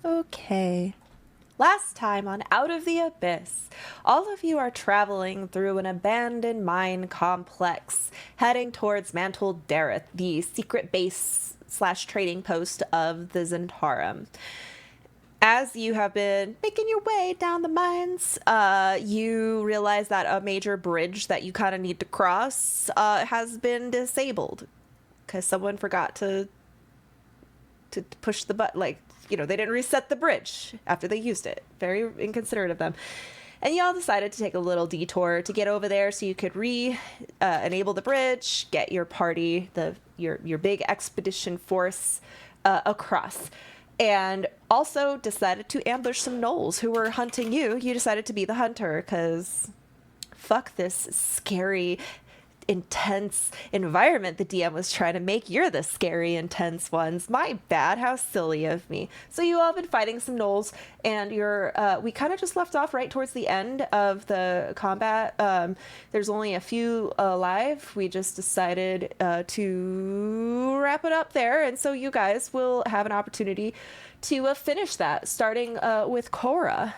Okay. Last time on Out of the Abyss, all of you are traveling through an abandoned mine complex, heading towards Mantle Dareth, the secret base / trading post of the Zentarum. As you have been making your way down the mines, you realize that a major bridge that you kind of need to cross has been disabled because someone forgot to push the button. Like, they didn't reset the bridge after they used it. Very inconsiderate of them. And y'all decided to take a little detour to get over there so you could enable the bridge, get your party, your big expedition force across. And also decided to ambush some gnolls who were hunting you. You decided to be the hunter because fuck this scary, intense environment the DM was trying to make. You're the scary, intense ones. My bad. How silly of me. So you all have been fighting some gnolls, and we kind of just left off right towards the end of the combat. There's only a few alive. We just decided to wrap it up there, and so you guys will have an opportunity to finish that, starting with Cora.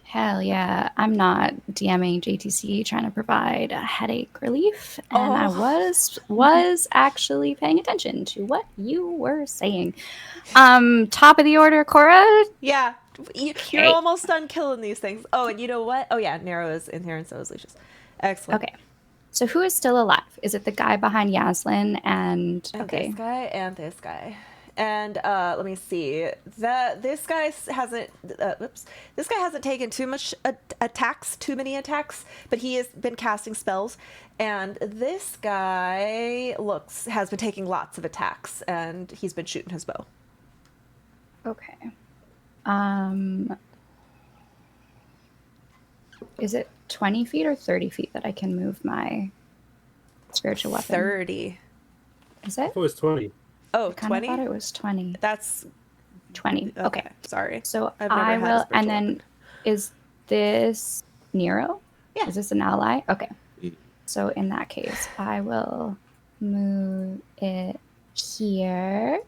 Hell yeah. I'm not DMing JTC trying to provide a headache relief. And I was actually paying attention to what you were saying. Top of the order, Cora? Yeah. You're almost done killing these things. Oh, and you know what? Oh, yeah. Nero is in here, and so is Lucius. Excellent. Okay. So who is still alive? Is it the guy behind Yaslin and okay. This guy and this guy. And let me see. This guy hasn't. This guy hasn't taken too many attacks, but he has been casting spells. And this guy has been taking lots of attacks, and he's been shooting his bow. Okay. Is it 20 feet or 30 feet that I can move my spiritual weapon? 30. Is it? I thought it was 20. Oh, I 20? thought it was 20. That's 20. Okay. Sorry. So I will, and then is this Nero? Yeah. Is this an ally? Okay. So in that case, I will move it here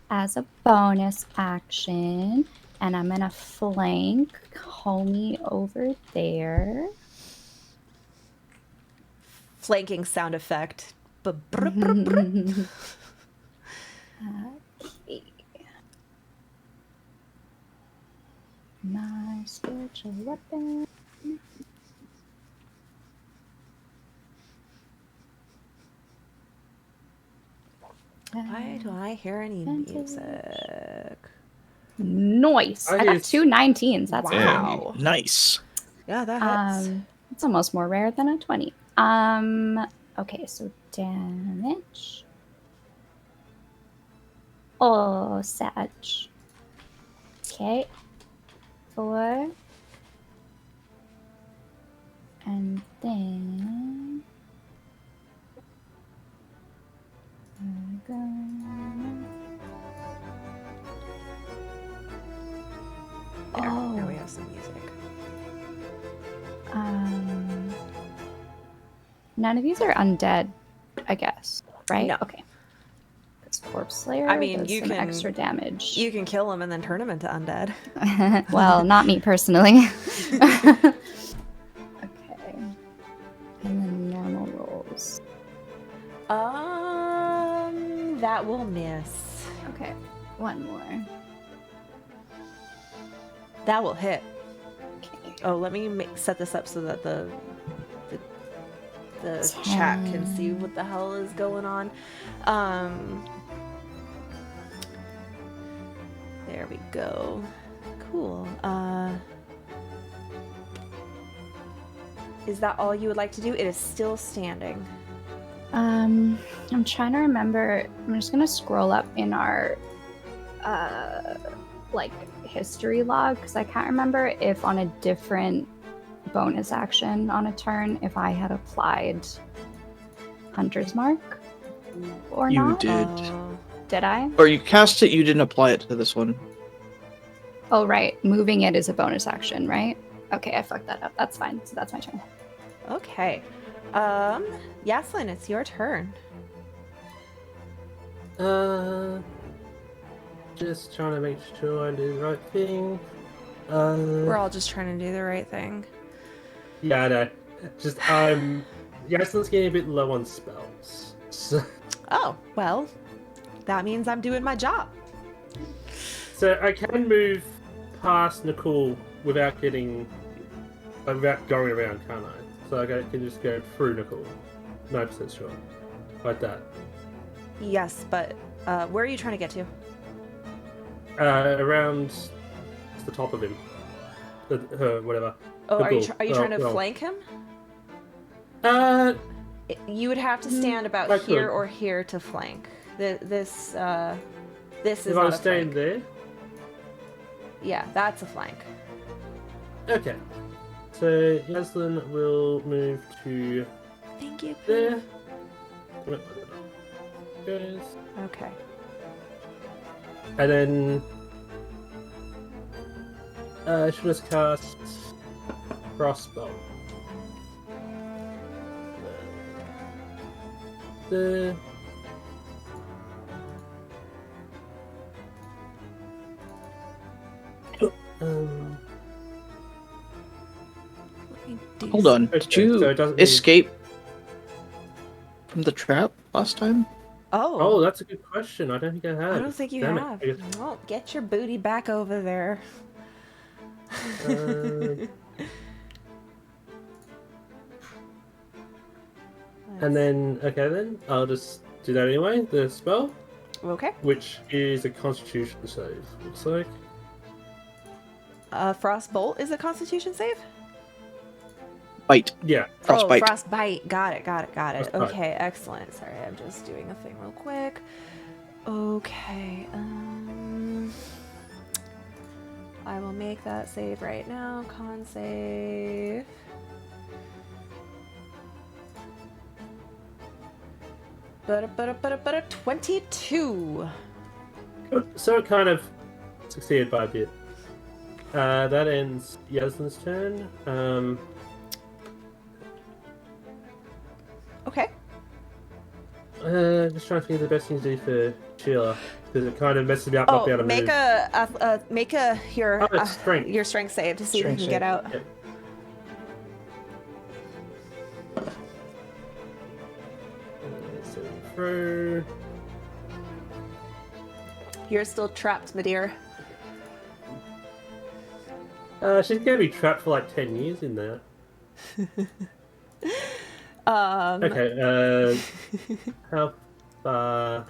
as a bonus action, and I'm gonna flank homie over there. Flanking sound effect. Okay. My spiritual weapon. Why do I hear any music? Nice. I got 2 19s. That's wow. Nice. Yeah, that hits. It's almost more rare than a 20. Okay, so damage. Oh, Sag. Okay. 4. And then There we have some music. None of these are undead, I guess, right? No. Okay. Because Corpse Slayer does you some can extra damage. You can kill them and then turn them into undead. Well, not me personally. Okay. And then normal rolls. That will miss. Okay. One more. That will hit. Okay. Oh, let me set this up so that the chat can see what the hell is going on. There we go. Cool. Is that all you would like to do? It is still standing. I'm trying to remember. I'm just gonna scroll up in our history log because I can't remember if on a different bonus action on a turn if I had applied Hunter's Mark or not. You did. Did I? Or you cast it, you didn't apply it to this one. Oh, right. Moving it is a bonus action, right? Okay, I fucked that up. That's fine. So that's my turn. Okay. Yaslin, it's your turn. just trying to make sure I do the right thing. We're all just trying to do the right thing. Yeah, I know. Just Yaslin's getting a bit low on spells. So, Oh, well, that means I'm doing my job. so I can move past Nicole without going around, can't I? So I can just go through Nicole. 9% sure. Like that. Yes, but where are you trying to get to? Around the top of him. Her, whatever. Oh, The are you bull. are you trying to well. flank him? Uh, You would have to stand about I here could. or here to flank. This is if I not was a staying flank. there. Yeah, that's a flank. Okay. So Yaslin will move to Thank you. there. Goes. Okay. And then she'll just cast crossbow. The um, Let me do Hold on. Okay, Did you so it doesn't escape from the trap last time? oh, that's a good question. I don't think I have. I don't think you Damn it. have. I guess- Well, get your booty back over there. And then I'll just do that anyway. The spell, Okay. which is a Constitution save. Looks like. Frostbolt is a Constitution save. Bite. Yeah. Frostbite. Oh, frostbite. Got it. Frostbite. Okay, excellent. Sorry, I'm just doing a thing real quick. Okay. I will make that save right now. Con save. But 22. So it kind of succeeded by a bit. That ends Yaslin's turn. Okay. Just trying to think of the best thing to do for Sheila because it kind of messes me up not being Oh, able to make move. make a Oh, it's strength. your strength save to see if you Strength can get out. Yep. So through. You're still trapped, my dear. She's gonna be trapped for like 10 years in there. Okay. How far?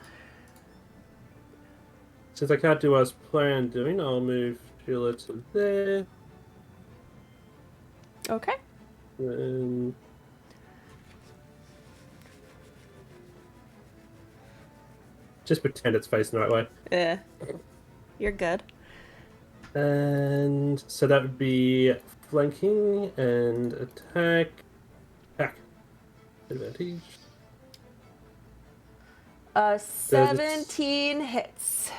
Since I can't do what I was planning on doing, I'll move Sheila to there. Okay. And just pretend it's facing the right way. Yeah. You're good. And so that would be flanking and attack. Attack. Advantage. 17 hits.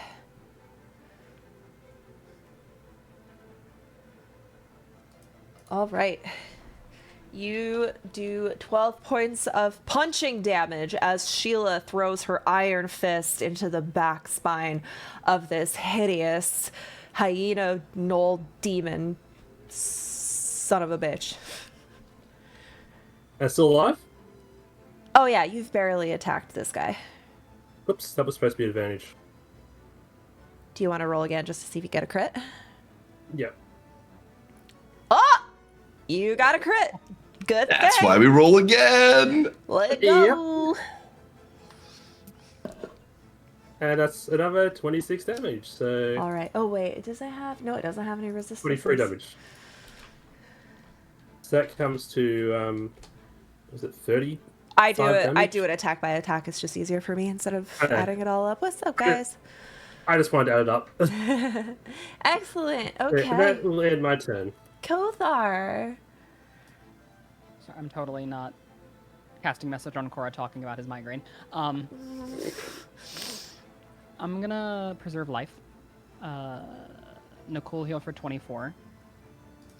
All right. You do 12 points of punching damage as Sheila throws her iron fist into the back spine of this hideous hyena gnoll demon son of a bitch. Still alive? Oh yeah, you've barely attacked this guy. Oops, that was supposed to be advantage. Do you want to roll again just to see if you get a crit? Yeah. Oh! You got a crit. Good That's thing. why we roll again. Let it go. And that's another 26 damage, so All right. Oh wait, does it have? No, it doesn't have any resistance. 23 damage. So that comes to, was it 30? I do 5 it. I damage? do it attack by attack. It's just easier for me instead of Okay. adding it all up. What's up, guys? I just wanted to add it up. Excellent. And Okay. that will end my turn. Kothar. So I'm totally not casting message on Cora talking about his migraine. I'm gonna preserve life. Nicole heal for 24.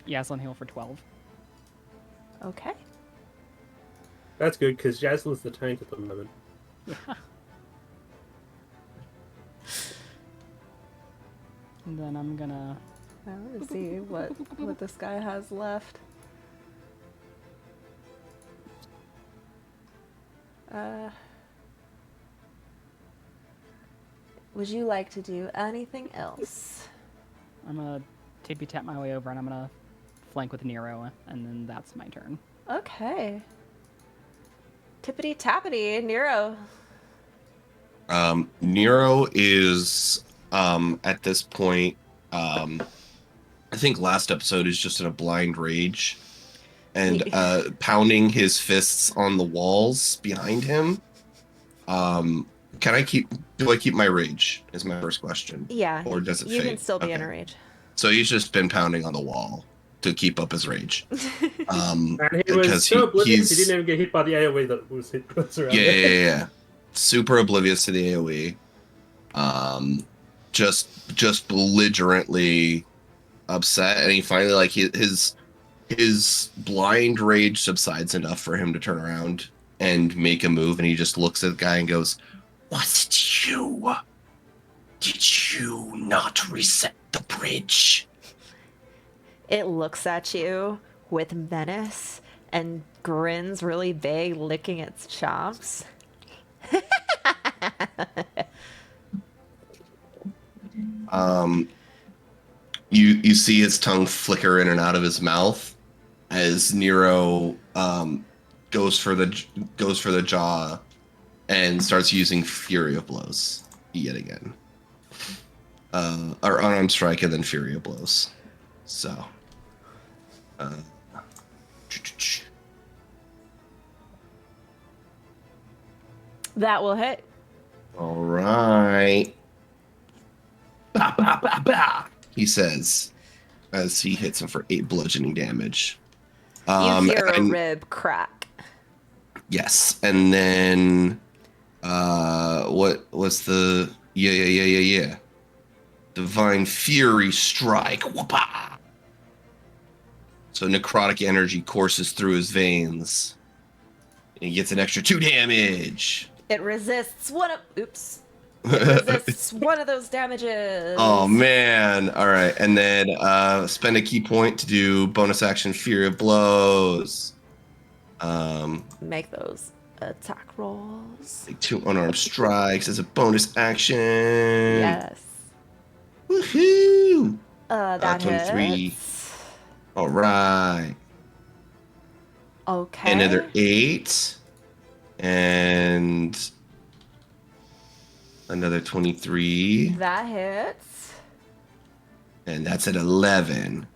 Yaslin heal for 12. Okay. That's good, because Jaslin's the tank at the moment. And then I'm gonna. I want to see what this guy has left. Would you like to do anything else? I'm gonna tippy tap my way over and I'm gonna flank with Nero, and then that's my turn. Okay. Tippity tappity, Nero. Nero is at this point. I think last episode is just in a blind rage, and pounding his fists on the walls behind him. Do I keep my rage? Is my first question. Yeah. Or does it You fade? can still be in a Okay. rage. So he's just been pounding on the wall to keep up his rage. And he was because so oblivious, he's he didn't even get hit by the AoE that was around yeah, there. yeah. Super oblivious to the AoE. Just belligerently upset, and he finally like his blind rage subsides enough for him to turn around and make a move, and he just looks at the guy and goes, "Was it you? Did you not reset the bridge?" It looks at you with menace and grins really big, licking its chops. You see his tongue flicker in and out of his mouth as Nero goes for the jaw and starts using Fury of Blows yet again. Or unarmed strike and then Fury of Blows. So That will hit. all right. Bah, bah, bah, bah, he says as he hits him for 8 bludgeoning damage. You hear a and- rib crack. Yes, and then what was the yeah. Divine Fury Strike. Whoopah! So necrotic energy courses through his veins. And he gets an extra 2 damage. It resists one of resists one of those damages. Oh man. All right. And then spend a key point to do bonus action Fury of Blows. Make those attack rolls. Take 2 unarmed strikes as a bonus action. Yes. Woohoo! That 23. hits. All right. Okay. Another 8. And another 23. That hits. And that's at 11.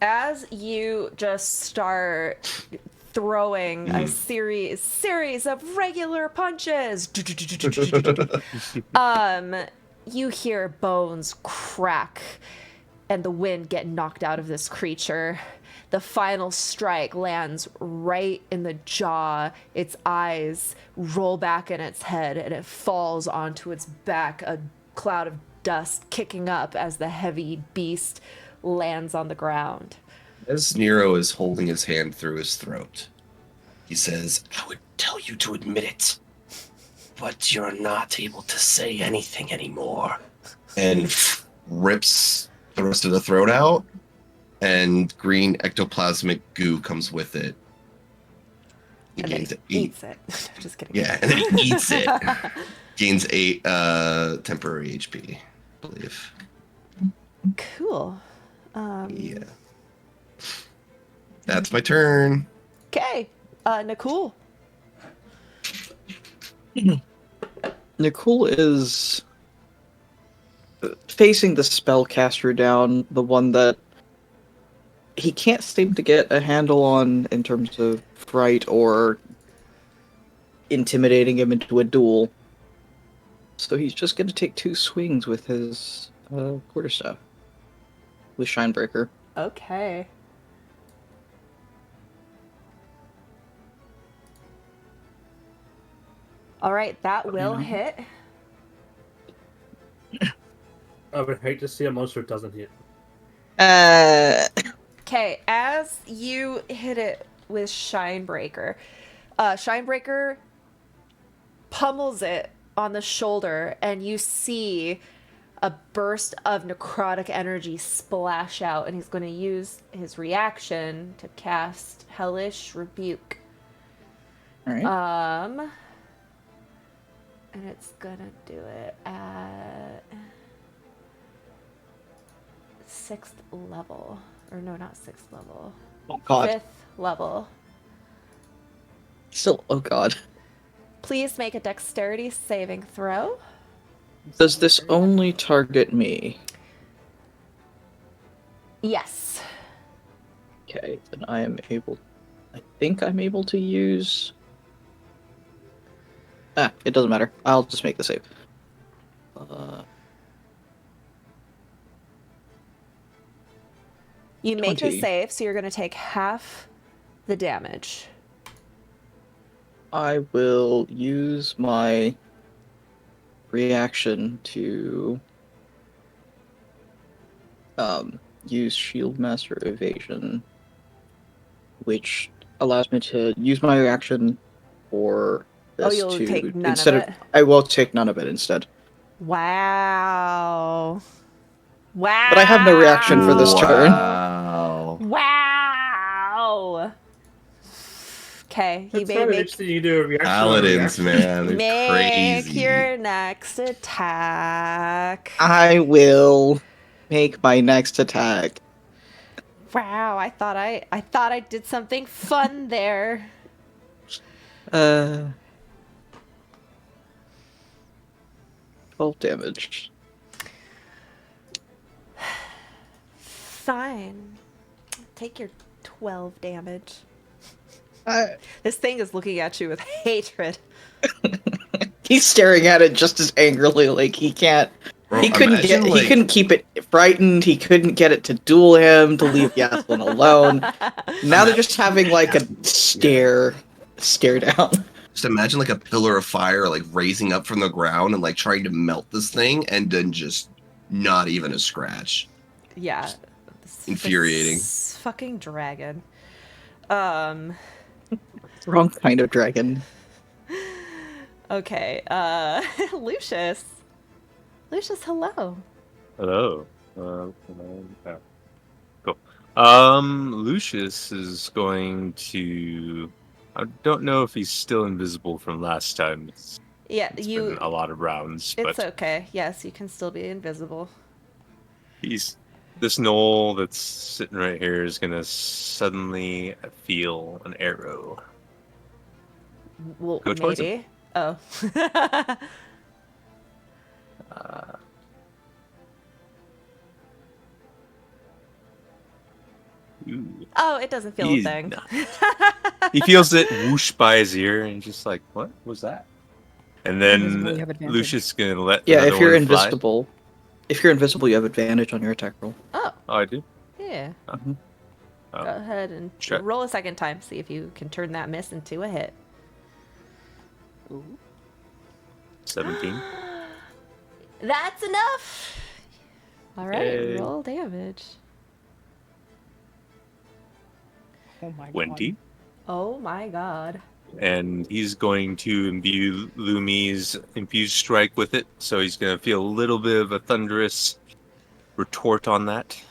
As you just start throwing a series of regular punches, you hear bones crack and the wind get knocked out of this creature. The final strike lands right in the jaw. Its eyes roll back in its head and it falls onto its back, a cloud of dust kicking up as the heavy beast lands on the ground. As Nero is holding his hand through his throat, he says, "I would tell you to admit it, but you're not able to say anything anymore." And rips the rest of the throat out, and green ectoplasmic goo comes with it. He And then gains he 8. eats it. Just kidding. Yeah, and then he eats it. Gains 8 temporary HP, I believe. Cool. Yeah. That's my turn. Okay. Nicole. Nicole is facing the spellcaster down, the one that he can't seem to get a handle on in terms of fright or intimidating him into a duel. So he's just going to take 2 swings with his quarterstaff, with Shinebreaker. Okay. All right, that will hit. I would hate to see a monster that doesn't hit. Okay, as you hit it with Shinebreaker, Shinebreaker pummels it on the shoulder, and you see a burst of necrotic energy splash out, and he's going to use his reaction to cast Hellish Rebuke. All right. And it's gonna do it at 6th level. Or no, not 6th level. Oh God. 5th level. Still. Oh God. Please make a dexterity saving throw. Does this only target me? Yes. Okay, then I am able. I think I'm able to use. It doesn't matter. I'll just make the save. You make the 20. save, so you're gonna take half the damage. I will use my reaction to use Shield Master Evasion, which allows me to use my reaction for this you'll to take none instead of it. I will take none of it instead. Wow. Wow. But I have no reaction for this turn. Wow. Wow. Okay, you That's may kind of make interesting. You do a reaction. Paladins, man, they're make crazy. your next attack. I will make my next attack. Wow, I thought I did something fun there. 12 damage. Fine. Take your 12 damage. I, This thing is looking at you with hatred. He's staring at it just as angrily, like he can't. Bro, He couldn't imagine, get. like- He couldn't keep it frightened. He couldn't get it to duel him. To leave Yaslin alone. Now they're just having like a stare down. Just imagine like a pillar of fire like raising up from the ground and like trying to melt this thing, and then just not even a scratch. Yeah. Infuriating. This fucking dragon. Wrong kind of dragon. Okay, Lucius. Lucius, hello. Hello. Yeah. Cool. Lucius is going to. I don't know if he's still invisible from last time. It's been a lot of rounds, It's but okay. Yes, you can still be invisible. he's this knoll that's sitting right here is gonna suddenly feel an arrow. Well, Go towards him. maybe. Oh. Ooh. Oh, it doesn't feel a He's thing. not. He feels it whoosh by his ear and just like, what was that? And Invisible, you then have advantage. Lucius is gonna let Yeah, another if you're one fly. invisible, you have advantage on your attack roll. Oh, Oh, I do. yeah. Oh. Go ahead and Sure. roll a second time. See if you can turn that miss into a hit. 17. That's enough. All right, Yay. roll damage. Oh my god. 20. Oh my god. And he's going to imbue Lumi's infused strike with it, so he's going to feel a little bit of a thunderous retort on that.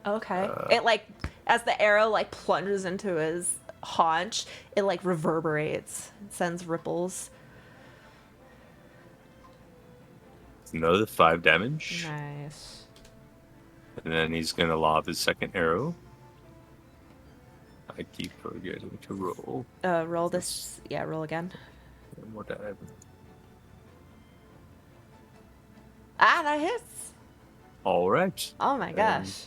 Okay. It like as the arrow like plunges into his haunch, it like reverberates, it sends ripples. Another 5 damage. Nice. And then he's going to lob his second arrow. I keep forgetting to roll. Roll this. Yeah, roll again. One more time. Ah, that hits. All right. Oh my gosh.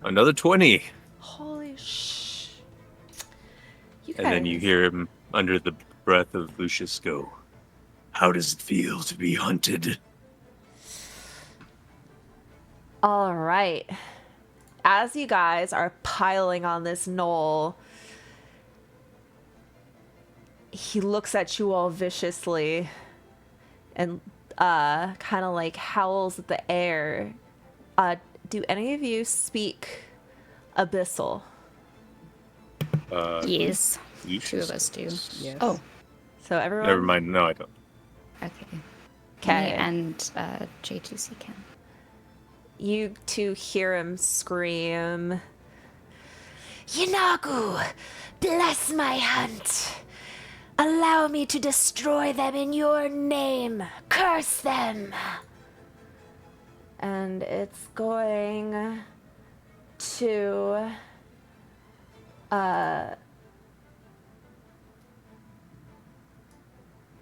Another 20. Holy sh! You And then you guys- hear him under the breath of Lucius go, "How does it feel to be hunted?" All right. As you guys are piling on this knoll, he looks at you all viciously and kind of like howls at the air. Do any of you speak Abyssal? Yes. Two Lucius of us do. Yes. Oh, So everyone. Never mind. No, I don't. Okay. Okay. Me and J2C can. You two hear him scream, Yinagu, bless my hunt. Allow me to destroy them in your name. Curse them. And it's going to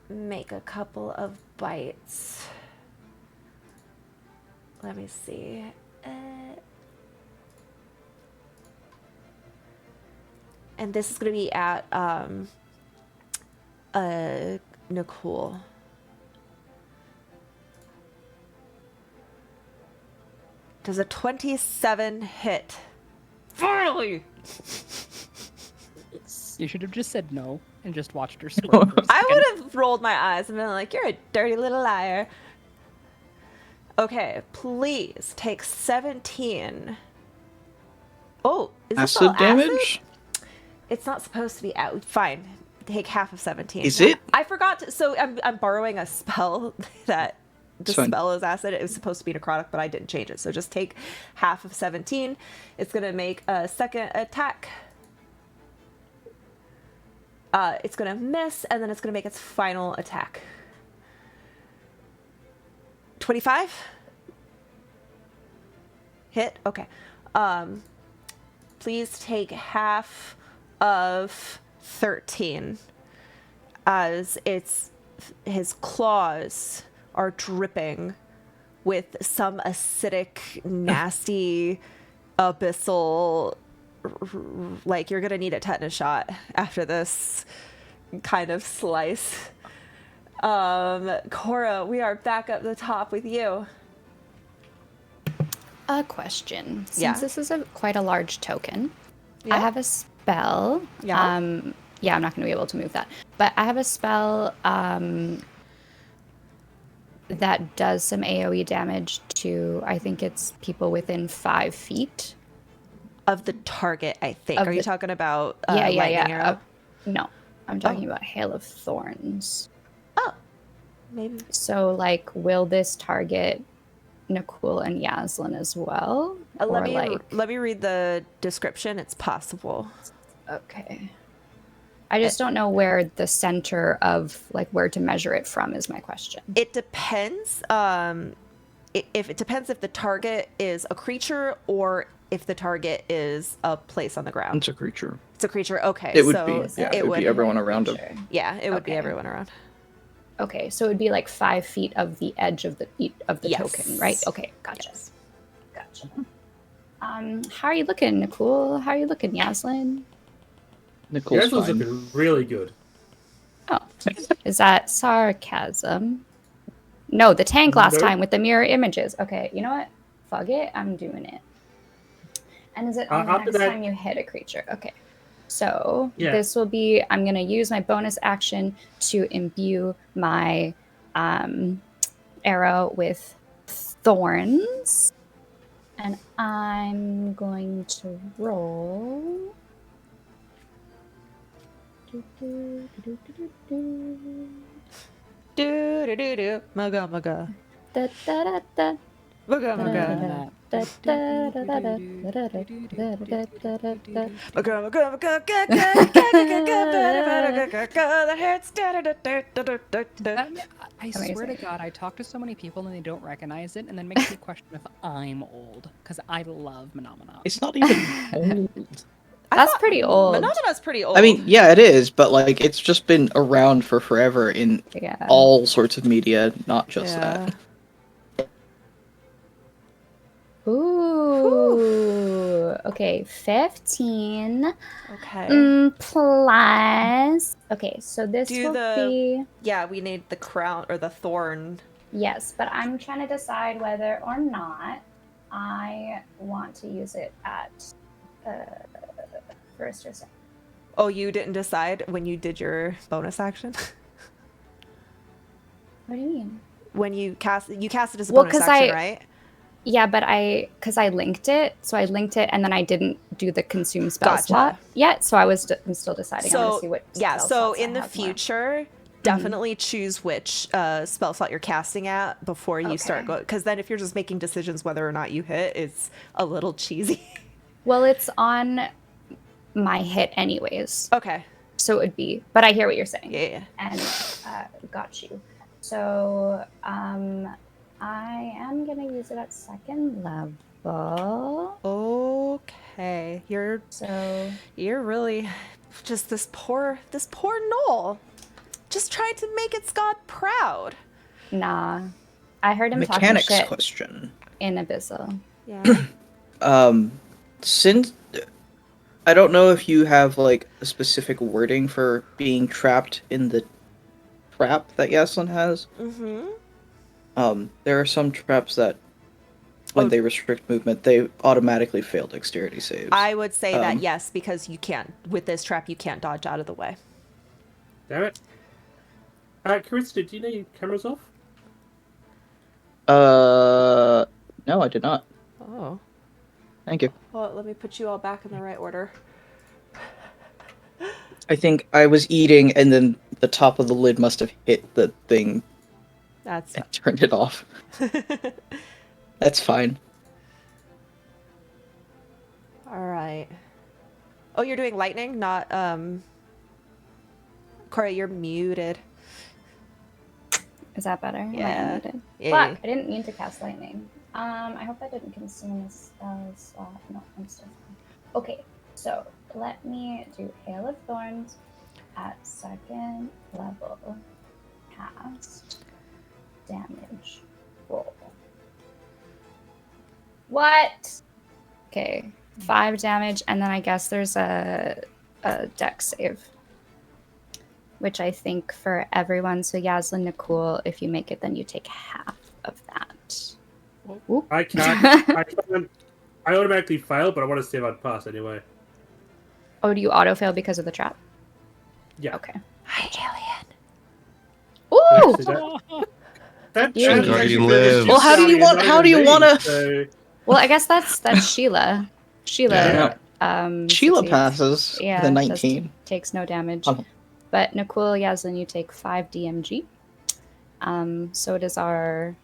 make a couple of bites. Let me see. And this is going to be at Nicole. Does a 27 hit? Finally! You should have just said no and just watched her squirm. for a I second. would have rolled my eyes and been like, you're a dirty little liar. Okay, please take 17. Oh, is this all Acid damage? It's not supposed to be out. Fine. Take half of 17. Is it? I forgot to. So I'm borrowing a spell that the It's fine. spell is acid. It was supposed to be necrotic, but I didn't change it. So just take half of 17. It's going to make a second attack. It's going to miss, and then it's going to make its final attack. 25? Hit? Okay. Please take half of 13 as his claws are dripping with some acidic, nasty, abyssal, like you're gonna need a tetanus shot after this kind of slice. Cora, we are back up the top with you. A question. Since Yeah. this is quite a large token, Yeah. I have a spell. Yeah. Yeah, I'm not going to be able to move that. But I have a spell that does some AoE damage to, I think it's people within 5 feet. Of the target, I think. Of Are you the- talking about Yeah. lightning arrow? No, I'm talking about Hail of Thorns. Oh, maybe. So, like, will this target Nicole and Yaslin as well? Let Or, me read the description. It's possible. Okay. I just don't know where the center of, like, where to measure it from is my question. It depends. If it depends if the target is a creature or if the target is a place on the ground. It's a creature. It's a creature. Okay, It would so be, yeah, it would be everyone around him. Sure. Yeah, it would be Okay. everyone around. Okay, so it would be like 5 feet of the edge of the Yes. token, right? Okay, gotcha. Yes. Gotcha. How are you looking, Nicole? How are you looking, Yaslin? Nicole's Yours was fine. looking really good. Oh, is that sarcasm? No, the tank last Nope. time with the mirror images. Okay, you know what? Fuck it, I'm doing it. And is it on the after next that- time you hit a creature? Okay. So Yeah. this will be, I'm going to use my bonus action to imbue my arrow with thorns. And I'm going to roll. Do do do do. Mugga mugga. Da, da, da, da. Mugga Da, mugga. da, da, da, da, da, da, da, da, da, da, da, da, da. Mugga mugga mugga. Ga ga ga ga ga ga ga. The hurts. Da da da da da da da. I swear to Amazing. God, I talk to so many people and they don't recognize it, and then makes me question if I'm old because I love Menomina. It's not even old. That's pretty old. Phenomena's pretty old. I mean, yeah, it is, but like it's just been around for forever in Yeah. all sorts of media, not just that. Ooh. Okay, 15. Okay. Plus. Okay, so this Do will the- be. Yeah, we need the crown or the thorn. Yes, but I'm trying to decide whether or not I want to use it at first or second. Oh, you didn't decide when you did your bonus action? What do you mean? When you cast it as a Well, bonus 'cause action, I- right? Yeah, but because I linked it, so I linked it, and then I didn't do the consume spell Gotcha. slot yet. So I'm still deciding. I want So to see what. yeah, spell so slots I in the have more. future, definitely choose which spell slot you're casting at before you start Okay. going. Because then if you're just making decisions whether or not you hit, it's a little cheesy. Well, it's on my hit anyways. Okay. So it would be, but I hear what you're saying. Yeah. And got you. So I am gonna use it at second level. Okay. You're So really just this poor Knoll. Just trying to make its god proud. nah, I heard him Mechanics talking shit question. in Abyssal. Yeah. Since I don't know if you have like a specific wording for being trapped in the trap that Yaslin has. Mm-hmm. There are some traps that when Oh. they restrict movement, they automatically fail dexterity saves. I would say that Um, yes, because you can't with this trap you can't dodge out of the way. Damn it. Carissa, do you need cameras off? No, I did not. Oh. Thank you. Well, let me put you all back in the right order. I think I was eating, and then the top of the lid must have hit the thing That's and turned it off. That's fine. all right. Oh, you're doing lightning, not Corey, you're muted. Is that better? Am I Yeah. unmuted? Yeah. Fuck, I didn't mean to cast lightning. I hope I didn't consume a spell slot. No, I'm still fine. Okay, so let me do Hail of Thorns at second level. Cast. Damage. Roll. What? Okay, 5 damage, and then I guess there's a dex save. Which I think for everyone, so Yaslin, Nicole, if you make it, then you take half of that. Whoop. I can't. I automatically fail, but I want to see if I'd pass anyway. Oh, do you auto fail because of the trap? Yeah. Okay. Hi, alien. Ooh! Actually, that You- chance is Guardian actually lives. just Well, how do you starting want- at how do you 9 wanna- So, Well, I guess that's Sheila. Sheila. Yeah. Sheila succeeds. passes Yeah, with a does- 19. takes no damage. Oh. But Nicole, Yaslin, you take 5 DMG. So does our.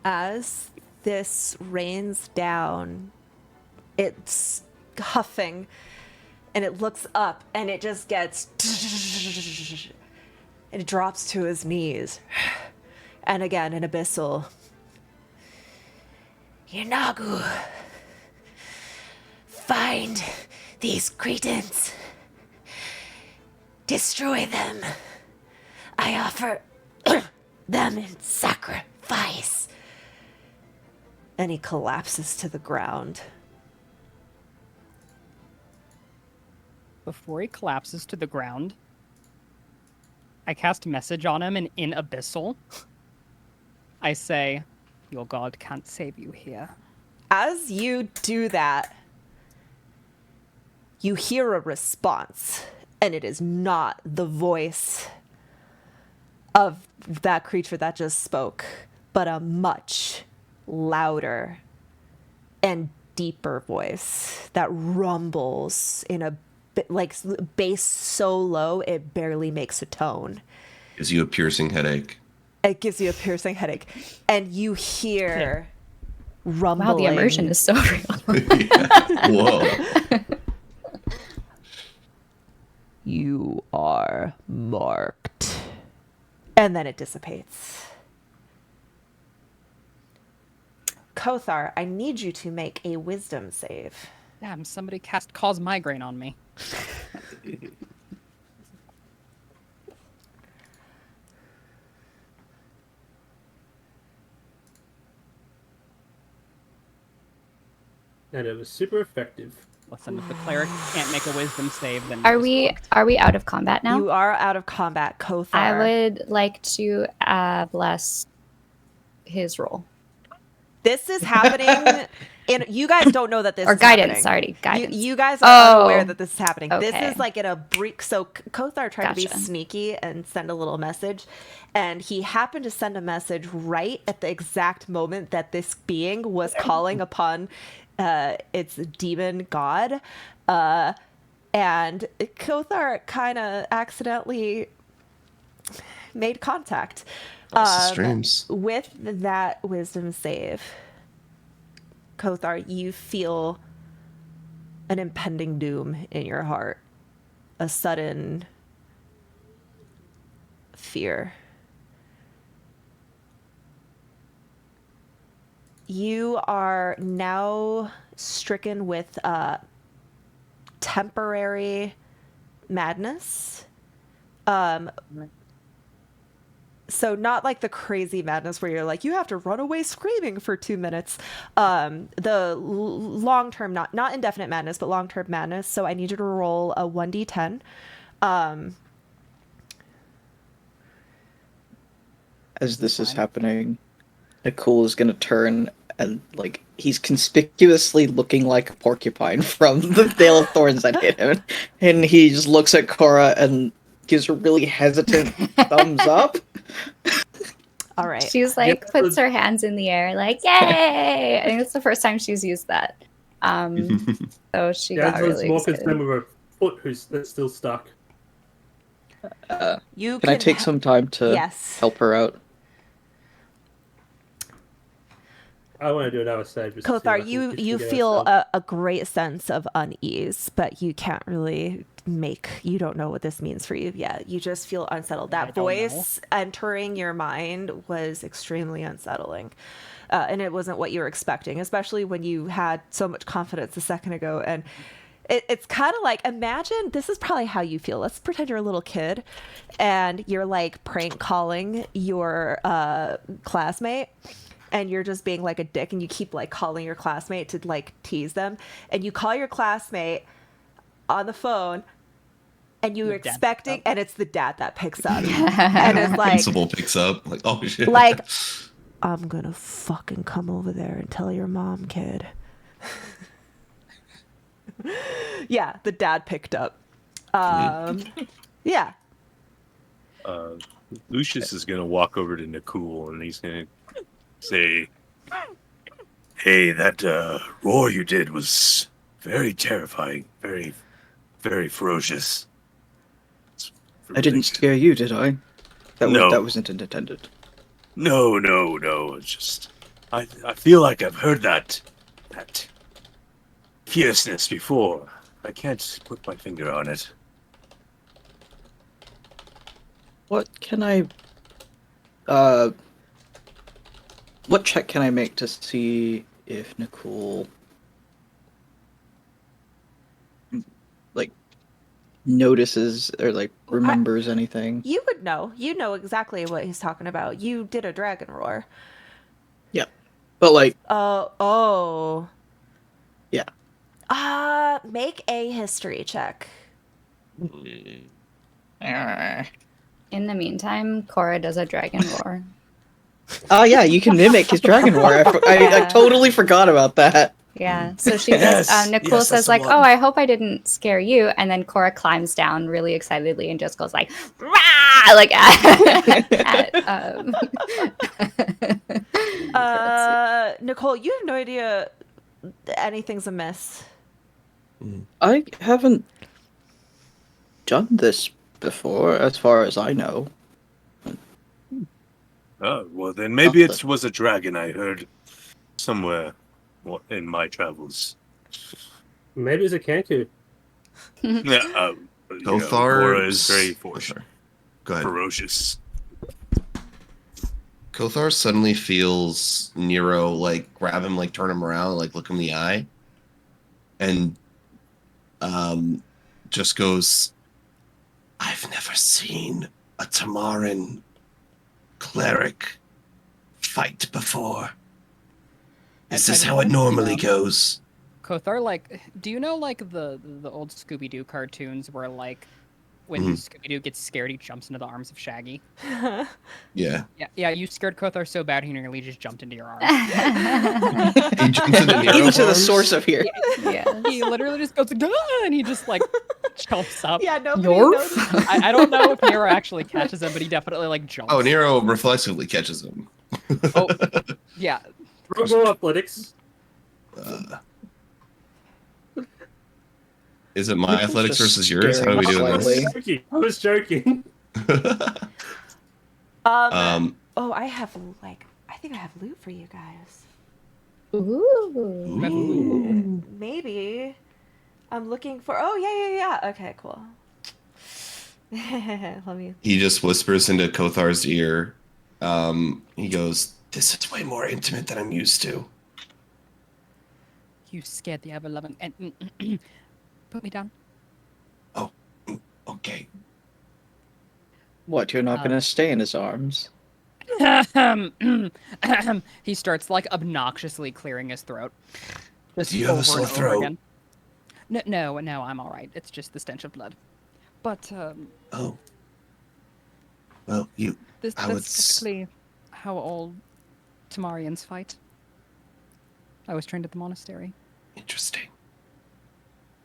As this rains down, it's huffing and it looks up and it just gets and it drops to his knees. And again in Abyssal. Yanagu, find these Cretans. Destroy them. I offer them in sacrifice. And he collapses to the ground. Before he collapses to the ground, I cast message on him, and in Abyssal, I say, "Your god can't save you here." As you do that, you hear a response, and it is not the voice of that creature that just spoke, but a much louder and deeper voice that rumbles in a bit like bass so low it barely makes a tone. Gives you a piercing headache. It gives you a piercing headache, and you hear rumbling. Wow, the immersion is so real. Yeah. Whoa. You are marked. And then it dissipates. Kothar, I need you to make a wisdom save. Damn, somebody cause migraine on me. and it was super effective. Listen, if the cleric can't make a wisdom save, then Are we out of combat now? You are out of combat, Kothar. I would like to bless his roll. This is happening. And you guys don't know that this Or is guidance, happening. sorry, guidance. You guys are unaware Oh, that this is happening. This okay. is like in a brief. So Kothar tried to be Gotcha. sneaky and send a little message, and he happened to send a message right at the exact moment that this being was calling upon its demon god, and Kothar kind of accidentally made contact. Lost his dreams. With that wisdom save, Kothar, you feel an impending doom in your heart, a sudden fear. You are now stricken with temporary madness. So not like the crazy madness where you're like, you have to run away screaming for 2 minutes. The long-term, not indefinite madness, but long-term madness. So I need you to roll a 1d10. As this is happening, Nicole is gonna turn and like he's conspicuously looking like a porcupine from the Dale of Thorns that hit him, and he just looks at Cora and gives a really hesitant thumbs up. All right. She's like puts her hands in the air, like yay! I think it's the first time she's used that. So she got Angela's really more excited. concerned with her foot that's still stuck. You Can I take some time to Yes. help her out? I want to do another save. just to see if I Kothar, can you figure this feel out. a great sense of unease, but you can't really you don't know what this means for you yet. You just feel unsettled. I That don't voice entering your mind was extremely unsettling. And it wasn't what you were expecting, especially when you had so much confidence a second ago. And it's kind of like, imagine this is probably how you feel. Let's pretend you're a little kid and you're like prank calling your classmate. And you're just being like a dick and you keep like calling your classmate to like tease them. And you call your classmate on the phone and you're The dad expecting, picks up. and it's the dad that picks up. And it's like, Principal picks up. Like, oh shit. like, I'm gonna fucking come over there and tell your mom, kid. Yeah, the dad picked up. Yeah. Lucius is gonna walk over to Nicole and he's gonna say, "Hey, that roar you did was very terrifying, very, very ferocious." I didn't scare you, did I? No. That wasn't intended. No. It's just I feel like I've heard that fierceness before. I can't put my finger on it. What can I what check can I make to see if Nicole like notices or like remembers anything? You would know. You know exactly what he's talking about. You did a dragon roar. Yeah. But like Oh. Yeah. Make a history check. In the meantime, Cora does a dragon roar. Oh yeah, you can mimic his dragon roar. I Yeah. totally forgot about that. Yeah. So she Yes, just Nicole yes, says that's the like, one. "Oh, I hope I didn't scare you." And then Cora climbs down really excitedly and just goes like, "Rah!" like at Nicole, you have no idea anything's amiss. I haven't done this before, as far as I know. Oh, well then maybe Not it was a dragon I heard somewhere in my travels. Maybe it's a Kanku. Yeah, Kothar Cora is very Sorry. Go ahead. ferocious. Kothar suddenly feels Nero like grab him, like turn him around, like look him in the eye, and just goes, "I've never seen a Tamaran cleric fight before. Is this how it normally goes?" Kothar, like, do you know like the old Scooby Doo cartoons where like when Scooby Doo gets scared, he jumps into the arms of Shaggy? Yeah. Yeah. You scared Kothar so bad, he nearly just jumped into your arms. He jumps into Nero's Into the arms. source of here. yeah. He literally just goes, "Gah!" and he just like jumps up. Yeah, nobody Yorf? noticed. I don't know if Nero actually catches him, but he definitely like jumps. Oh, Nero reflexively catches him. Oh, yeah. Roll athletics. Is it my athletics Just versus yours? How are we doing staring this? slightly. I was joking. Um, Oh, I think I have loot for you guys. Ooh. ooh. Maybe. I'm looking for. Oh, yeah. Okay, cool. Let me. He just whispers into Kothar's ear. He goes, "This is way more intimate than I'm used to." You scared the ever-loving. And put me down. Oh, okay. What, you're not gonna stay in his arms? He starts like obnoxiously clearing his throat. Just Do you have a over sore and over throat? again. No, I'm all right. It's just the stench of blood. But Oh. Well, I would that's typically how all Tamarians fight. I was trained at the monastery. interesting.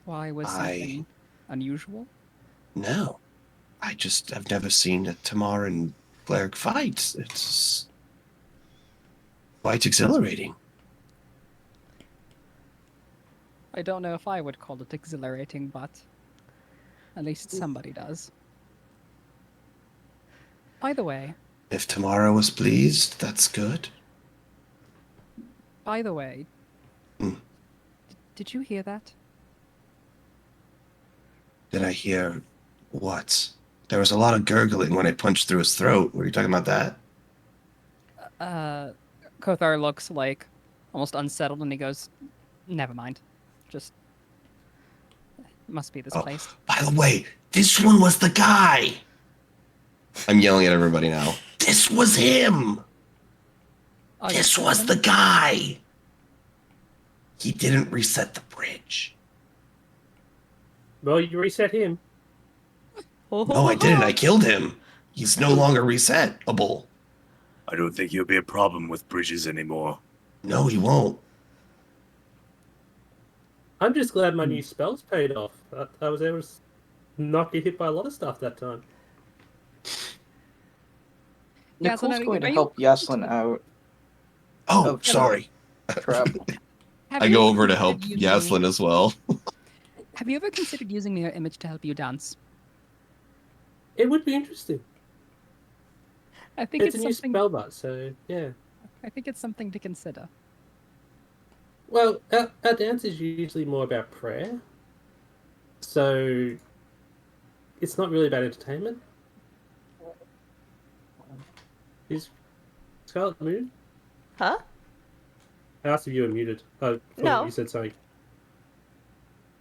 Why was I- something unusual? No, I've never seen a Tamaran cleric fight. It's quite exhilarating. I don't know if I would call it exhilarating, but at least somebody does. By the way, If Tamara was pleased, that's good. did you hear that? Did I hear what? There was a lot of gurgling when I punched through his throat. Were you talking about that? Kothar looks like almost unsettled and he goes, never mind. Just must be this Oh, place. by the way, this one was the guy. I'm yelling at everybody now. This was him. Oh, you This killed was him? the guy. He didn't reset the bridge. Well, you reset him. No, I didn't. I killed him. He's no longer resetable. I don't think you'll be a problem with bridges anymore. No, he won't. I'm just glad my new spells paid off. I was able to not get hit by a lot of stuff that time. Yeah, so Nicole's now, going to are you- help Yaslin out. Oh, Okay. sorry. Trap. Have I you go ever over to help considered using- Yaslin as well. Have you ever considered using mirror image to help you dance? It would be interesting. I think It's it's a new something. spell bot, so yeah. I think it's something to consider. Well, our dance is usually more about prayer, so it's not really about entertainment. Is Scarlet muted? Huh? I asked if you were muted. I thought No. you said something.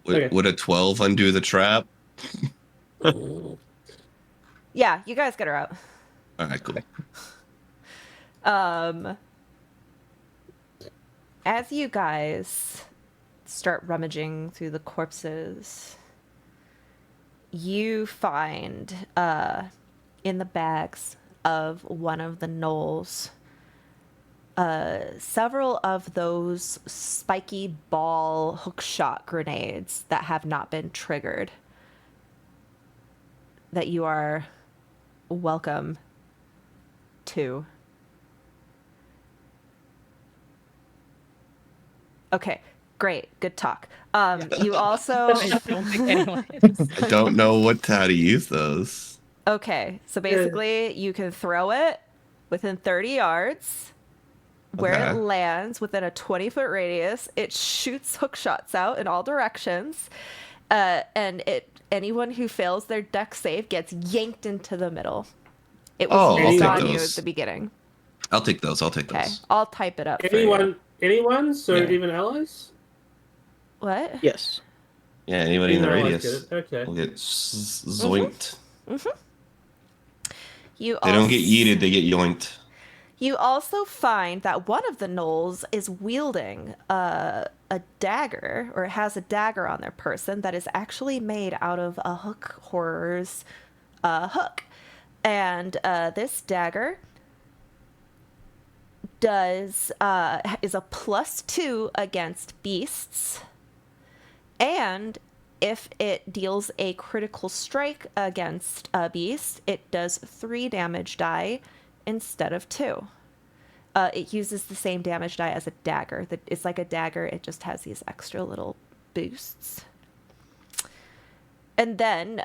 Would, Okay. would a 12 undo the trap? Yeah, you guys get her out. All right, cool. As you guys start rummaging through the corpses, you find in the bags of one of the gnolls several of those spiky ball hookshot grenades that have not been triggered, that you are welcome to. Okay, great, good talk. You also I don't think anyone is. I don't know how to use those. okay, so basically you can throw it within 30 yards. Where it Okay. lands within a 20-foot radius, it shoots hook shots out in all directions, and anyone who fails their deck save gets yanked into the middle. It was Oh, I'll used take on you at those. the beginning. I'll take those. Okay, I'll type it up for Anyone? So Yeah. even allies? you. What? Yes. Yeah, anybody in the Even allies radius get it. Okay. will get zoinked. You They don't get als- yeeted, they get yoinked. You also find that one of the gnolls is wielding a dagger, or has a dagger on their person that is actually made out of a hook horror's hook. And this dagger is a +2 against beasts, and if it deals a critical strike against a beast, it does 3 damage die instead of 2. It uses the same damage die as a dagger. It's like a dagger, it just has these extra little boosts. And then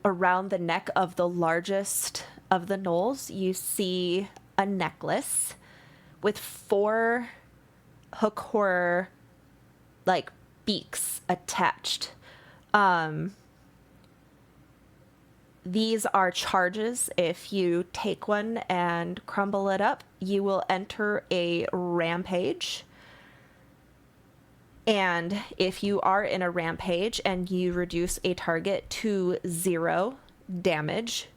around the neck of the largest of the gnolls, you see a necklace with 4 hook horror like beaks attached. These are charges. If you take one and crumble it up, you will enter a rampage. And if you are in a rampage and you reduce a target to 0 damage,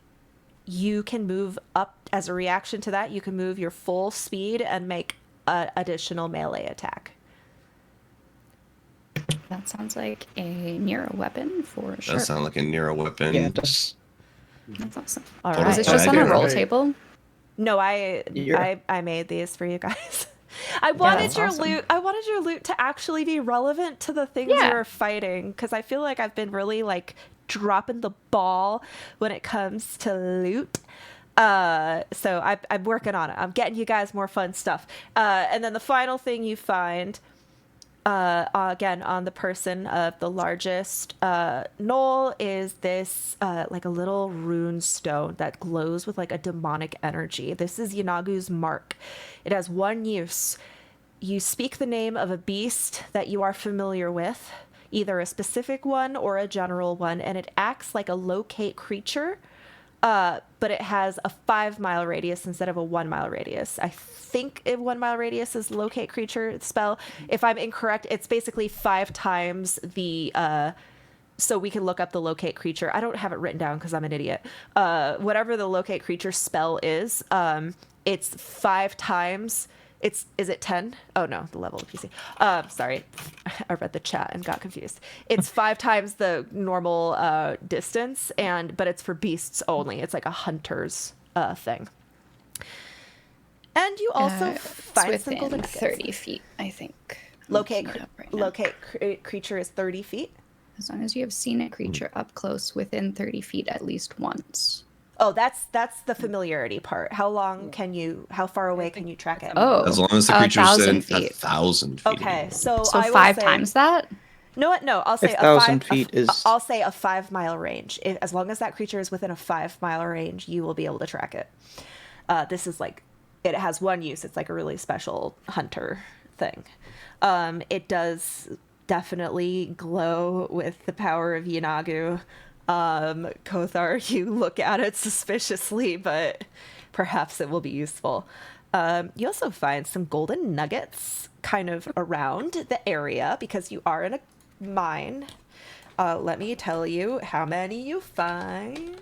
you can move up as a reaction to that. You can move your full speed and make an additional melee attack. That sounds like a Nero weapon for sure. That sounds like a Nero weapon. Yeah, just That's awesome. All Total Is right. it just on a Dagger. roll Right. table? No, You're- I made these for you guys. I wanted that's your awesome. loot. I wanted your loot to actually be relevant to the things Yeah. you're fighting, because I feel like I've been really like dropping the ball when it comes to loot. So I'm working on it. I'm getting you guys more fun stuff. And then the final thing you find, again on the person of the largest gnoll, is this like a little rune stone that glows with like a demonic energy. This is Yanagu's mark. It has one use. You speak the name of a beast that you are familiar with, either a specific one or a general one, and it acts like a locate creature, but it has a 5-mile radius instead of a 1-mile radius. I think a 1-mile radius is locate creature spell. If I'm incorrect, it's basically 5 times the so we can look up the locate creature. I don't have it written down because I'm an idiot. Whatever the locate creature spell is, it's 5 times. Is it 10? Oh no, the level of PC. Sorry, I read the chat and got confused. It's 5 times the normal distance, but it's for beasts only. It's like a hunter's thing. And you also It's find some within golden nuggets. 30 feet, I think. I'm Locate looking it up right now. locate creature is 30 feet. As long as you have seen a creature up close within 30 feet at least once. Oh, that's the familiarity part. How far away can you track it? Oh, As long as the creature's 1,000 in feet. 1,000 feet. Okay, so So I will 5 say, times that? No, no, I'll say 1,000 feet is- I'll say a 5-mile range. As long as that creature is within a 5-mile range, you will be able to track it. This is like, it has one use. It's like a really special hunter thing. It does definitely glow with the power of Yanagu. Kothar, you look at it suspiciously, but perhaps it will be useful. You also find some golden nuggets kind of around the area because you are in a mine. Let me tell you how many you find.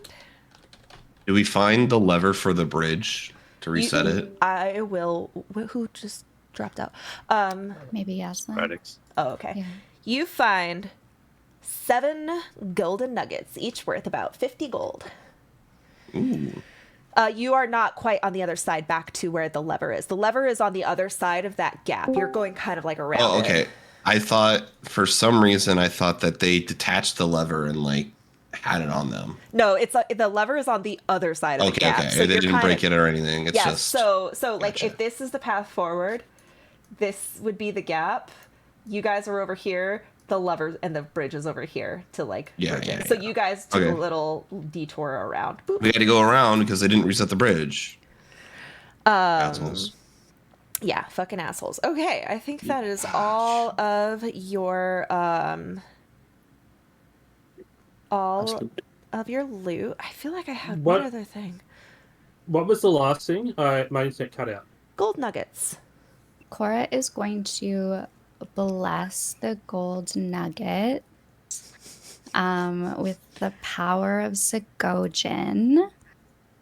Do we find the lever for the bridge to reset it? I will. Who just dropped out? Maybe Aslan. Radix. Oh, okay. Yeah. You find 7 golden nuggets, each worth about 50 gold. Ooh. You are not quite on the other side back to where the lever is. The lever is on the other side of that gap. You're going kind of like around Oh, it. okay. I thought, for some reason, I thought that they detached the lever and, like, had it on them. No, it's the lever is on the other side of the Okay, gap. okay. So They you're didn't kind break of, it or anything. It's yeah, just... so like Gotcha. if this is the path forward, this would be the gap. You guys are over here. The lever and the bridge is over here to like Yeah, bridge yeah, it. So yeah. you guys took Okay. a little detour around. Boop. We had to go around because they didn't reset the bridge. Assholes. Yeah, fucking assholes. Okay, I think that is all of your all of your loot. I feel like I had one What- other thing. What was the last thing? My internet cut out. Gold nuggets. Cora is going to bless the gold nugget with the power of Zagojin.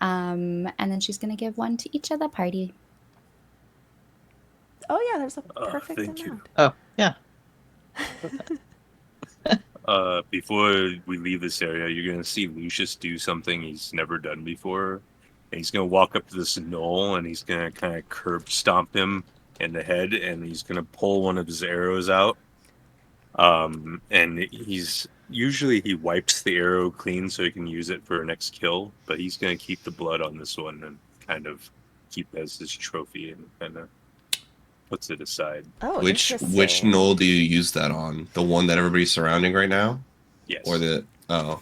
And then she's going to give one to each of the party. Oh yeah, there's a perfect thank you. amount. Oh, yeah. Before we leave this area, you're gonna see Lucius do something he's never done before. And he's gonna walk up to this gnoll and he's gonna kind of curb stomp him in the head, and he's gonna pull one of his arrows out. And he wipes the arrow clean so he can use it for a next kill, but he's gonna keep the blood on this one and kind of keep it as his trophy and kind of puts it aside. Oh, Which interesting. knoll do you use that on? The one that everybody's surrounding right now? Yes. Or the... Oh.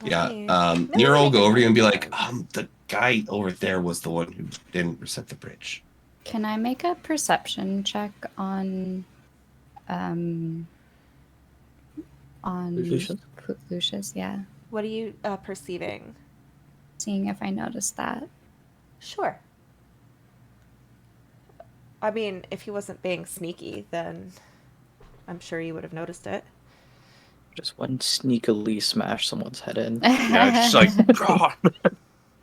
Yeah. me- Nero will make go a over to you and be like, note. the guy over there was the one who didn't reset the bridge. Can I make a perception check on Lucius? Lucius? Yeah, What are you perceiving? seeing if I noticed that. Sure. I mean, if he wasn't being sneaky, then I'm sure you would have noticed it. Just one sneakily smash someone's head in. Yeah, just like, God. Well,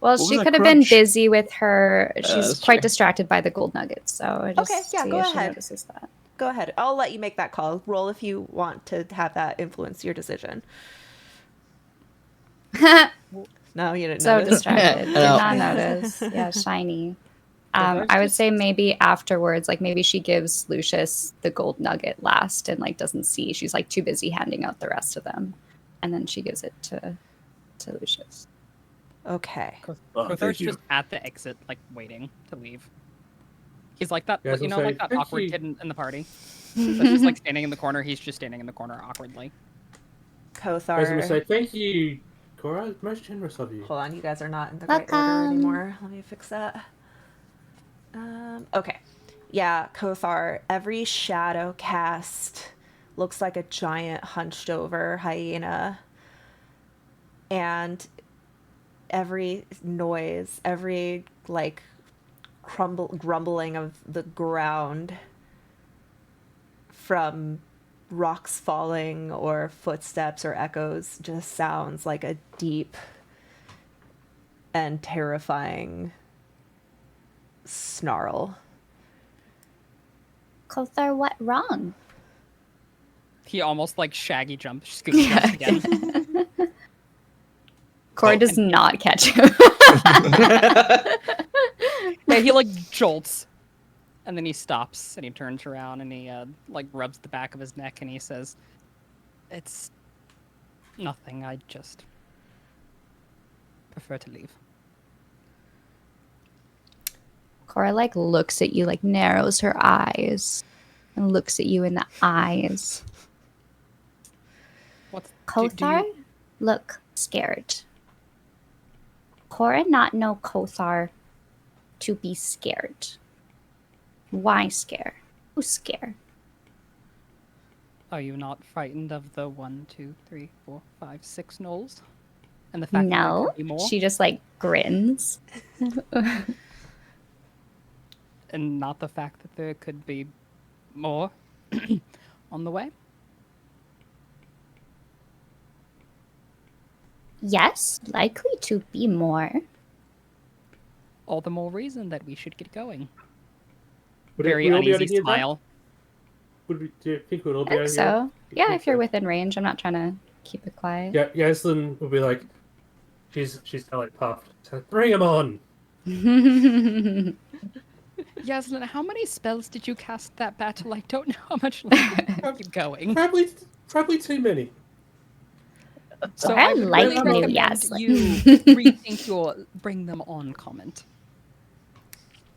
What was she that could have been crunch? busy with her. She's that's quite true. distracted by the gold nuggets, so I just Okay, yeah, see go if she ahead. notices that. Go ahead. I'll let you make that call. Roll if you want to have that influence your decision. No, you didn't So notice. distracted. Did No. not notice. Yeah, shiny. that's I would just- say maybe afterwards, like maybe she gives Lucius the gold nugget last and like doesn't see. She's like too busy handing out the rest of them, and then she gives it to Lucius. Okay. Oh, Cothar's thank you. just at the exit, like waiting to leave. He's like that, Yeah, I was you gonna know, say, like that thank awkward you. kid in the party. That's just like standing in the corner. He's just standing in the corner awkwardly. I was going to say, Kothar. thank you, Cora. Most generous of you. Hold on, you guys are not in the right order Welcome. anymore. Let me fix that. Okay. Yeah, Kothar, every shadow cast looks like a giant hunched over hyena. And every noise, every like grumbling of the ground from rocks falling or footsteps or echoes just sounds like a deep and terrifying snarl. Kothar, what wrong? He almost like shaggy scoops jumps again. Cora Oh. does not catch him. Yeah, he like jolts, and then he stops and he turns around and he like rubs the back of his neck and he says, "It's nothing. I just prefer to leave." Cora like looks at you, like narrows her eyes, and looks at you in the eyes. What's Kothar, look scared. Cora not know Kothar to be scared. Why scare? Who's scared? Are you not frightened of the 1, 2, 3, 4, 5, 6 gnolls? And the fact that there No. could be more? She just like grins. And not the fact that there could be more on the way? Yes, likely to be more. All the more reason that we should get going. Would Very we all be able to uneasy hear that? smile. Do you think we'd all be I able think to hear so. Yeah, if you're Okay. within range. I'm not trying to keep it quiet. Yeah, Yaslin will be like, she's kind of like puffed. So, bring him on. Yaslin, how many spells did you cast that battle? I don't know how much longer to keep going. Probably too many. So I would like really new recommend Yaslin. you rethink your bring them on comment.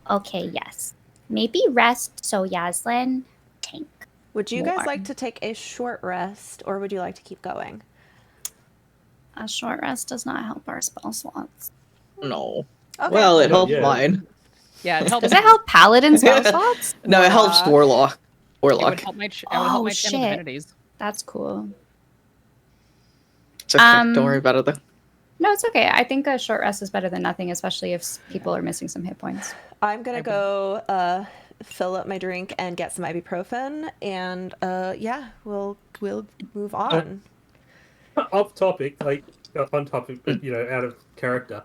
Okay, yes. Maybe rest so Yaslin tank. Would you guys More. like to take a short rest or would you like to keep going? A short rest does not help our spell slots. No. Okay. Well, it No, helped yeah. mine. Yeah, it helps. Does it help paladin spell slots? No, it helps Warlock. It would Warlock. help my, it would help Oh, my channel shit. divinities. That's cool. It's okay. Um, Don't worry about it though. No, it's okay. I think a short rest is better than nothing, especially if people are missing some hit points. I'm gonna go fill up my drink and get some ibuprofen, and yeah, we'll move on. Off topic, like on topic, but out of character.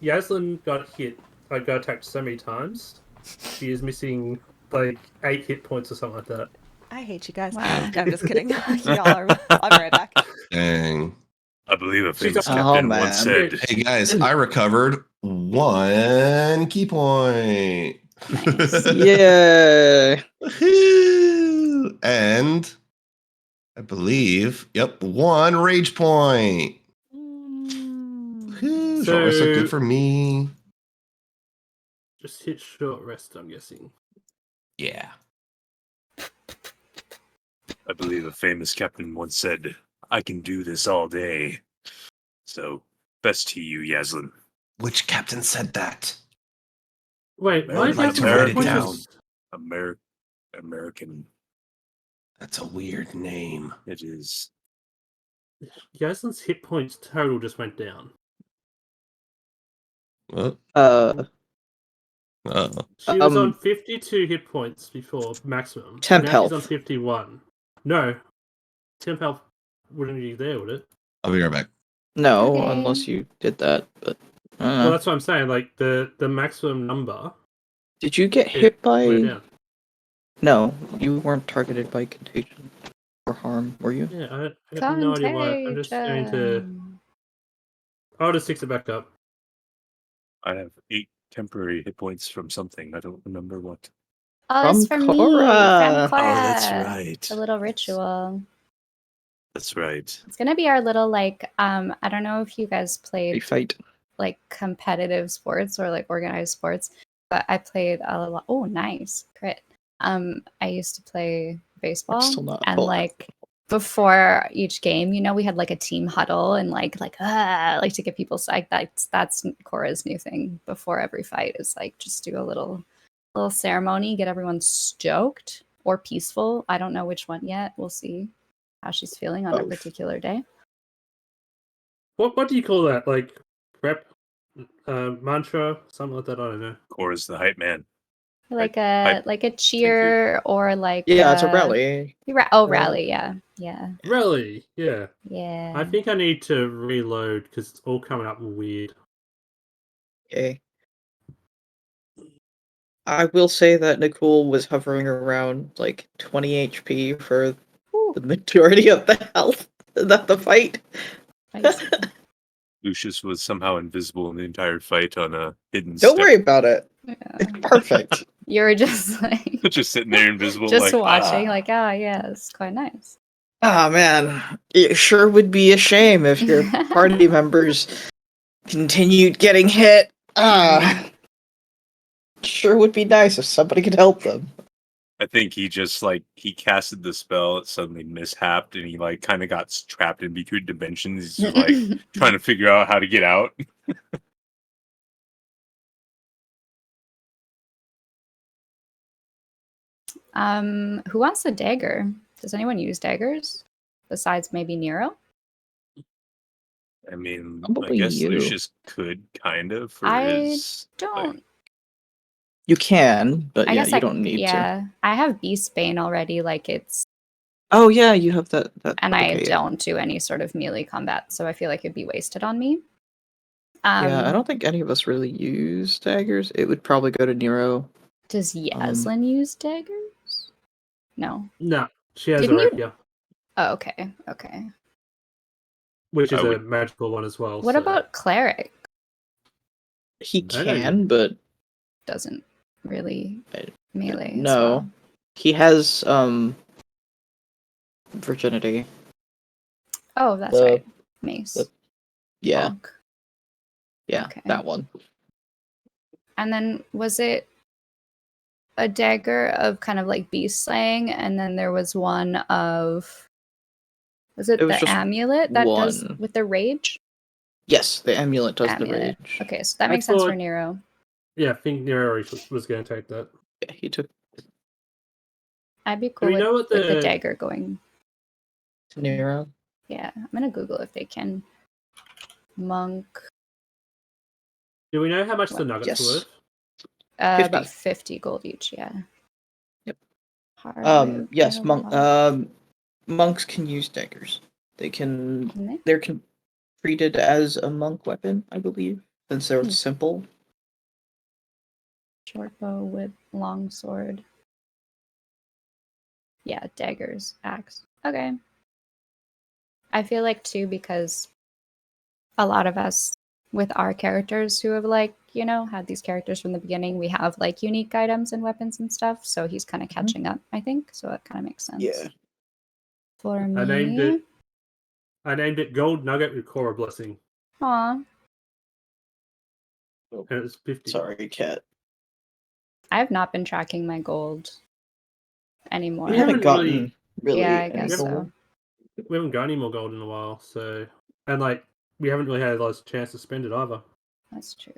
Yaslin got attacked so many times. She is missing like 8 hit points or something like that. I hate you guys. Wow. I'm just kidding. Y'all are. I'll be right back. Dang. I believe a famous Oh, captain man. once said, Hey guys, I recovered 1 key point. Yeah. Woohoo! And I believe, 1 rage point. Woohoo! Short rest look good for me. Just hit short rest, I'm guessing. Yeah. I believe a famous captain once said, I can do this all day. So, best to you, Yaslin. Which captain said that? Wait, I why would is like that to write it point down. was- American. That's a weird name. It is. Yaslin's hit points total just went down. What? Uh, She was on Um, 52 hit points before maximum. Temp now health. she's on 51. No, temp health wouldn't be there, would it? I'll be right back. no, Okay. unless you did that. But Well, that's what I'm saying. Like the maximum number did you get it hit by? went down. No, you weren't targeted by contagion or harm, were you? Yeah, I have no idea why. I'm just going to. Contagion. I'll just fix it back up. I have 8 temporary hit points from something. I don't remember what. Oh, it's From for me. Cora. From Cora. Oh, that's right. The little ritual. That's right. It's gonna be our little like I don't know if you guys A played fight. like competitive sports or like organized sports, but I played a lot. Oh, nice crit. I used to play baseball, still not and full. like before each game, you know, we had like a team huddle and like to get people psyched. That's Cora's new thing. Before every fight is like just do a little ceremony, get everyone stoked or peaceful. I don't know which one yet. We'll see how she's feeling on a Both. particular day. What do you call that? Like prep mantra, something like that. I don't know. Cora's the hype man. Like I- a cheer or like Yeah, it's a rally. rally, yeah. Really? Yeah. Yeah. I think I need to reload because it's all coming up weird. Okay. I will say that Nicole was hovering around like 20 HP for Ooh, the majority of the health that the fight. spicy. Lucius was somehow invisible in the entire fight on a hidden Don't step. worry about it. Yeah. It's perfect. You were just like Just sitting there invisible, just like, watching, "Ah." like, oh yeah, it's quite nice. Ah man, it sure would be a shame if your party members continued getting hit. Sure would be nice if somebody could help them. I think he just he casted the spell, it suddenly mishapped, and he kind of got trapped in between dimensions. He's just trying to figure out how to get out. Who wants the dagger? Does anyone use daggers besides maybe Nero? I mean, Probably I guess you. Lucius could kind of for I his. Don't. You can, but I yeah, guess you don't need to. Yeah, I have Beast Bane already. Like it's, Oh yeah, you have that. and I okay. don't do any sort of melee combat, so I feel like it'd be wasted on me. Yeah, I don't think any of us really use daggers. It would probably go to Nero. Does Yaslin use daggers? No. No, she has Didn't a you- rapier, Oh, okay. Okay. which is I a would- magical one as well. What so- about cleric? He I know you- can, but Doesn't really I- melee. As no. well. he has virginity. Oh, that's The- right. Mace. Yeah, Bonk. yeah, Okay. that one. And then was it a dagger of kind of like beast slaying, and then there was one of was it It was the just amulet that does one. with the rage? Yes, the amulet does Amulet. the rage. Okay, so that I makes sense for thought- Nero. Yeah, I think Nero was going to take that. Yeah, he took I'd be cool we with, know what with the the- dagger going. Nero. Yeah, I'm gonna Google if they can. Monk, Do we know how much the nuggets Yes. worth? 50. about 50 gold each. Yeah. Yep. Hard Yes, move, monk. hard. Monks can use daggers. They can. Can they? They're treated as a monk weapon, I believe, since they're Hmm. simple. Short bow with long sword. Yeah, daggers, axe. Okay. I feel like too, because a lot of us with our characters who have had these characters from the beginning, we have like unique items and weapons and stuff. So he's kind of catching up, I think. So it kind of makes sense. Yeah. For me. I named it Gold Nugget with Cora Blessing, Aw. and it was 50. Sorry, cat. I have not been tracking my gold anymore. We We haven't haven't gotten really. Yeah, I any guess gold. so. We haven't got any more gold in a while, so and like we haven't really had a lot of chance to spend it either. That's true.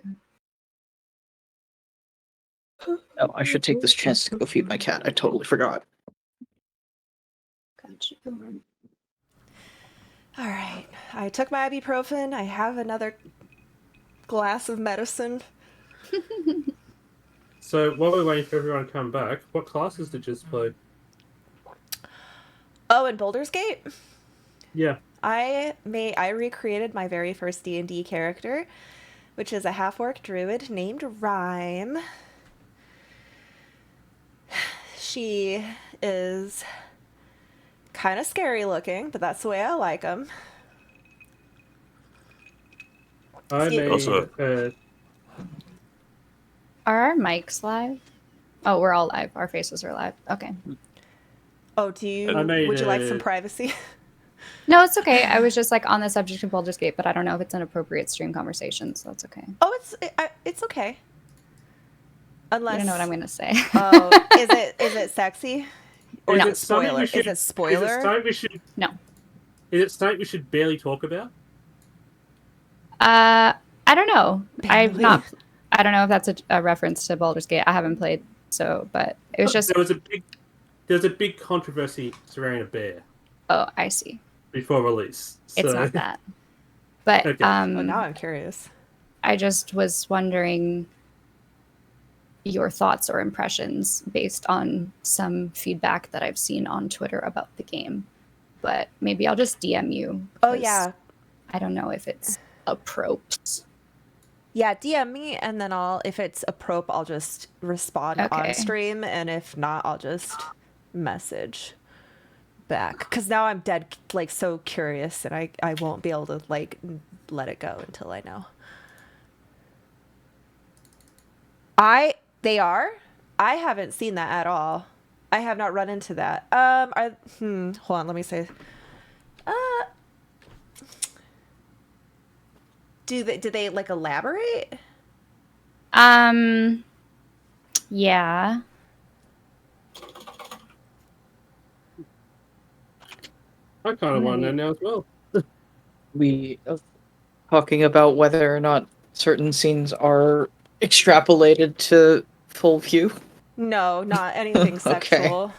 Oh, I should take this chance to go feed my cat. I totally forgot. Got you. All right. I took my ibuprofen. I have another glass of medicine. So while we're waiting for everyone to come back, what classes did you just play? Oh, in Baldur's Gate? Yeah. I recreated my very first D&D character, which is a half-orc druid named Rhyme. She is kind of scary looking, but that's the way I like them. I made Also- Are our mics live? Oh, we're all live. Our faces are live. Okay. Oh, would you like some a- privacy? No, it's okay. I was just like on the subject of Baldur's Gate, but I don't know if it's an appropriate stream conversation, so that's okay. Oh, it's okay. Unless You don't know what I'm gonna say. Oh, is it sexy? Or Is not it something spoiler? we should- Is it spoiler? Is it something we should? No. Is it something we should barely talk about? I don't know. Barely. I don't know if that's a reference to Baldur's Gate. I haven't played, so but it was just. There was a big controversy surrounding a bear Oh, I see. before release. It's So- not that. But Okay. Oh, now I'm curious. I just was wondering your thoughts or impressions based on some feedback that I've seen on Twitter about the game. But maybe I'll just DM you. Oh 'cause yeah. I don't know if it's appropriate. Yeah, DM me and then if it's a probe, I'll just respond Okay. on stream, and if not, I'll just message back. Cause now I'm dead, like so curious, and I won't be able to like let it go until I know. They are? I haven't seen that at all. I have not run into that. Hold on, let me say. Do they like elaborate? Yeah. I kind of want to know now as well. We talking about whether or not certain scenes are extrapolated to full view. No, not anything Okay. sexual.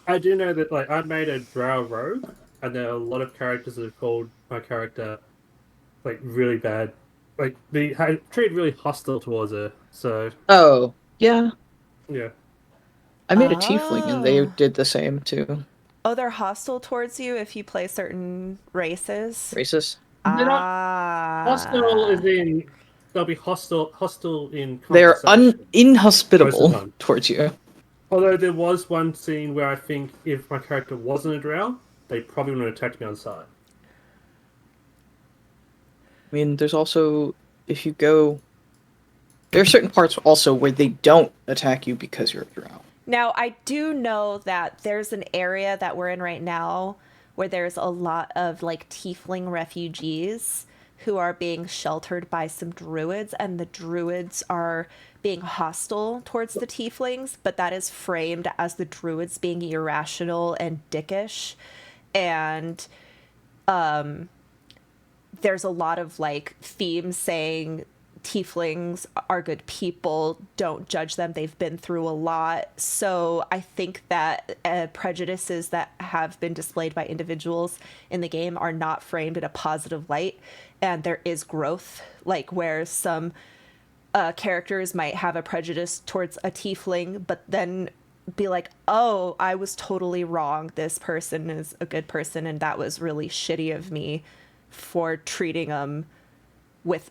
I do know that like I made a drow rogue, and there are a lot of characters that have called my character like really bad, like they treated really hostile towards her. So Oh, yeah. yeah, I made a tiefling and they Oh. did the same too. Oh, they're hostile towards you if you play certain races. Racist. They're not Ah. hostile is in they'll be hostile in They're conversation. inhospitable Most of the time. towards you. Although there was one scene where I think if my character wasn't a drow, they probably would have attacked me on sight. I mean, there's also, if you go, there are certain parts also where they don't attack you because you're a drow. Now, I do know that there's an area that we're in right now where there's a lot of like tiefling refugees who are being sheltered by some druids, and the druids are being hostile towards the tieflings, but that is framed as the druids being irrational and dickish. And there's a lot of like themes saying tieflings are good people, don't judge them, they've been through a lot. So I think that prejudices that have been displayed by individuals in the game are not framed in a positive light, and there is growth, like where some characters might have a prejudice towards a tiefling but then be like, oh, I was totally wrong, this person is a good person and that was really shitty of me for treating them with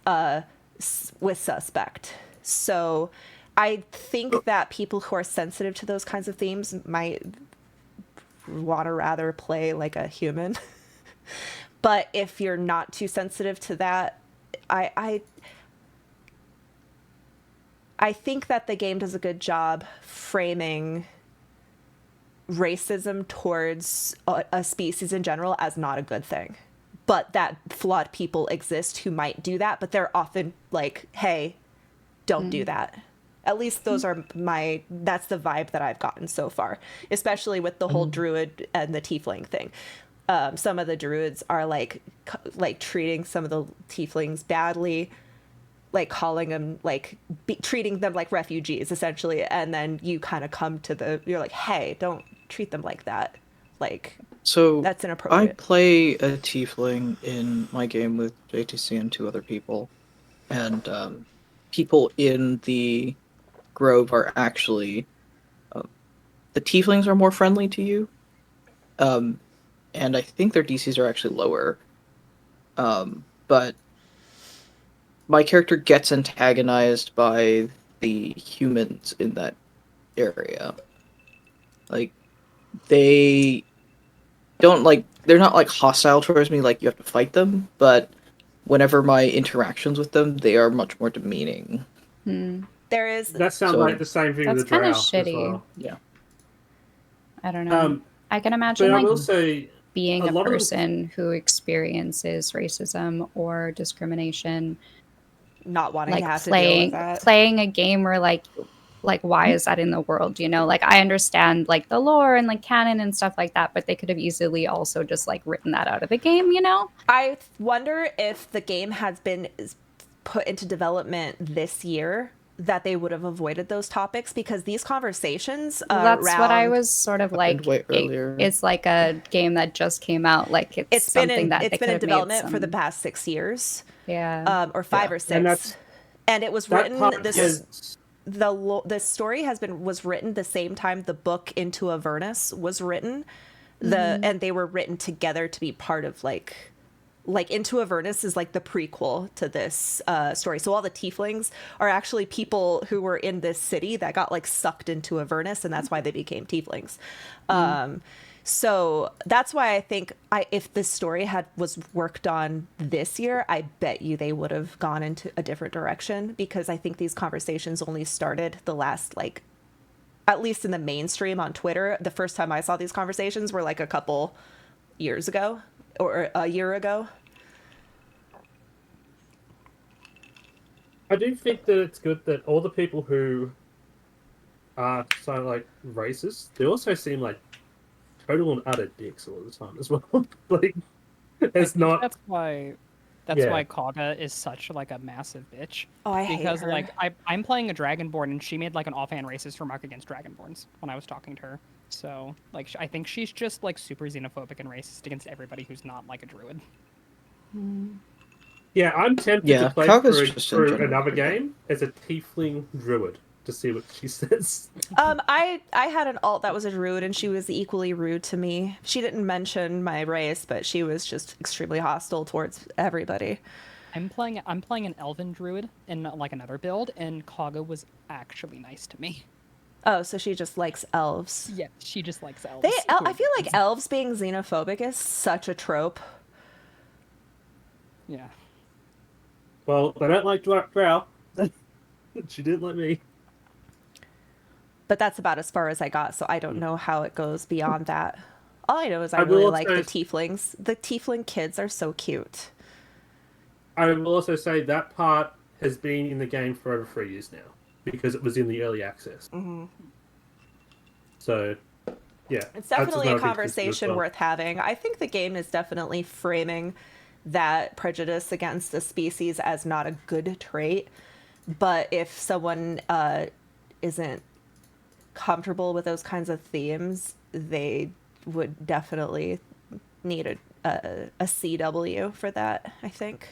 suspect. So I think that people who are sensitive to those kinds of themes might want to rather play like a human. But if you're not too sensitive to that, I think that the game does a good job framing racism towards a species in general as not a good thing. But that flawed people exist who might do that, but they're often like, hey, don't do that. At least that's the vibe that I've gotten so far, especially with the whole druid and the tiefling thing. some of the druids are like treating some of the tieflings badly, like calling them like treating them like refugees essentially, and then you kind of come to you're like, hey, don't treat them like that, like So that's I inappropriate. play a tiefling in my game with JTC and 2 other people, and people in the grove are actually the tieflings are more friendly to you, and I think their DCs are actually lower. But my character gets antagonized by the humans in that area. Like, they don't they're not like hostile towards me, like you have to fight them, but whenever my interactions with them, they are much more demeaning. There is That sounds So- like the same thing with That's the drow kinda as shitty. well. Yeah. I don't know. I can imagine But I like will say, being a a lot of the- person who experiences racism or discrimination, not wanting like to have to deal with playing that. playing a game where like why is that in the world, you know? Like I understand like the lore and like canon and stuff like that, but they could have easily also just like written that out of the game, you know? I wonder if the game has been put into development this year, that they would have avoided those topics, because these conversations That's what I around- was sort of like. way earlier. It's like a game that just came out. Like it's been something in that it's they been could in have made development for the some- past 6 years, Yeah. or 5 Yeah. or 6, And that's- and it was that written part is the story was written the same time the book Into Avernus was written, and they were written together to be part of like Into Avernus is like the prequel to this story. So all the tieflings are actually people who were in this city that got like sucked into Avernus, and that's why they became tieflings. So that's why I think if this story was worked on this year, I bet you they would have gone into a different direction, because I think these conversations only started the last, like, at least in the mainstream on Twitter. The first time I saw these conversations were like a couple years ago or a year ago. I do think that it's good that all the people who are so like racist, they also seem like total and utter dicks all the time as well. Like, it's not. That's why Kaga is such like a massive bitch. Oh, I hate Because her. like I'm playing a Dragonborn and she made like an offhand racist remark against Dragonborns when I was talking to her. So like I think she's just like super xenophobic and racist against everybody who's not like a druid. Yeah, I'm tempted Yeah, to play Kaga's just in through general another pretty game as a tiefling druid to see what she says. I had an alt that was a druid, and she was equally rude to me. She didn't mention my race, but she was just extremely hostile towards everybody. I'm playing an elven druid in like another build, and Kaga was actually nice to me. Oh, so she just likes elves. Yeah, she just likes elves. I feel like elves being xenophobic is such a trope. Yeah. Well, they don't like drow. She didn't like me. But that's about as far as I got, so I don't know how it goes beyond that. All I know is I I will really like the say- tieflings. The tiefling kids are so cute. I will also say that part has been in the game for over 3 years now, because it was in the early access. Mm-hmm. So, yeah. It's that's definitely a another big thing as conversation well. worth having. I think the game is definitely framing that prejudice against a species as not a good trait. But if someone isn't comfortable with those kinds of themes, they would definitely need a CW for that, I think.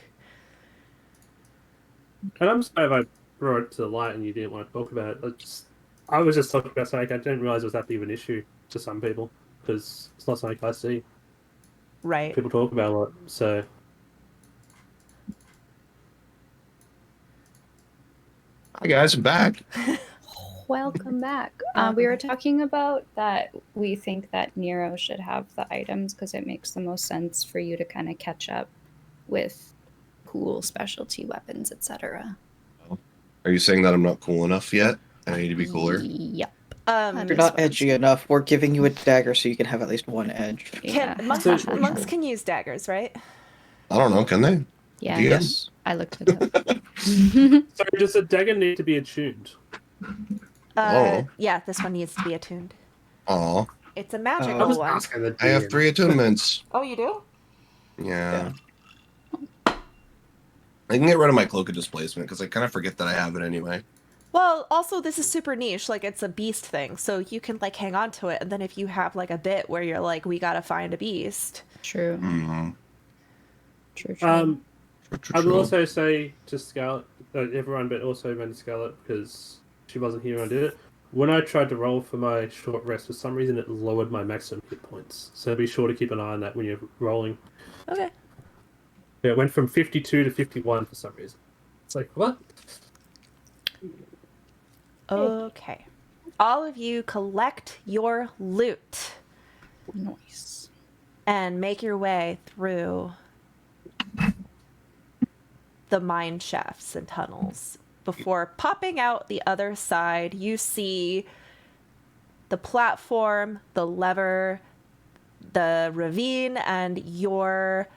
And I'm sorry if I brought it to the light and you didn't want to talk about it. I was just talking about something I didn't realize it was that big of an issue to some people, because it's not something I see Right. people talk about a lot. So, Hi guys, I'm back. Welcome back. We were talking about that we think that Nero should have the items because it makes the most sense for you to kind of catch up with cool specialty weapons, etc. Are you saying that I'm not cool enough yet? I need to be cooler. Yep. You're not edgy enough. We're giving you a dagger so you can have at least one edge. Monks can use daggers, right? I don't know. Can they? Yeah. DM? Yes. I looked it up. so does a dagger need to be attuned? Oh. Yeah, this one needs to be attuned. Aw. It's a magical I was one. asking the I have DM. 3 attunements. Oh, you do? Yeah. I can get rid of my cloak of displacement because I kind of forget that I have it anyway. Well, also this is super niche, like it's a beast thing, so you can like hang on to it, and then if you have like a bit where you're like, we gotta find a beast. True. Mm-hmm. True. I will also say to Scarlet, everyone, but also meant to Scarlet because she wasn't here when I did it. When I tried to roll for my short rest, for some reason it lowered my maximum hit points. So be sure to keep an eye on that when you're rolling. Okay. Yeah, it went from 52 to 51 for some reason. It's like, what? Okay. All of you collect your loot Nice. and make your way through the mine shafts and tunnels. Before popping out the other side, you see the platform, the lever, the ravine, and your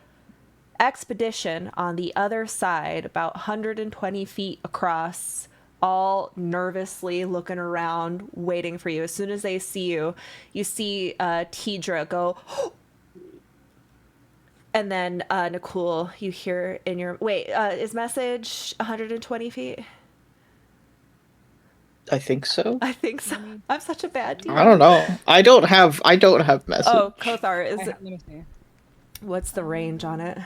expedition on the other side, about 120 feet across, all nervously looking around, waiting for you. As soon as they see you see Tidra go, and then Nicole, you hear in your is message 120 feet? I think so. I think so. I'm such a bad DM. I don't know. I don't have message. Oh, Kothar, is Let me see. what's the range on it?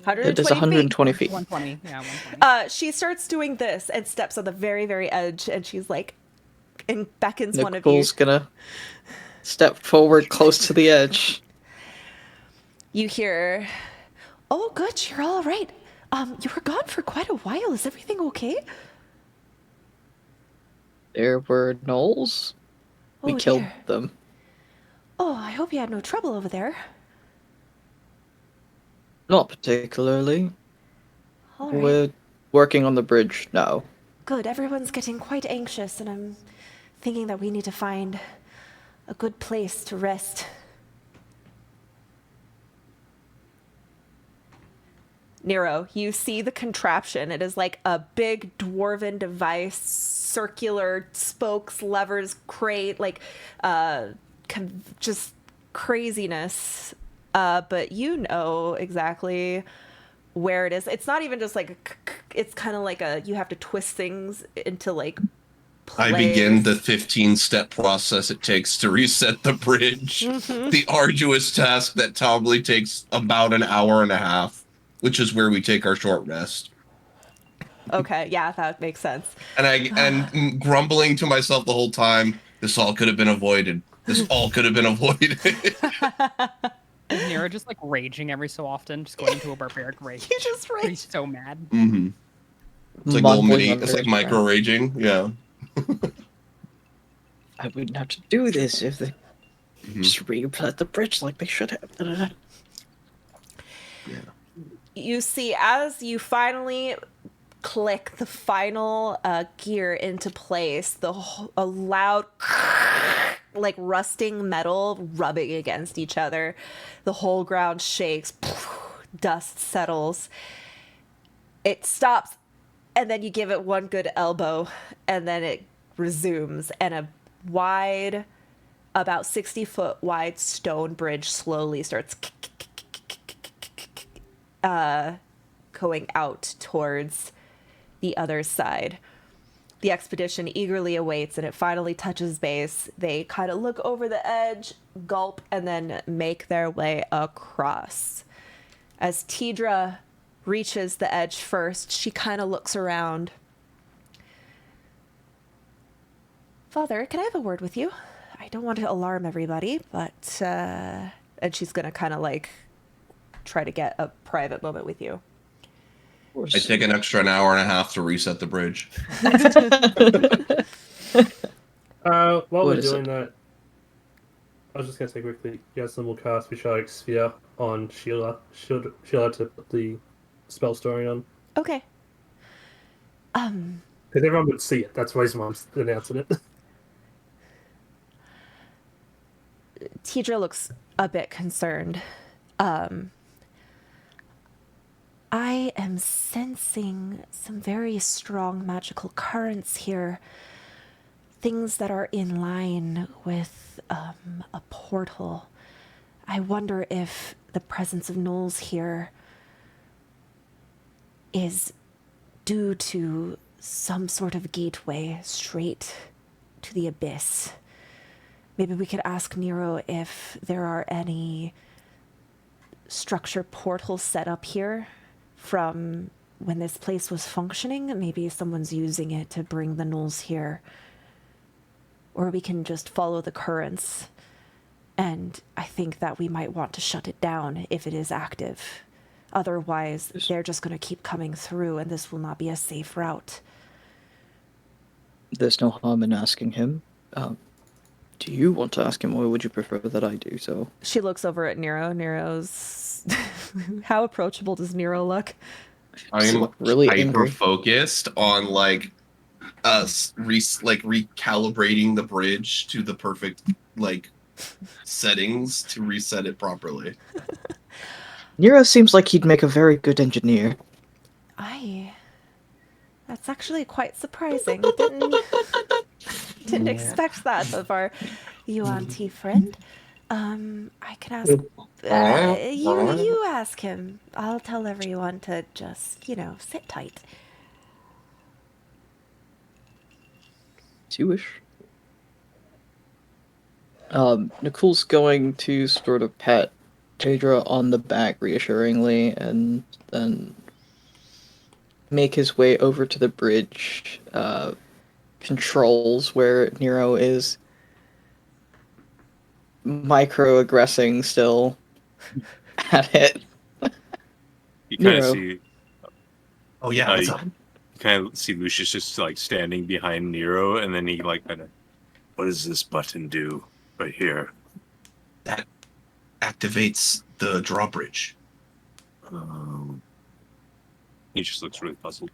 It is 120 feet. 120. Yeah, 120. She starts doing this and steps on the very, very edge, and she's like, and beckons one of you. Nicole's gonna step forward close to the edge. You hear, "Oh, good, you're all right. You were gone for quite a while. Is everything okay?" There were gnolls. We Oh, killed dear. them. Oh, I hope you had no trouble over there. Not particularly. All right. We're working on the bridge now. Good. Everyone's getting quite anxious, and I'm thinking that we need to find a good place to rest. Nero, you see the contraption. It is like a big dwarven device, circular spokes, levers, crate, like just craziness. But you know exactly where it is. It's not even just like it's kind of like you have to twist things into like I begin the 15-step process it takes to reset the bridge. The arduous task that probably takes about an hour and a half, which is where we take our short rest. Okay, yeah, that makes sense. And grumbling to myself the whole time, this all could have been avoided. This all could have been avoided. Is Nero just like raging every so often, just going into a barbaric rage? You just rage. He's so mad. Mm-hmm. It's like Mumbling little mini, under it's like his micro breath. raging. Yeah. I wouldn't have to do this if they just reset the bridge like they should have. Da-da-da. You see, as you finally click the final gear into place, a loud like rusting metal rubbing against each other. The whole ground shakes, dust settles. It stops, and then you give it one good elbow, and then it resumes, and a wide, about 60-foot wide stone bridge slowly starts going out towards the other side. The expedition eagerly awaits, and it finally touches base. They kind of look over the edge, gulp, and then make their way across. As Tidra reaches the edge first, she kind of looks around. "Father, can I have a word with you? I don't want to alarm everybody, but..." And she's going to kind of like try to get a private moment with you. I take an extra an hour and a half to reset the bridge. While What we're is doing that, I was just going to say quickly, Yaslin will cast Vishardic Sphere on Sheila. Sheila to put the spell story on. Okay. Because everyone would see it. That's the reason why I'm announcing it. Tidra looks a bit concerned. I am sensing some very strong magical currents here. things that are in line with a portal. I wonder if the presence of gnolls here is due to some sort of gateway straight to the abyss. Maybe we could ask Nero if there are any structure portals set up here from when this place was functioning. Maybe someone's using it to bring the gnolls here. Or we can just follow the currents. And I think that we might want to shut it down if it is active. Otherwise, they're just going to keep coming through, and this will not be a safe route. There's no harm in asking him. Do you want to ask him, or would you prefer that I do so? She looks over at Nero. Nero's... How approachable does Nero look? I'm really hyper angry. focused on like us recalibrating the bridge to the perfect like settings to reset it properly. Nero seems like he'd make a very good engineer. That's actually quite surprising. Didn't expect that of our Yuan-Ti friend. I can ask... you ask him. I'll tell everyone to just, sit tight. As you wish. Nicole's going to sort of pat Daedra on the back reassuringly and then make his way over to the bridge controls where Nero is microaggressing still at it. You kind of Nero. see. Oh yeah, what's up? You kind of see Lucius just like standing behind Nero, and then he like kind of, what does this button do right here? That activates the drawbridge. He just looks really puzzled.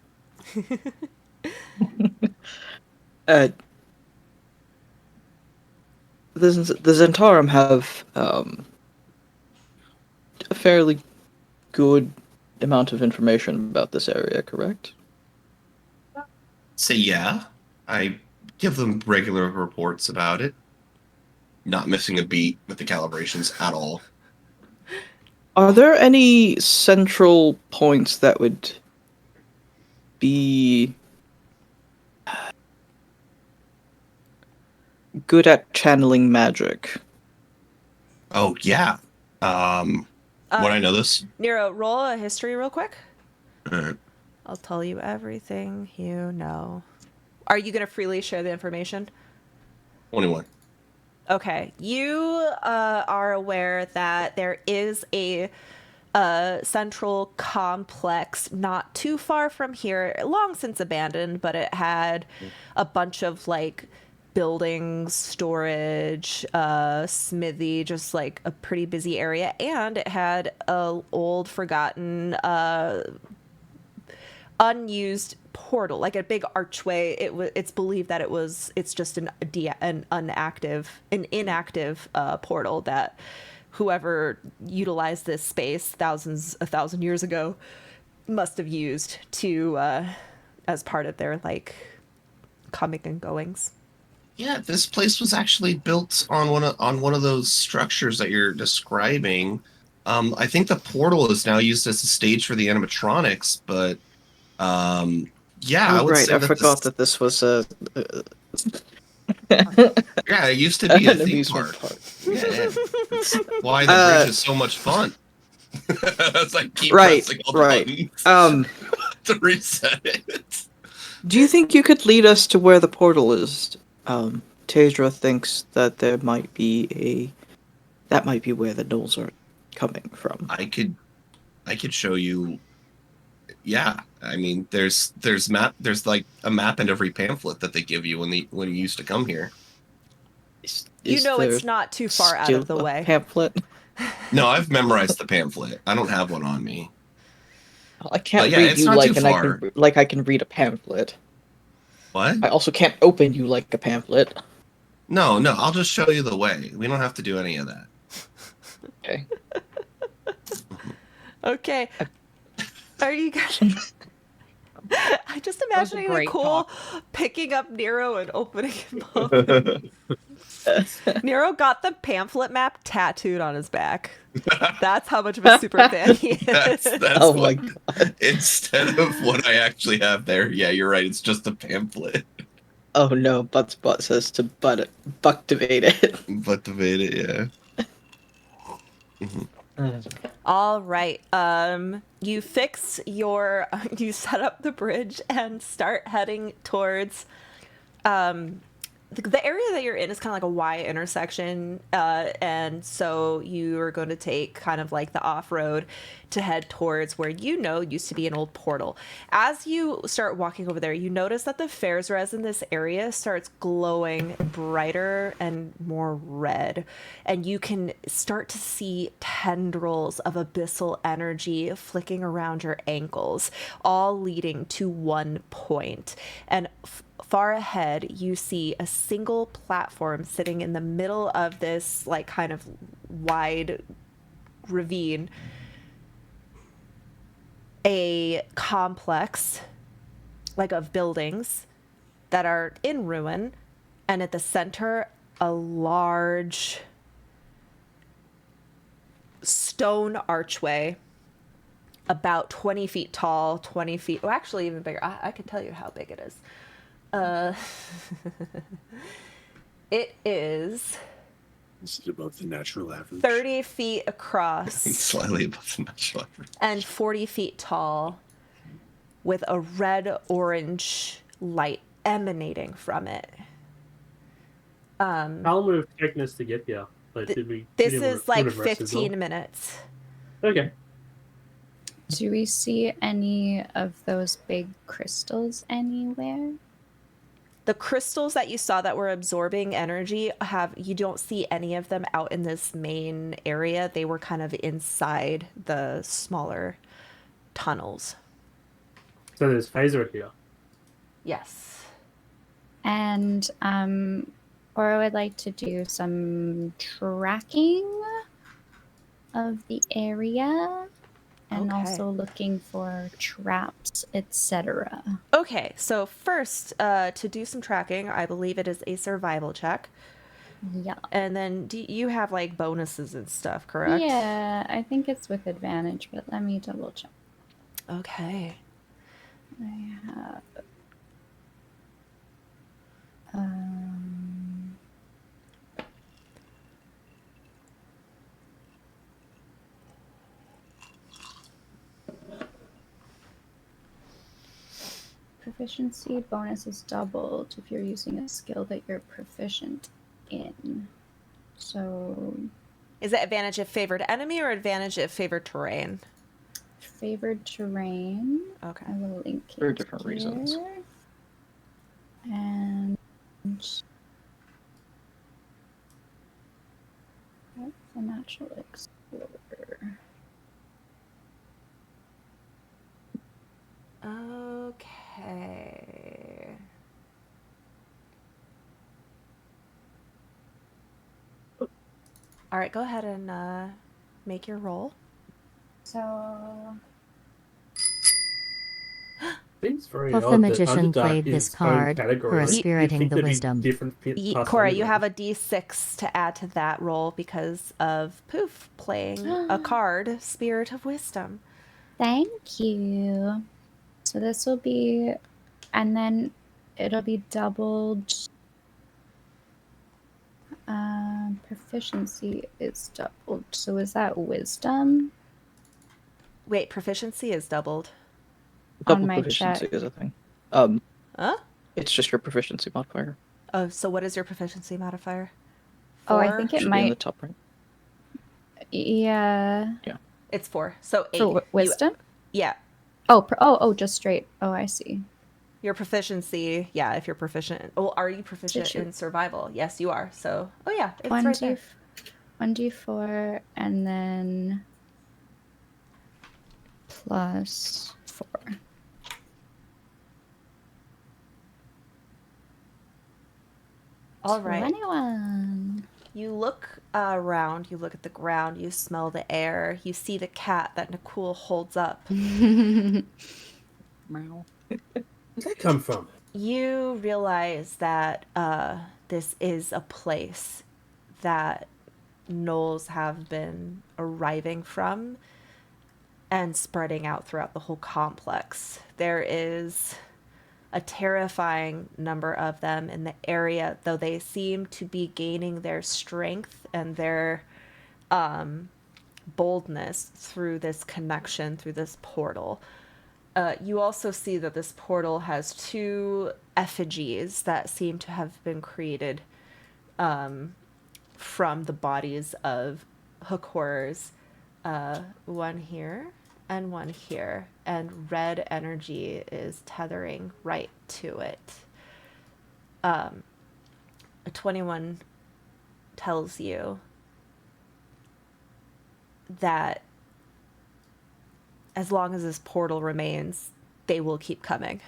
The Zentarum have a fairly good amount of information about this area, correct? Say yeah. I give them regular reports about it. Not missing a beat with the calibrations at all. Are there any central points that would be good at channeling magic? Oh yeah. When I know this. Nero, roll a history real quick. Alright. I'll tell you everything you know. Are you going to freely share the information? 21. Okay. You are aware that there is a central complex not too far from here, long since abandoned, but it had a bunch of like buildings, storage, smithy, just like a pretty busy area, and it had a old forgotten unused portal, like a big archway. It's believed that it's just an inactive portal that whoever utilized this space a thousand years ago must have used to as part of their like coming and goings. Yeah, this place was actually built on one of those structures that you're describing. I think the portal is now used as a stage for the animatronics, but yeah, I would say I that forgot that this was a yeah, it used to be a an theme amusement park. park. Yeah, that's why the bridge is so much fun. It's like keep Right, pressing all the right. buttons to reset it. Do you think you could lead us to where the portal is? Tedra thinks that there might be that might be where the gnolls are coming from. I could show you. Yeah, I mean, there's like a map in every pamphlet that they give you when you used to come here. Is It's there not too far out still of the a way. pamphlet? No, I've memorized the pamphlet. I don't have one on me. I can't But yeah, read it's you not like too far. I can read a pamphlet. What? I also can't open you like a pamphlet. No, I'll just show you the way. We don't have to do any of that. Okay. Okay. Are you guys... I just imagining great Nicole talk. picking up Nero and opening him up. Nero got the pamphlet map tattooed on his back. That's how much of a super fan he is. That's Oh what, my god. instead of what I actually have there. Yeah, you're right. It's just a pamphlet. Oh no, Butt's butt says to bucktivate it. But debate it, yeah. All right. You fix your, you set up the bridge and start heading towards, the area that you're in is kind of like a Y intersection, and so you are going to take kind of like the off-road to head towards where used to be an old portal. As you start walking over there, you notice that the Fairs res in this area starts glowing brighter and more red, and you can start to see tendrils of abyssal energy flicking around your ankles, all leading to one point. And far ahead, you see a single platform sitting in the middle of this like kind of wide ravine. A complex like of buildings that are in ruin, and at the center a large stone archway about 20 feet tall, 20 feet, well, actually even bigger. I can tell you how big it is. It is This is above the natural average. 30 feet across Slightly above the natural average. and 40 feet tall, with a red-orange light emanating from it. How long would it have taken us to get here? Like, did we? This we didn't- is like would have rested 15 well? minutes. Okay. Do we see any of those big crystals anywhere? The crystals that you saw that were absorbing energy you don't see any of them out in this main area. They were kind of inside the smaller tunnels. So there's phaser here. Yes. And Cora would like to do some tracking of the area and Okay. also looking for traps, etc. Okay, so first, to do some tracking, I believe it is a survival check. Yeah. And then you have like bonuses and stuff, correct? Yeah, I think it's with advantage, but let me double check. Okay. I have proficiency bonus is doubled if you're using a skill that you're proficient in. So Is it advantage if favored enemy or advantage if favored terrain? favored terrain. Okay. I will link it For different reasons. here. And that's the natural explorer. Okay. All right, go ahead and make your roll. So Seems very Both odd the that magician Underdark played is this its own card category. for Like, you'd spiriting think the there'd be wisdom. different past Cora, you anyways. have a d6 to add to that roll because of Poof playing a card, Spirit of Wisdom. thank you. So this will be, and then it'll be doubled. Proficiency is doubled. So is that wisdom? Wait, proficiency is doubled. Double my proficiency check. is a thing. Huh? It's just your proficiency modifier. Oh, so what is your proficiency modifier? Oh, I 4? think it Should be in the might. top right. Yeah. It's 4. So 8. For wisdom? Yeah. Oh, just straight. Oh, I see. Your proficiency, yeah, if you're proficient. Well, are you proficient Did you- in survival? Yes, you are. So, oh yeah, it's One right there. 1d4 and then plus 4. All right. 21. You look around, you look at the ground, you smell the air, you see the cat that Nicole holds up. Meow. Where'd that come from? You realize that this is a place that gnolls have been arriving from and spreading out throughout the whole complex. There is a terrifying number of them in the area, though they seem to be gaining their strength and their boldness through this connection, through this portal. You also see that this portal has 2 effigies that seem to have been created from the bodies of Hakors. One here and one here. And red energy is tethering right to it. A 21 tells you that as long as this portal remains, they will keep coming.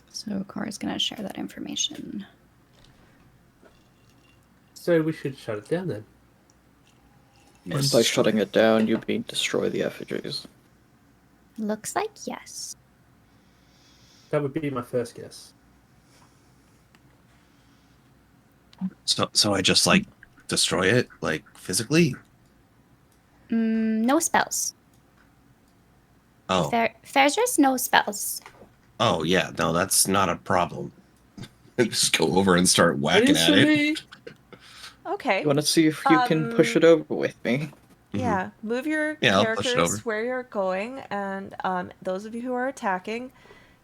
So Cora's gonna share that information. So we should shut it down then. And by shutting it down, you mean destroy the effigies. Looks like yes. That would be my first guess. So I just like destroy it, like physically? No spells. Oh, There's just no spells. oh yeah, no, that's not a problem. Just go over and start whacking at it. Initially, Okay. You want to see if you can push it over with me? Yeah. Move your Yeah, I'll push it characters over. where you're going, and those of you who are attacking,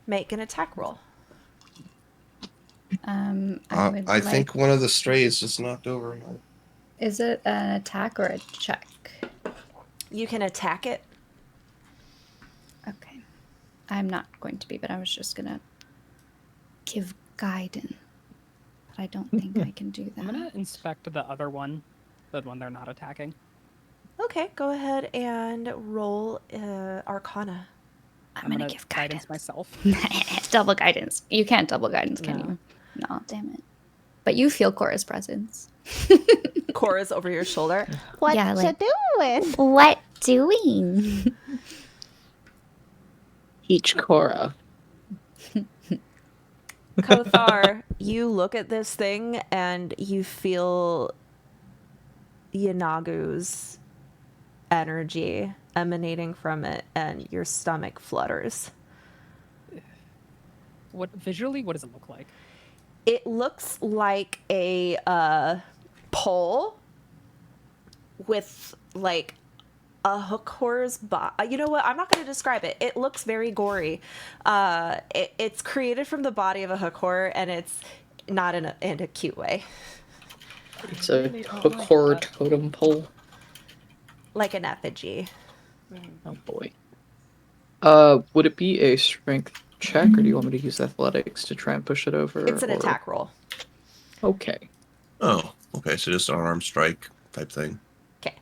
make an attack roll. I think one of the strays just knocked over. Is it an attack or a check? You can attack it. Okay. I'm not going to be, but I was just gonna give guidance. But I don't think I can do I'm that. gonna inspect the other one, the one they're not attacking. Okay, go ahead and roll Arcana. I'm gonna give guidance. myself. Double guidance. You can't double guidance, can No. you? No, damn it. But you feel Cora's presence. Cora's over your shoulder. What Yeah, like- you doing? What doing? Each Cora. Kothar, you look at this thing and you feel Yanagu's energy emanating from it, and your stomach flutters. What visually? What does it look like? It looks like a pole with like a Hakor's body. You know what? I'm not going to describe it. It looks very gory. It's created from the body of a Hakor, and it's not in a cute way. It's a Hakor totem pole. Like an effigy. Oh boy. Would it be a strength check, or do you want me to use athletics to try and push it over? It's an or- attack roll. Okay. Oh, okay, so just an arm strike type thing. Okay.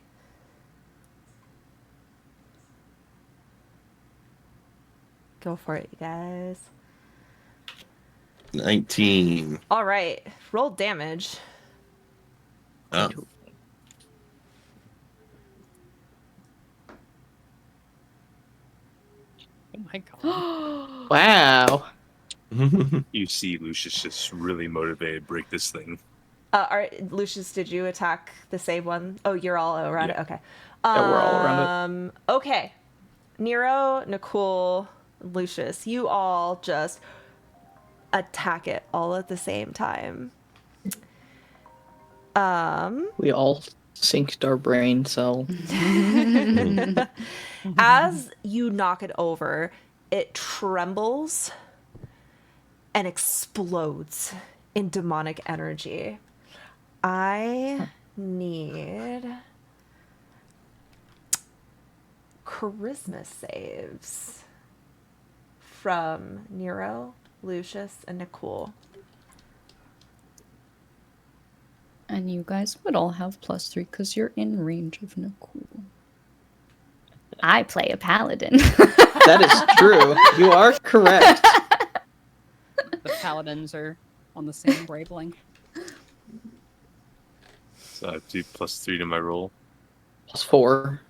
Go for it, you guys. 19. All right. Roll damage. Oh. Oh my god. Wow. You see Lucius just really motivated to break this thing. Lucius, did you attack the same one? Oh, you're all around it? Okay. Yeah, we're all around it. Okay. Nero, Nicole, Lucius, you all just attack it all at the same time. We all synced our brain cell. As you knock it over, it trembles and explodes in demonic energy. I need charisma saves from Nero, Lucius, and Nicole. And you guys would all have +3 because you're in range of Nicole. I play a paladin. That is true. You are correct. The paladins are on the same wavelength. So I have to do +3 to my roll. +4.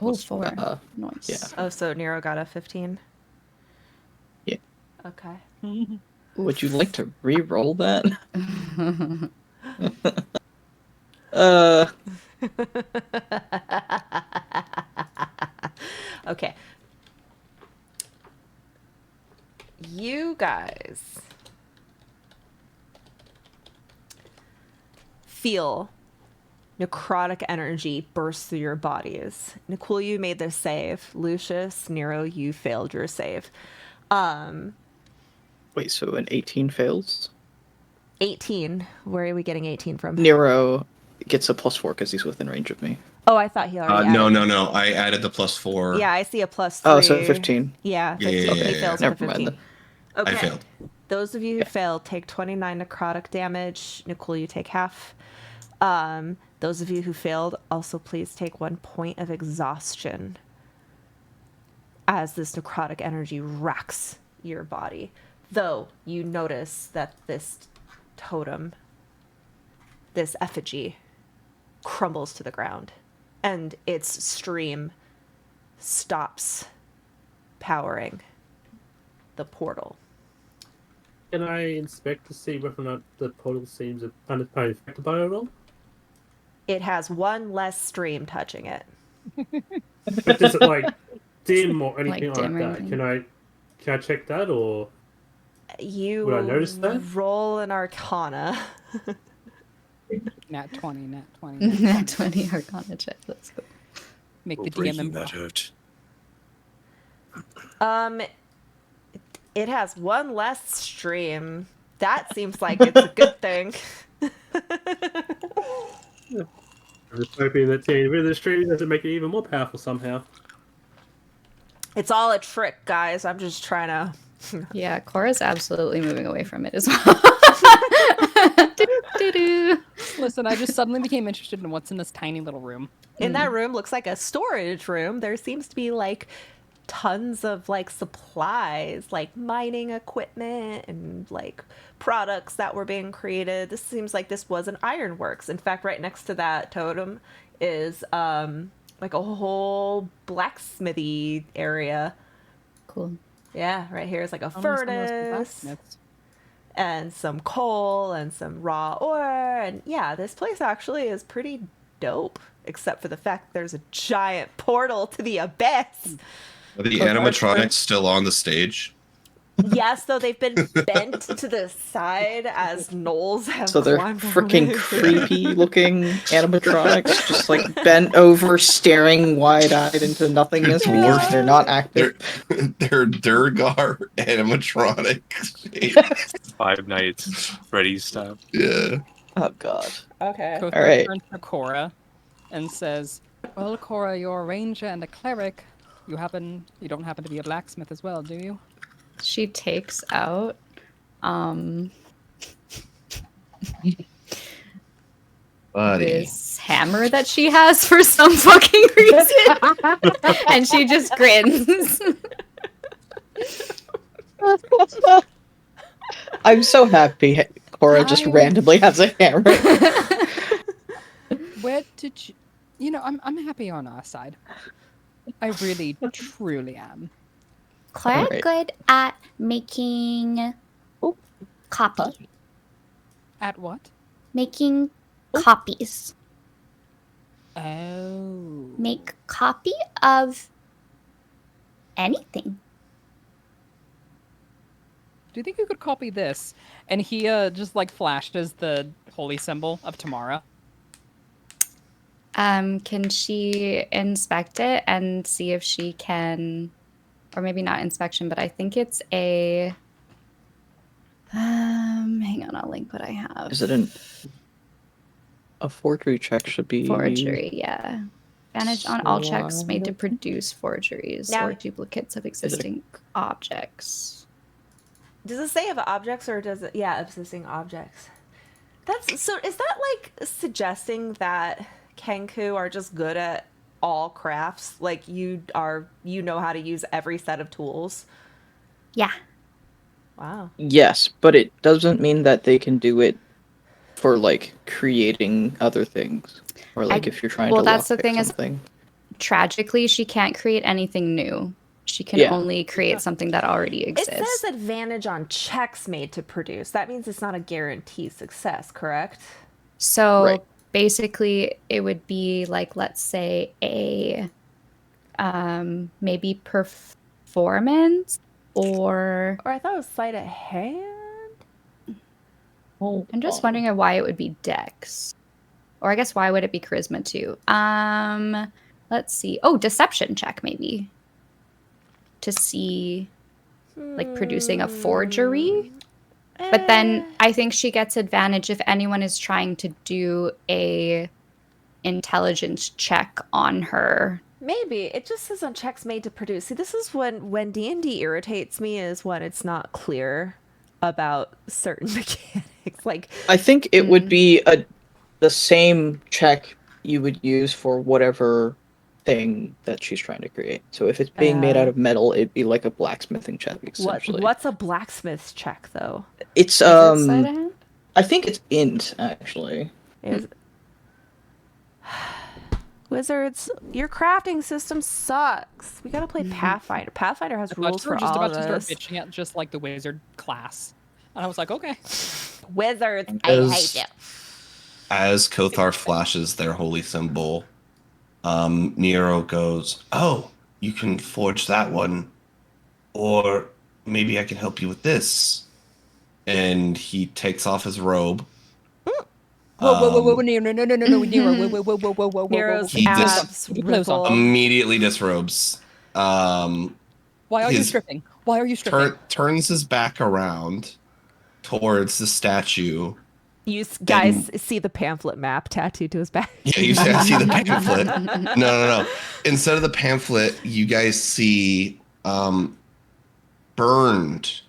Oh, 4. Uh, Nice. yeah. Oh, so Nero got a 15? Okay. Would you like to re-roll that? uh, Okay. You guys feel necrotic energy burst through your bodies. Nicole, you made this save. Lucius, Nero, you failed your save. wait, so an 18 fails? 18. Where are we getting 18 from? Nero gets a +4 because he's within range of me. Oh, I thought he already No, added. no, no. I added the +4. Yeah, I see a +3. Oh, so 15. Yeah, Yeah, 15. yeah, He yeah, fails yeah. with a Never mind 15. Okay. I failed. Those of you who failed take 29 necrotic damage. Nicole, you take half. Those of you who failed also please take 1 point of exhaustion as this necrotic energy racks your body. Though you notice that this totem, this effigy, crumbles to the ground and its stream stops powering the portal. Can I inspect to see whether or not the portal seems unaffected by it at all? It has one less stream touching it. But does it like dim or anything Like like, dim or that? anything? Can I check that or You Would I notice that? roll an arcana. Nat 20, nat 20. Nat 20 Arcana check. Let's go. Make Oh, the DM breaking that improv. hurt. It has one less stream. That seems like it's a good thing. I'm just hoping that getting rid of the stream doesn't make it even more powerful somehow. It's all a trick, guys. I'm just trying to. Yeah, Cora's absolutely moving away from it as well. Do-do-do. Listen, I just suddenly became interested in what's in this tiny little room. In that room looks like a storage room. There seems to be like tons of like supplies, like mining equipment and like products that were being created. This seems like this was an ironworks. In fact, right next to that totem is like a whole blacksmithy area. Cool. Yeah, right here is like a Someone must be furnace blacksmiths. and some coal and some raw ore. And yeah, this place actually is pretty dope, except for the fact there's a giant portal to the abyss. Are the animatronics still on the stage? Yes, though they've been bent to the side as gnolls have So they're climbed freaking over. creepy looking animatronics, just like bent over, staring wide-eyed into nothingness because they're not active. They're Durgar animatronics. 5 Nights Freddy's style. Yeah. Oh god. Okay. Kothar Alright. turns to Cora and says, "Well, Cora, you're a ranger and a cleric. You don't happen to be a blacksmith as well, do you?" She takes out Buddy. this hammer that she has for some fucking reason. And she just grins. I'm so happy Cora just I- randomly has a hammer. Where did you... You know, I'm happy on our side. I really, truly am. Claire Alright. good at making copy. At what? Making copies. Oh. Make copy of anything. Do you think you could copy this? And he just like flashes the holy symbol of Tamara. Can she inspect it and see if she can, or maybe not inspection, but I think it's a. Hang on, I'll link what I have. Is it a forgery check should be Forgery? Yeah. Advantage on all checks made to Slide. produce forgeries Now- or duplicates of existing objects. Does it say of objects or does it? Yeah, existing objects. That's so. Is that like suggesting that Kenku are just good at all crafts? Like you know how to use every set of tools. Yeah. Wow. Yes, but it doesn't mean that they can do it for like creating other things, or like if you're trying well, to that's the lockpick thing is- something. Tragically, she can't create anything new. She can Yeah. only create something that already It exists. says advantage on checks made to produce. That means it's not a guarantee success, correct? So Right. basically, it would be like, let's say, a maybe performance, or Or I thought it was sleight of hand. I'm just wondering why it would be Dex, or I guess why would it be Charisma too? Let's see. Oh, deception check maybe to see like producing a forgery. But then I think she gets advantage if anyone is trying to do a intelligence check on her. Maybe it just says on checks made to produce. See, this is when D&D irritates me, is when it's not clear about certain mechanics. Like, I think it would be the same check you would use for whatever thing that she's trying to create. So if it's being made out of metal, it'd be like a blacksmithing check, essentially. what's a blacksmith's check though? It's Is it sleight of hand? I think it's int actually. Is Wizards, your crafting system sucks. We gotta play Pathfinder. Pathfinder has I thought rules you were for just all about of to start us. bitching at just like the wizard class. And I was like, okay. Wizards, I As- hate you. As Kothar flashes their holy symbol, Nero goes, "Oh, you can forge that one, or maybe I can help you with this." And he takes off his robe. Nero, no, Nero, whoa, Nero's He just- abs Clothes on. ripple. Immediately disrobes. Why are you his stripping? Why are you stripping? Turns his back around towards the statue. You guys see the pamphlet map tattooed to his back. Yeah, you see the pamphlet. No. Instead of the pamphlet, you guys see burned,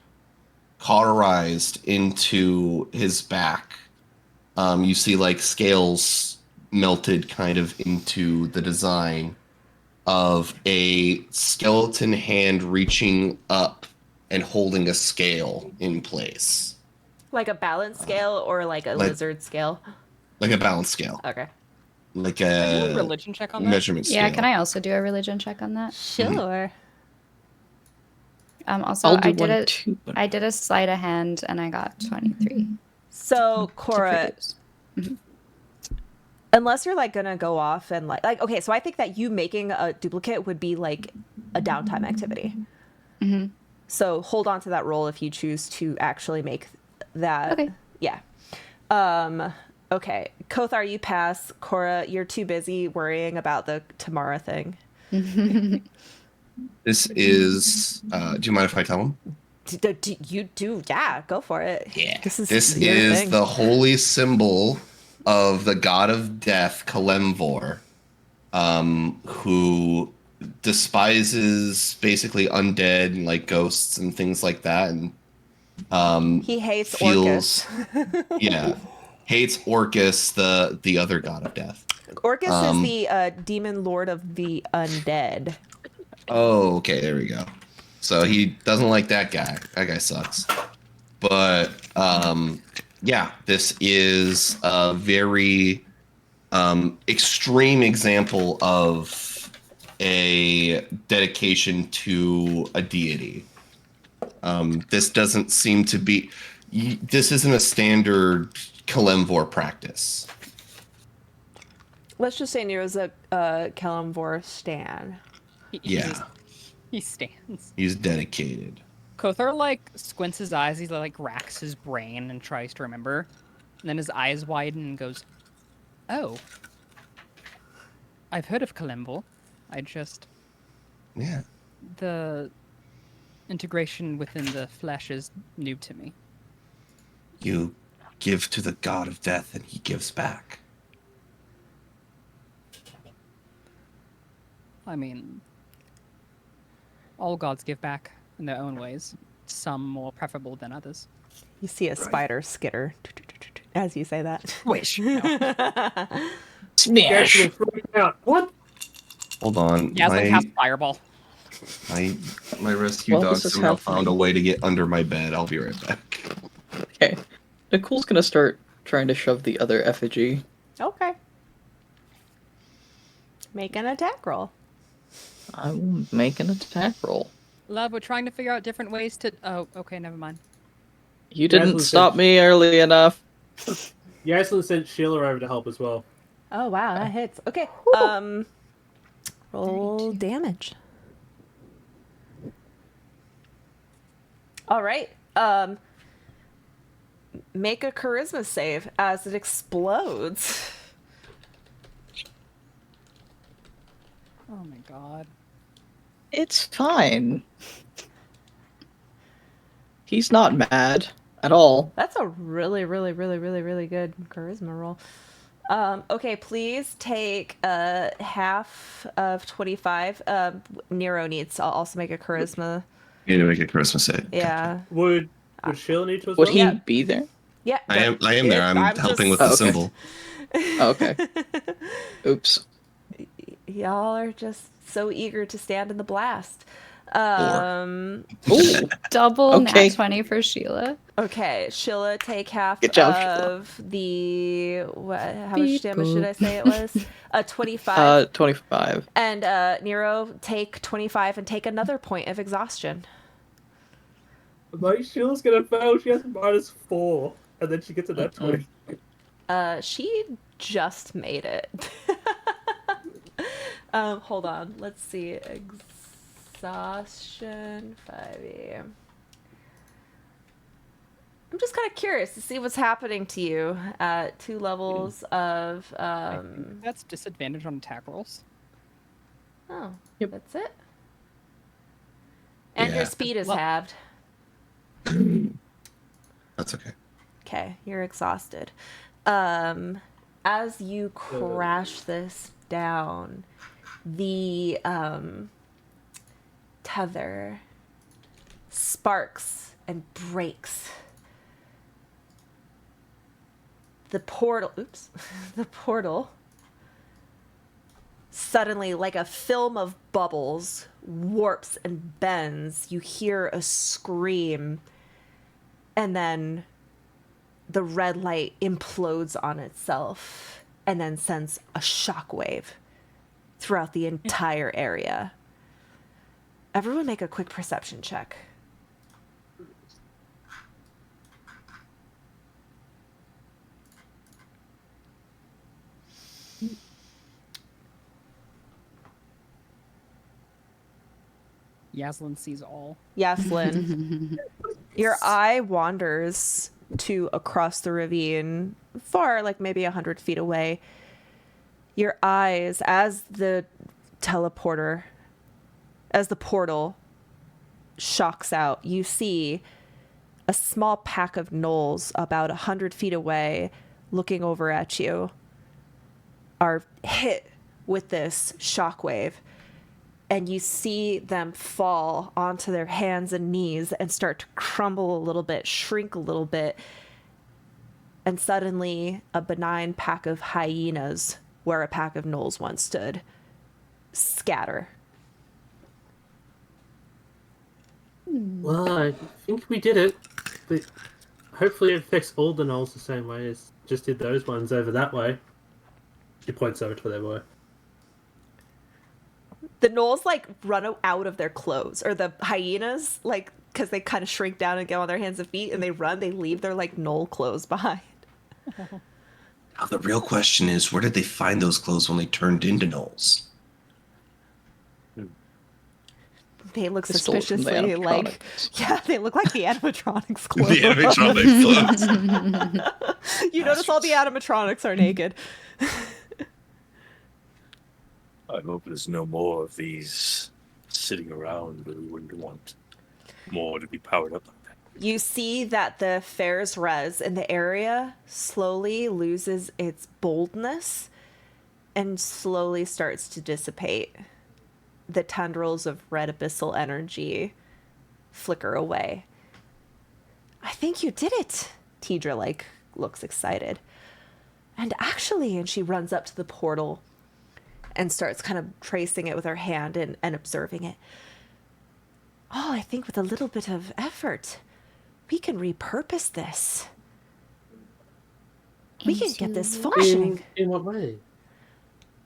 cauterized into his back. You see like scales melted kind of into the design of a skeleton hand reaching up and holding a scale in place. Like a balance scale or like a lizard scale? Like a balance scale. Okay. Like Can I do a a religion check on that? measurement scale. Yeah, can I also do a religion check on that? Sure. Also, I'll do I did one it. too. But I did a sleight of hand, and I got 23. So, to Cora, produce. unless you're like gonna go off and like okay, so I think that you making a duplicate would be like a downtime activity. Mhm. So hold on to that roll if you choose to actually make that. Okay. Yeah. Okay. Kothar, you pass. Cora, you're too busy worrying about the Tamara thing. This is. Do you mind if I tell him? You do, yeah. Go for it. Yeah. This is This your is thing. the holy symbol of the god of death, Kalemvor, who despises basically undead and like ghosts and things like that, and He hates feels Orcus. hates Orcus, the other god of death. Orcus is the demon lord of the undead. Oh, okay, there we go. So he doesn't like that guy. That guy sucks. But yeah, this is a very extreme example of a dedication to a deity. This doesn't seem to be. This isn't a standard Kalemvor practice. Let's just say Nero's a Kalimvor stan. Yeah, He stands. he's dedicated. Kothar like squints his eyes. He like racks his brain and tries to remember. And then his eyes widen and goes, "Oh, I've heard of Kalimbo. I just Yeah. the integration within the flesh is new to me." You give to the god of death and he gives back. I mean, all gods give back in their own ways. Some more preferable than others. You see a spider skitter as you say that. Wish. Smash. Out. What? Hold on. Yeah, my, cast fireball. my rescue Well, dog this is somehow happening. found a way to get under my bed. I'll be right back. Okay. Nicole's gonna start trying to shove the other effigy. Okay. Make an attack roll. I will make an attack roll. Love, we're trying to figure out different ways to. Oh, okay, never mind. You didn't Yaslin stop said- me early enough. Yaslin sent Sheila over to help as well. Oh wow, that hits. Okay. Roll damage. All right. Make a charisma save as it explodes. Oh my god. It's fine. He's not mad at all. That's a really, really, really, really, really good charisma roll. Okay, please take half of 25. Nero needs to also make a charisma. You need to make a Christmas save. Yeah. Would Sheila need to as Would well? he Yeah. be there? Yeah. I am there. I'm helping with Oh, the okay. symbol. Oh, okay. Oops. Y'all are just so eager to stand in the blast. Ooh. Double Okay. nat 20 for Sheila. Okay, Sheila, take half Good job, Sheila. of the how much Beep damage did boop. I say it was? 25. 25. And Nero, take 25 and take another point of exhaustion. Like, Sheila's gonna fail. She has -4, and then she gets a nat 20. She just made it. Hold on. Let's see. Exhaustion 5e. I'm just kind of curious to see what's happening to you at 2 levels of. I think that's disadvantage on attack rolls. Oh, Yep. that's it. And your Yeah. speed is Well- halved. That's okay. Okay, you're exhausted. As you crash this down, the tether sparks and breaks. The portal, the portal suddenly, like a film of bubbles, warps and bends. You hear a scream, and then the red light implodes on itself and then sends a shockwave throughout the entire area. Everyone make a quick perception check. Yaslin sees all. Yaslin, your eye wanders to across the ravine, far, like maybe 100 feet away. Your eyes, as the teleporter, as the portal shocks out, you see a small pack of gnolls about 100 feet away looking over at you are hit with this shockwave. And you see them fall onto their hands and knees and start to crumble a little bit, shrink a little bit. And suddenly, a benign pack of hyenas, where a pack of gnolls once stood, scatter. Well, I think we did it. But hopefully it affects all the gnolls the same way as just did those ones over that way. She points over to where they were. The gnolls, like, run out of their clothes. Or the hyenas, like, because they kind of shrink down and get on their hands and feet, and they run, they leave their, like, gnoll clothes behind. Now the real question is, where did they find those clothes when they turned into gnolls? They look They stole it from the suspiciously like, animatronics. yeah, they look like the animatronics clothes. The animatronic clothes. You notice all the animatronics are naked. I hope there's no more of these sitting around, or we wouldn't want more to be powered up like that. You see that the Fair's res in the area slowly loses its boldness and slowly starts to dissipate. The tendrils of red abyssal energy flicker away. I think you did it. Tidra, like, looks excited. And actually, and she runs up to the portal and starts kind of tracing it with her hand and observing it. Oh, I think with a little bit of effort, we can repurpose this. We can get this Into- functioning. In what way?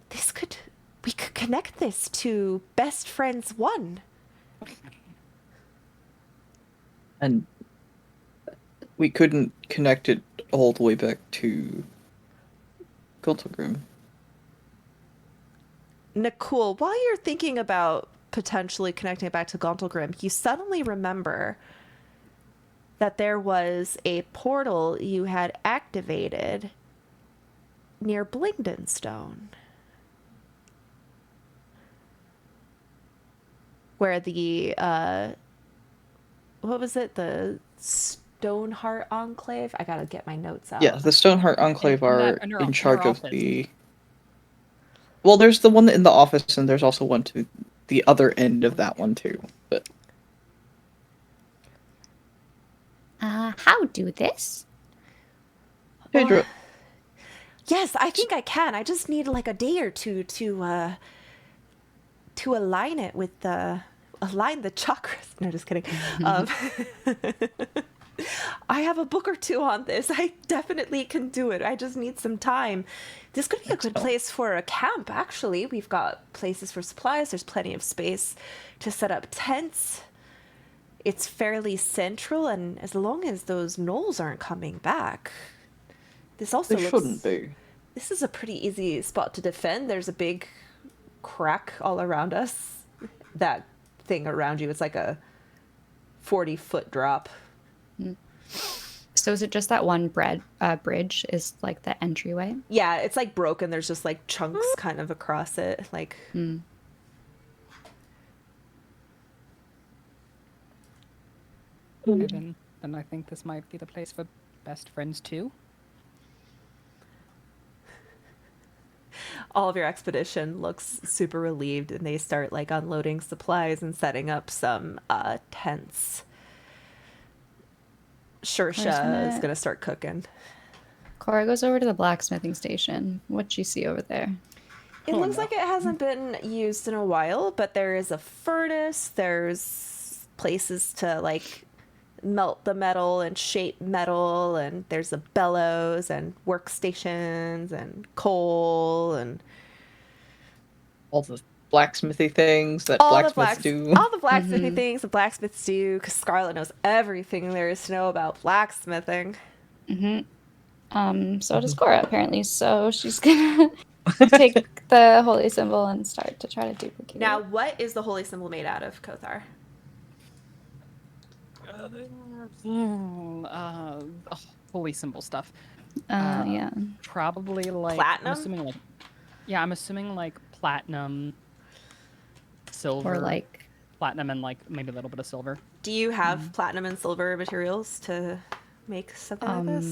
This could we could connect this to Best Friends 1. And we couldn't connect it all the way back to Gultagrim. Nakul, while you're thinking about potentially connecting it back to Gauntlgrim, you suddenly remember that there was a portal you had activated near Blingdenstone, where the what was it, the Stoneheart Enclave? I gotta get my notes out. Yeah, the Stoneheart Enclave are in your in charge of office. the. Well, there's the one in the office, and there's also one to the other end of that one too. But How do this? Pedro, Yes, I think I can. I just need like a day or two to align it with align the chakras. No, just kidding. I have a book or two on this. I definitely can do it. I just need some time. This could be a good place for a camp, actually. We've got places for supplies. There's plenty of space to set up tents. It's fairly central, and as long as those gnolls aren't coming back, this also they looks... shouldn't be. This is a pretty easy spot to defend. There's a big crack all around us. That thing around you, it's like a 40-foot drop. So is it just that one bridge is like the entryway? Yeah, it's like broken. There's just like chunks kind of across it. Like, Then I think this might be the place for Best Friends 2. all of your expedition looks super relieved, and they start like unloading supplies and setting up some tents. Shersha is gonna start cooking. Cora goes over to the blacksmithing station. What'd you see over there? It looks like it hasn't been used in a while, but there is a furnace. There's places to like melt the metal and shape metal, and there's a bellows and workstations and coal and All the blacksmithy things that blacksmiths do. all the blacksmithy things the blacksmiths do, because Scarlet knows everything there is to know about blacksmithing. So does Cora apparently. So she's gonna take the holy symbol and start to try to duplicate Now, it. what is the holy symbol made out of, Kothar? Holy symbol stuff. Yeah. Probably like Platinum? I'm assuming like platinum, silver, Or like platinum and like maybe a little bit of silver. Do you have platinum and silver materials to make something like this?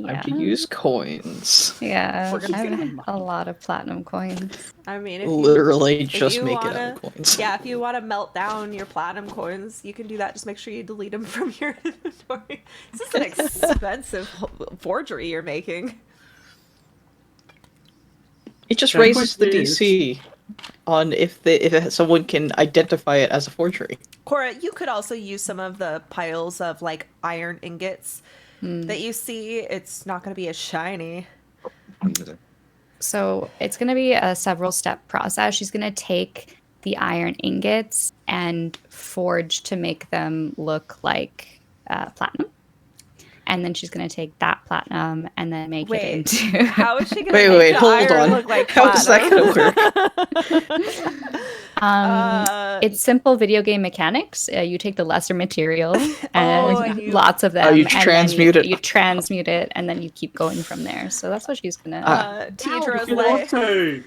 yeah. I could use coins. Yeah, We're gonna I get have them. a lot of platinum coins. I mean, if Literally you just make it out wanna- of coins. Yeah, if you want to melt down your platinum coins, you can do that. Just make sure you delete them from your inventory. This is an expensive forgery you're making. It just The raises the question is- DC on if someone can identify it as a forgery. Cora, you could also use some of the piles of like iron ingots that you see. It's not going to be as shiny. So it's going to be a several step process. She's going to take the iron ingots and forge to make them look like platinum. And then she's going to take that platinum and then make it into... How is she going to Wait, make wait, the hold iron on. look like How is that platinum? gonna work? It's simple video game mechanics. You take the lesser material and and you- lots of them. you and then transmute it. You transmute it, and then you keep going from there. So that's what she's gonna. Tidra's You like, can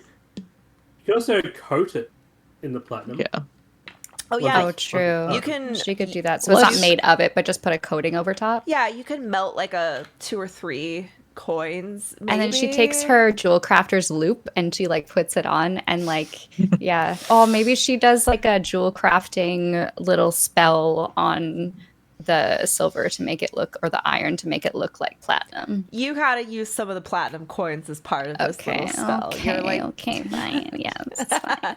also coat it in the platinum. Yeah. oh yeah, Oh, true. You can- She could do that. So it's not Let's- made of it, but just put a coating over top. yeah, you can melt like 2 or 3 coins, maybe. And then she takes her jewel crafter's loop and she like puts it on and like yeah. Oh, maybe she does like a jewel crafting little spell on the silver to make it look, or the iron to make it look like platinum. You gotta use some of the platinum coins as part of this Okay, little spell. You're like, okay, fine. Yeah, that's fine.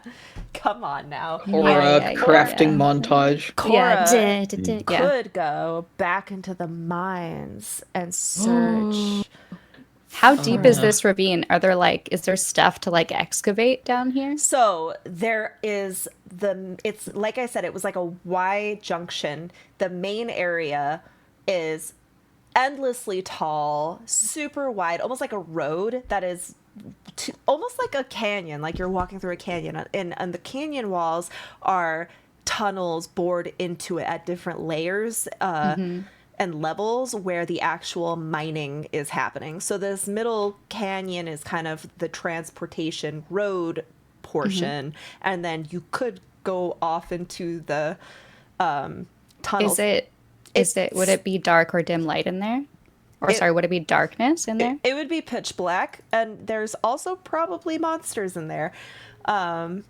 come on now. Or Yeah, a crafting yeah. montage. Cora yeah. could go back into the mines and search How deep is Uh. this ravine? Are there is there stuff to excavate down here? So there is it's like I said, it was like a Y junction. The main area is endlessly tall, super wide, almost like a road that is almost like a canyon, like you're walking through a canyon. And the canyon walls are tunnels bored into it at different layers and levels where the actual mining is happening. So this middle canyon is kind of the transportation road portion, and then you could go off into the tunnels. Would it be dark or dim light in there? Or sorry, would it be darkness in there? It would be pitch black, and there's also probably monsters in there. But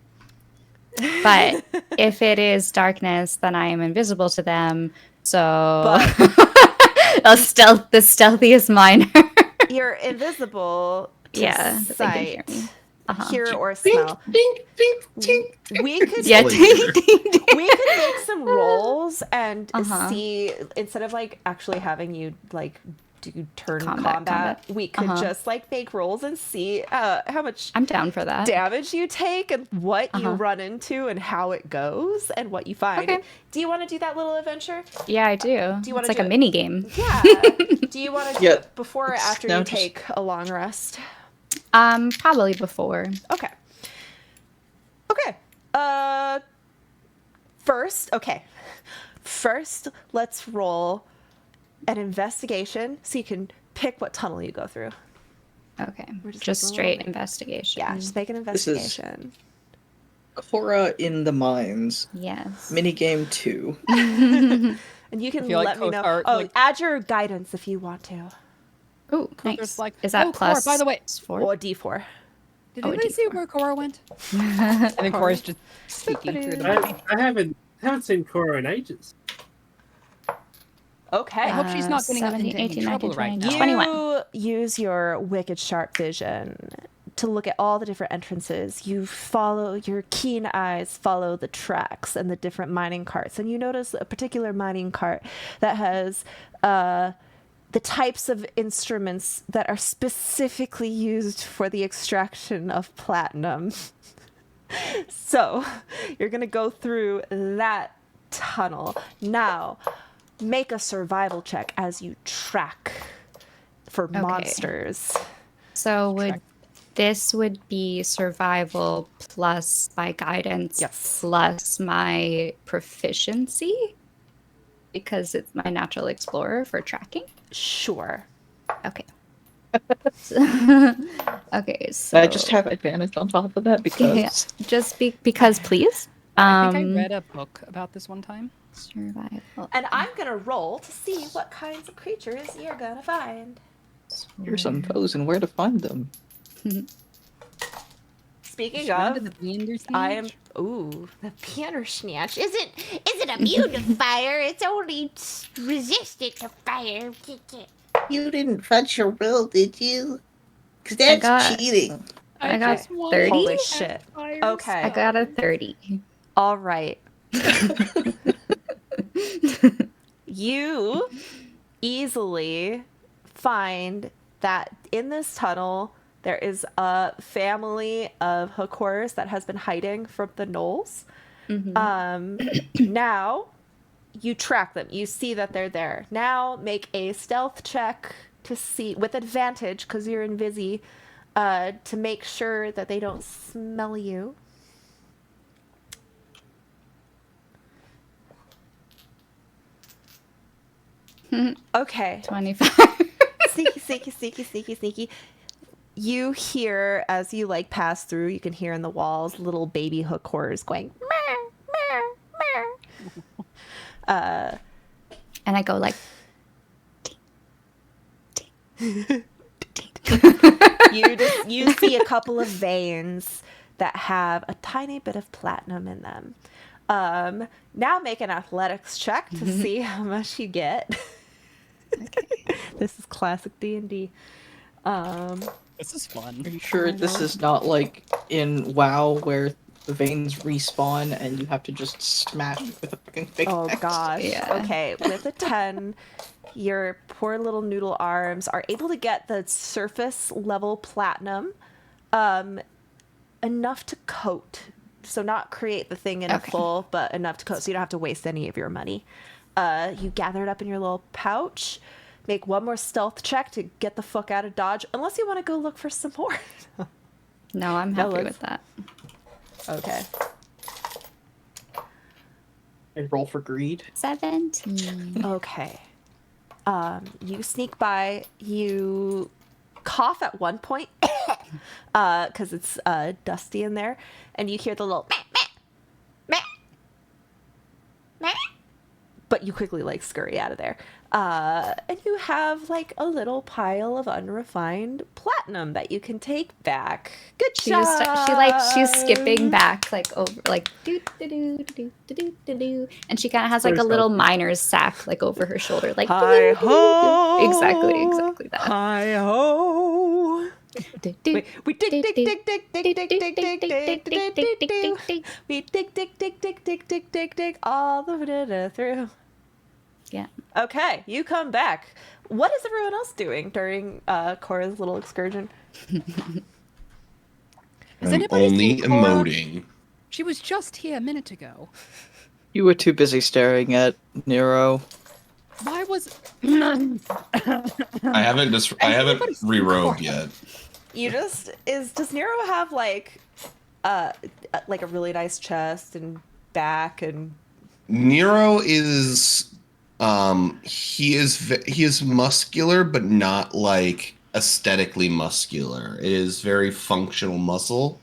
if it is darkness, then I am invisible to them. So the stealthiest miner. You're invisible to Yeah, but they can sight, hear me. hear, or smell. We could Yeah, Like- ding, ding, ding. we could make some rolls and Uh-huh. see, instead of actually having you do turn Combat. combat, we could Uh-huh. just make rolls and see how much I'm down for that. damage you take and what you Uh-huh. run into and how it goes and what you find. Okay. Do you want to do that little adventure? Yeah, I do. Do you wanna It's like do a it? mini game. Yeah. Do you want to do Yeah. it before or after No, you just- take a long rest? Probably before. Okay. Okay. First, let's roll an investigation so you can pick what tunnel you go through. Okay. We're just Just like straight rolling. investigation. Yeah, just make an This is- investigation. Cora in the Mines, Yes. minigame 2. And you can feel like let me know. Kothar, Oh, like- add your guidance if you want to. Oh, There's nice. like, Is that oh, Cora, plus? by the way, 4? Or D4. did Oh, anybody see D4. where Cora went? I think Cora's just speaking through the I haven't seen Cora in ages. Okay. I hope she's not getting up 70, into any 18, trouble 19, right 20, now. 21. You use your wicked sharp vision to look at all the different entrances. You follow, your keen eyes follow the tracks and the different mining carts, and you notice a particular mining cart that has the types of instruments that are specifically used for the extraction of platinum. So you're gonna go through that tunnel. Now, make a survival check as you track for monsters. So this would be survival plus my guidance Yes. plus my proficiency because it's my natural explorer for tracking. Sure. Okay. Okay, so I just have advantage on top of that because Yeah. just because please. I think I read a book about this one time. Survival. And I'm gonna roll to see what kinds of creatures you're gonna find. here's some foes and where to find them. Speaking Run to of, the Bandersnatch. I am. Ooh, the Bandersnatch. Isn't immune to fire. It's only resistant to fire. You didn't fudge your roll, did you? Because I that's got- cheating. I got just wanna 30? Holy have shit. fires. Okay. I got a 30. All right. You easily find that in this tunnel there is a family of Hakors that has been hiding from the gnolls. Now you track them. You see that they're there. Now make a stealth check to see with advantage because you're invisi to make sure that they don't smell you. Okay. 25. Sneaky. You hear as you pass through, you can hear in the walls little baby Hakors going meow, meow, meow. And I go like, You see a couple of veins that have a tiny bit of platinum in them. Now make an athletics check to see how much you get. This is classic D&D. This is fun. Are you sure this is not like in WoW where the veins respawn, and you have to just smash it with a fucking pickaxe. Oh gosh. Yeah. Okay, with a 10, your poor little noodle arms are able to get the surface level platinum enough to coat. So not create the thing in a Okay. full, but enough to coat so you don't have to waste any of your money. You gather it up in your little pouch. Make one more stealth check to get the fuck out of Dodge, unless you want to go look for some more. No, I'm No, happy let's- with that. Okay. And roll for greed. 17. Okay. You sneak by. You cough at one point because it's dusty in there, and you hear the little meh, meh, meh, meh. But you quickly like scurry out of there. And you have like a little pile of unrefined platinum that you can take back. Good job. She's skipping back like over like do do do do do do do do, and she kind of has like a Very little stealthy. miner's sack like over her shoulder, like Hi ho. exactly that. Hi ho. Do, do, We dig, do, dig, do, dig, dig, dig, dig, dig, dig, dig, dig, dig, dig, dig, dig. dig. We dig, dig, dig, dig, dig, dig, dig, dig, all the way through. Yeah. Okay, you come back. What is everyone else doing during Cora's little excursion? Has I'm anybody only seen Cora? emoting. She was just here a minute ago. You were too busy staring at Nero. Why was? I haven't re-rogued yet. You just does Nero have like a really nice chest and back and Nero is he is muscular, but not like aesthetically muscular. It is very functional muscle.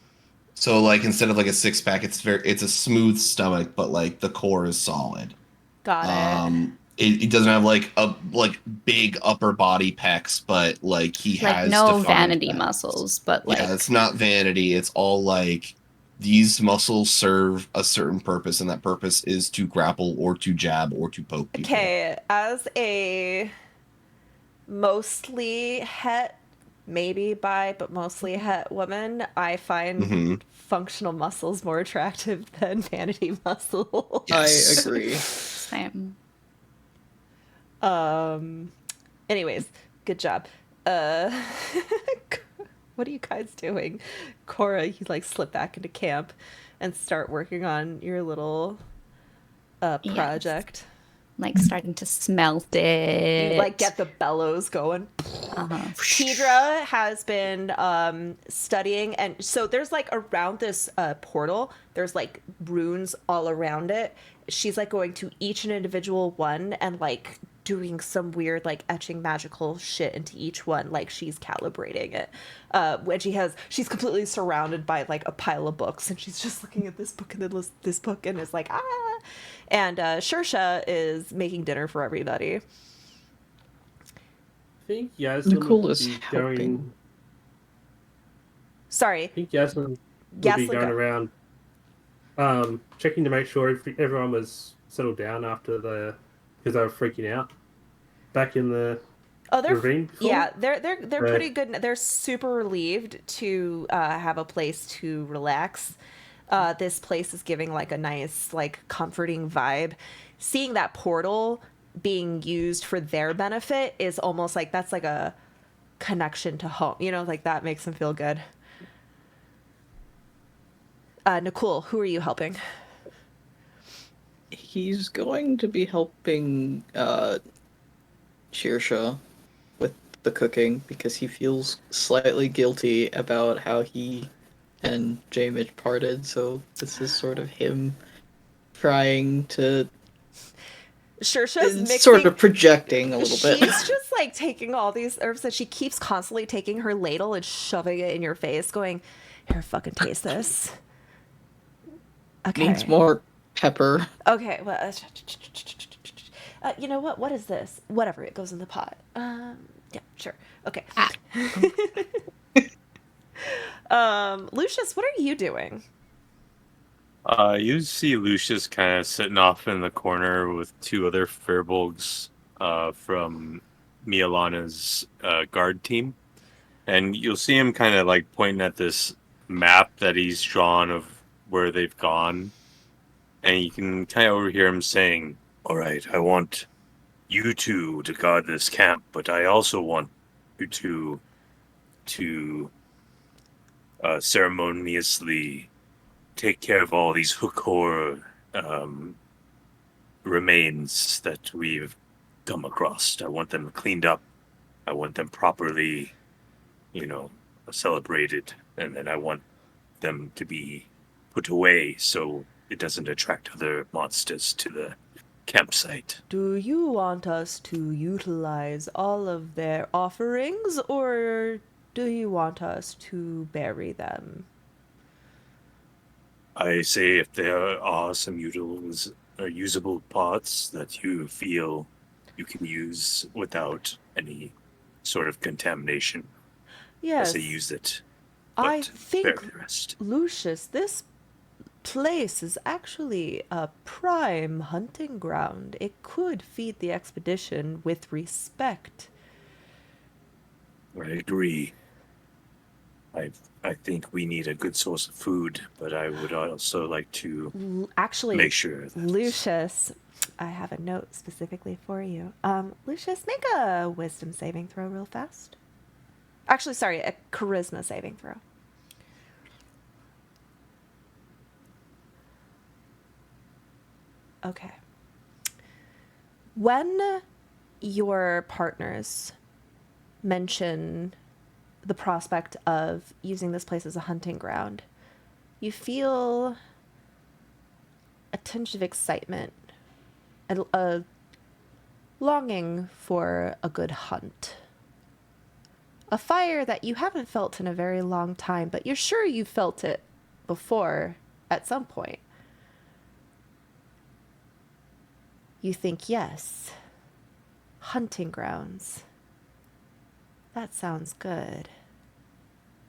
So like instead of like a six pack, it's a smooth stomach, but like the core is solid. got it. It doesn't have like big upper body pecs, but like he Like has no defined vanity pecs. muscles, but like Yeah, it's not vanity. It's all like these muscles serve a certain purpose, and that purpose is to grapple or to jab or to poke people. Okay, as a mostly het, maybe bi, but mostly het woman, I find Mhm. functional muscles more attractive than vanity muscles. Yes. I agree. same. Anyways, good job. What are you guys doing? Cora, you like slip back into camp and start working on your little Yes. project. Like starting to smelt it. You like get the bellows going. Uh-huh. Tidra has been studying, and so there's like around this portal, there's like runes all around it. She's like going to each and individual one and like doing some weird like etching magical shit into each one, like she's calibrating it. When she's completely surrounded by like a pile of books, and she's just looking at this book and then this book and is like ah. And Shersha is making dinner for everybody. I think Yasmin Nicole would is be helping. going. Sorry, I think Yasmin would Yasmin be going go. around, checking to make sure everyone was settled down after because they were freaking out back in the Oh, they're ravine. Before. yeah, they're Right. pretty good. They're super relieved to have a place to relax. This place is giving like a nice, like comforting vibe. Seeing that portal being used for their benefit is almost like that's like a connection to home. You know, like that makes them feel good. Nicole, who are you helping? He's going to be helping Shearsha with the cooking because he feels slightly guilty about how he and Jamie parted, so this is sort of him trying to Shersha's mixing. sort of projecting a little bit. She's just like taking all these herbs and she keeps constantly taking her ladle and shoving it in your face, going, "Here, fucking taste this." Okay. Needs more pepper. Okay, well, you know what? What is this? Whatever, it goes in the pot. Yeah, sure. Okay. Lucius, what are you doing? You see Lucius kind of sitting off in the corner with two other Firbolgs from Mialana's guard team. And you'll see him kind of like pointing at this map that he's drawn of where they've gone, and you can kind of overhear him saying, "All right, I want you two to guard this camp, but I also want you two to ceremoniously take care of all these Hookor remains that we've come across. I want them cleaned up. I want them properly, celebrated, and then I want them to be put away so it doesn't attract other monsters to the campsite." Do you want us to utilize all of their offerings, or do you want us to bury them? I say if there are some usable parts that you feel you can use without any sort of contamination, Yes. I say use it. I But think, bury the rest. Lucius, this place is actually a prime hunting ground. It could feed the expedition with respect. I agree. I think we need a good source of food, but I would also like to Actually, make sure that Lucius, I have a note specifically for you. Lucius, make a wisdom saving throw real fast. Actually, sorry, a charisma saving throw. Okay. When your partners mention the prospect of using this place as a hunting ground, you feel a tinge of excitement, a longing for a good hunt. A fire that you haven't felt in a very long time, but you're sure you felt it before at some point. You think, yes, hunting grounds. That sounds good.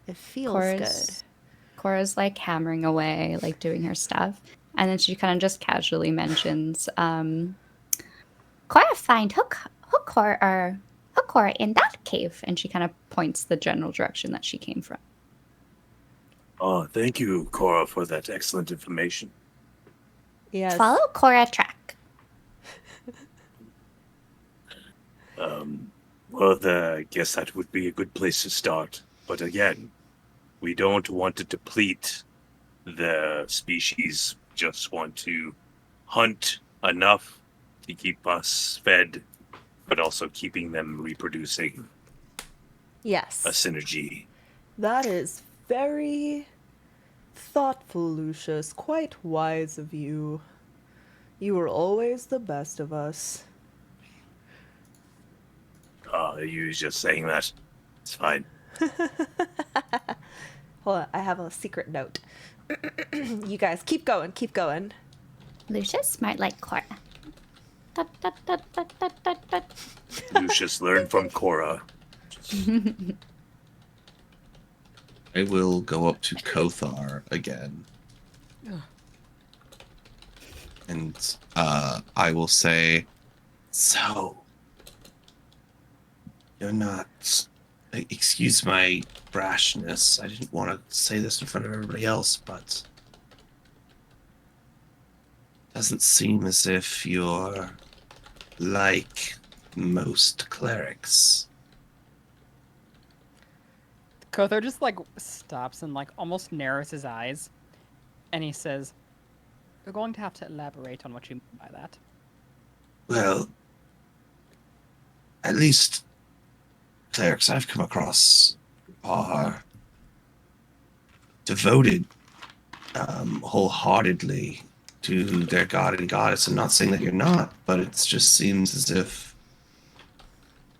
It feels good. Cora's like hammering away, like doing her stuff. And then she kind of just casually mentions, Cora find Hookor in that cave. And she kind of points the general direction that she came from. Oh, thank you, Cora, for that excellent information. Yes. Follow Cora track. Well, I guess that would be a good place to start. But again, we don't want to deplete the species. Just want to hunt enough to keep us fed, but also keeping them reproducing. Yes. A synergy. That is very thoughtful, Lucius. Quite wise of you. You are always the best of us. You just saying that. It's fine. Hold on, I have a secret note. You guys, keep going, keep going. Lucius, smart like Cora. Lucius, learn from Cora. I will go up to Kothar again. And I will say, so, you're not... Excuse my brashness. I didn't want to say this in front of everybody else, but... doesn't seem as if you're like most clerics. Kothar just like stops and like almost narrows his eyes, and he says, "You're going to have to elaborate on what you mean by that." Well, at least clerics I've come across are devoted wholeheartedly to their god and goddess. I'm not saying that you're not, but it just seems as if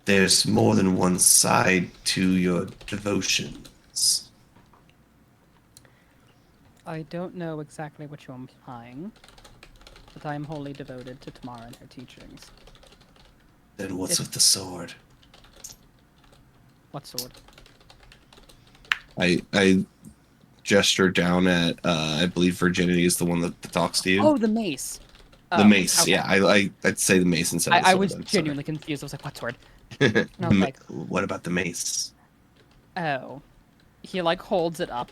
there's more than one side to your devotions. I don't know exactly what you're implying, but I am wholly devoted to Tamara and her teachings. Then what's with the sword? What sword? I gesture down at I believe Virginity is the one that talks to you. Oh, the mace. The mace, okay. yeah. I'd say the mace instead of the I sword. was then, genuinely confused. I was like, what sword? sorry. I was like, What about the mace? oh. He like holds it up.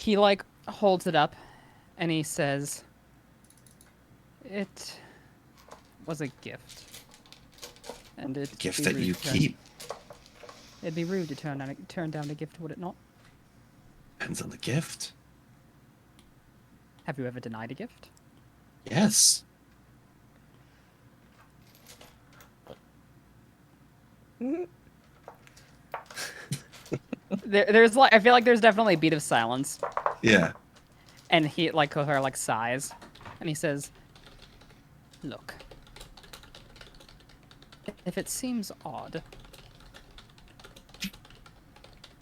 He like holds it up and he says, "It was a gift. And it's A gift that you keep It'd be rude to turn down a gift, would it not? depends on the gift. Have you ever denied a gift?" Yes. There's like I feel like there's definitely a beat of silence, Yeah. and he like Kothar like sighs, and he says, "Look, if it seems odd."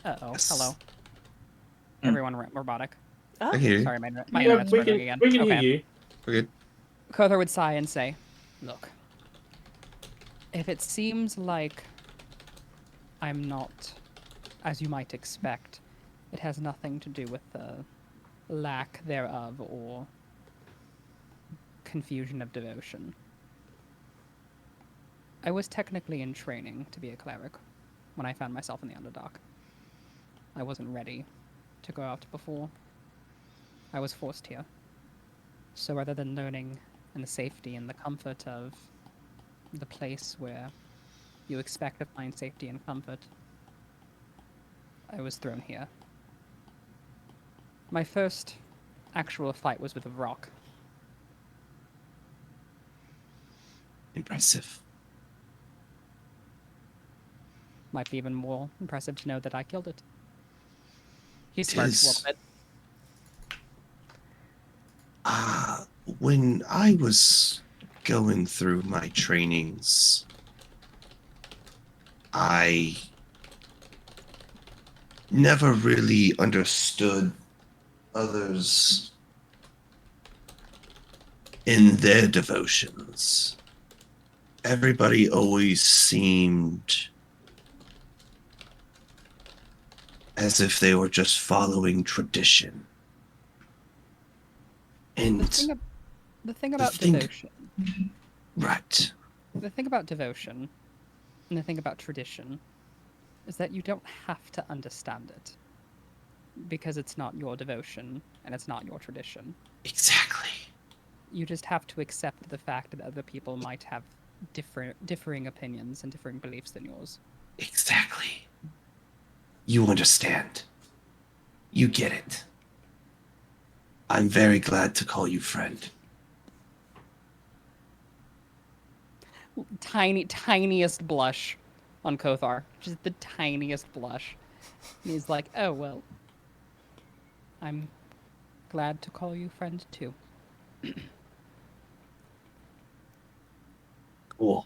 Uh-oh, Yes. hello. Hmm. Everyone robotic. I hear you. Sorry, my Yeah, internet's we running can, again. we can Okay. hear you. Okay. Kothar would sigh and say, "Look, if it seems like I'm not as you might expect, it has nothing to do with the lack thereof or confusion of devotion. I was technically in training to be a cleric when I found myself in the Underdark. I wasn't ready to go out before. I was forced here. So rather than learning in the safety and the comfort of the place where you expect to find safety and comfort, I was thrown here. My first actual fight was with a rock. Impressive. Might be even more impressive to know that I killed it." He It smirks a is. little bit. When I was going through my trainings, I never really understood others in their devotions. Everybody always seemed as if they were just following tradition. And The thing about thing- devotion, right. the thing about devotion, and the thing about tradition, is that you don't have to understand it, because it's not your devotion and it's not your tradition. Exactly. You just have to accept the fact that other people might have differing opinions and differing beliefs than yours. Exactly. You understand. You get it. I'm very glad to call you friend. Tiniest blush on Kothar. Just the tiniest blush. And he's like, "Oh, well, I'm glad to call you friend too." Cool.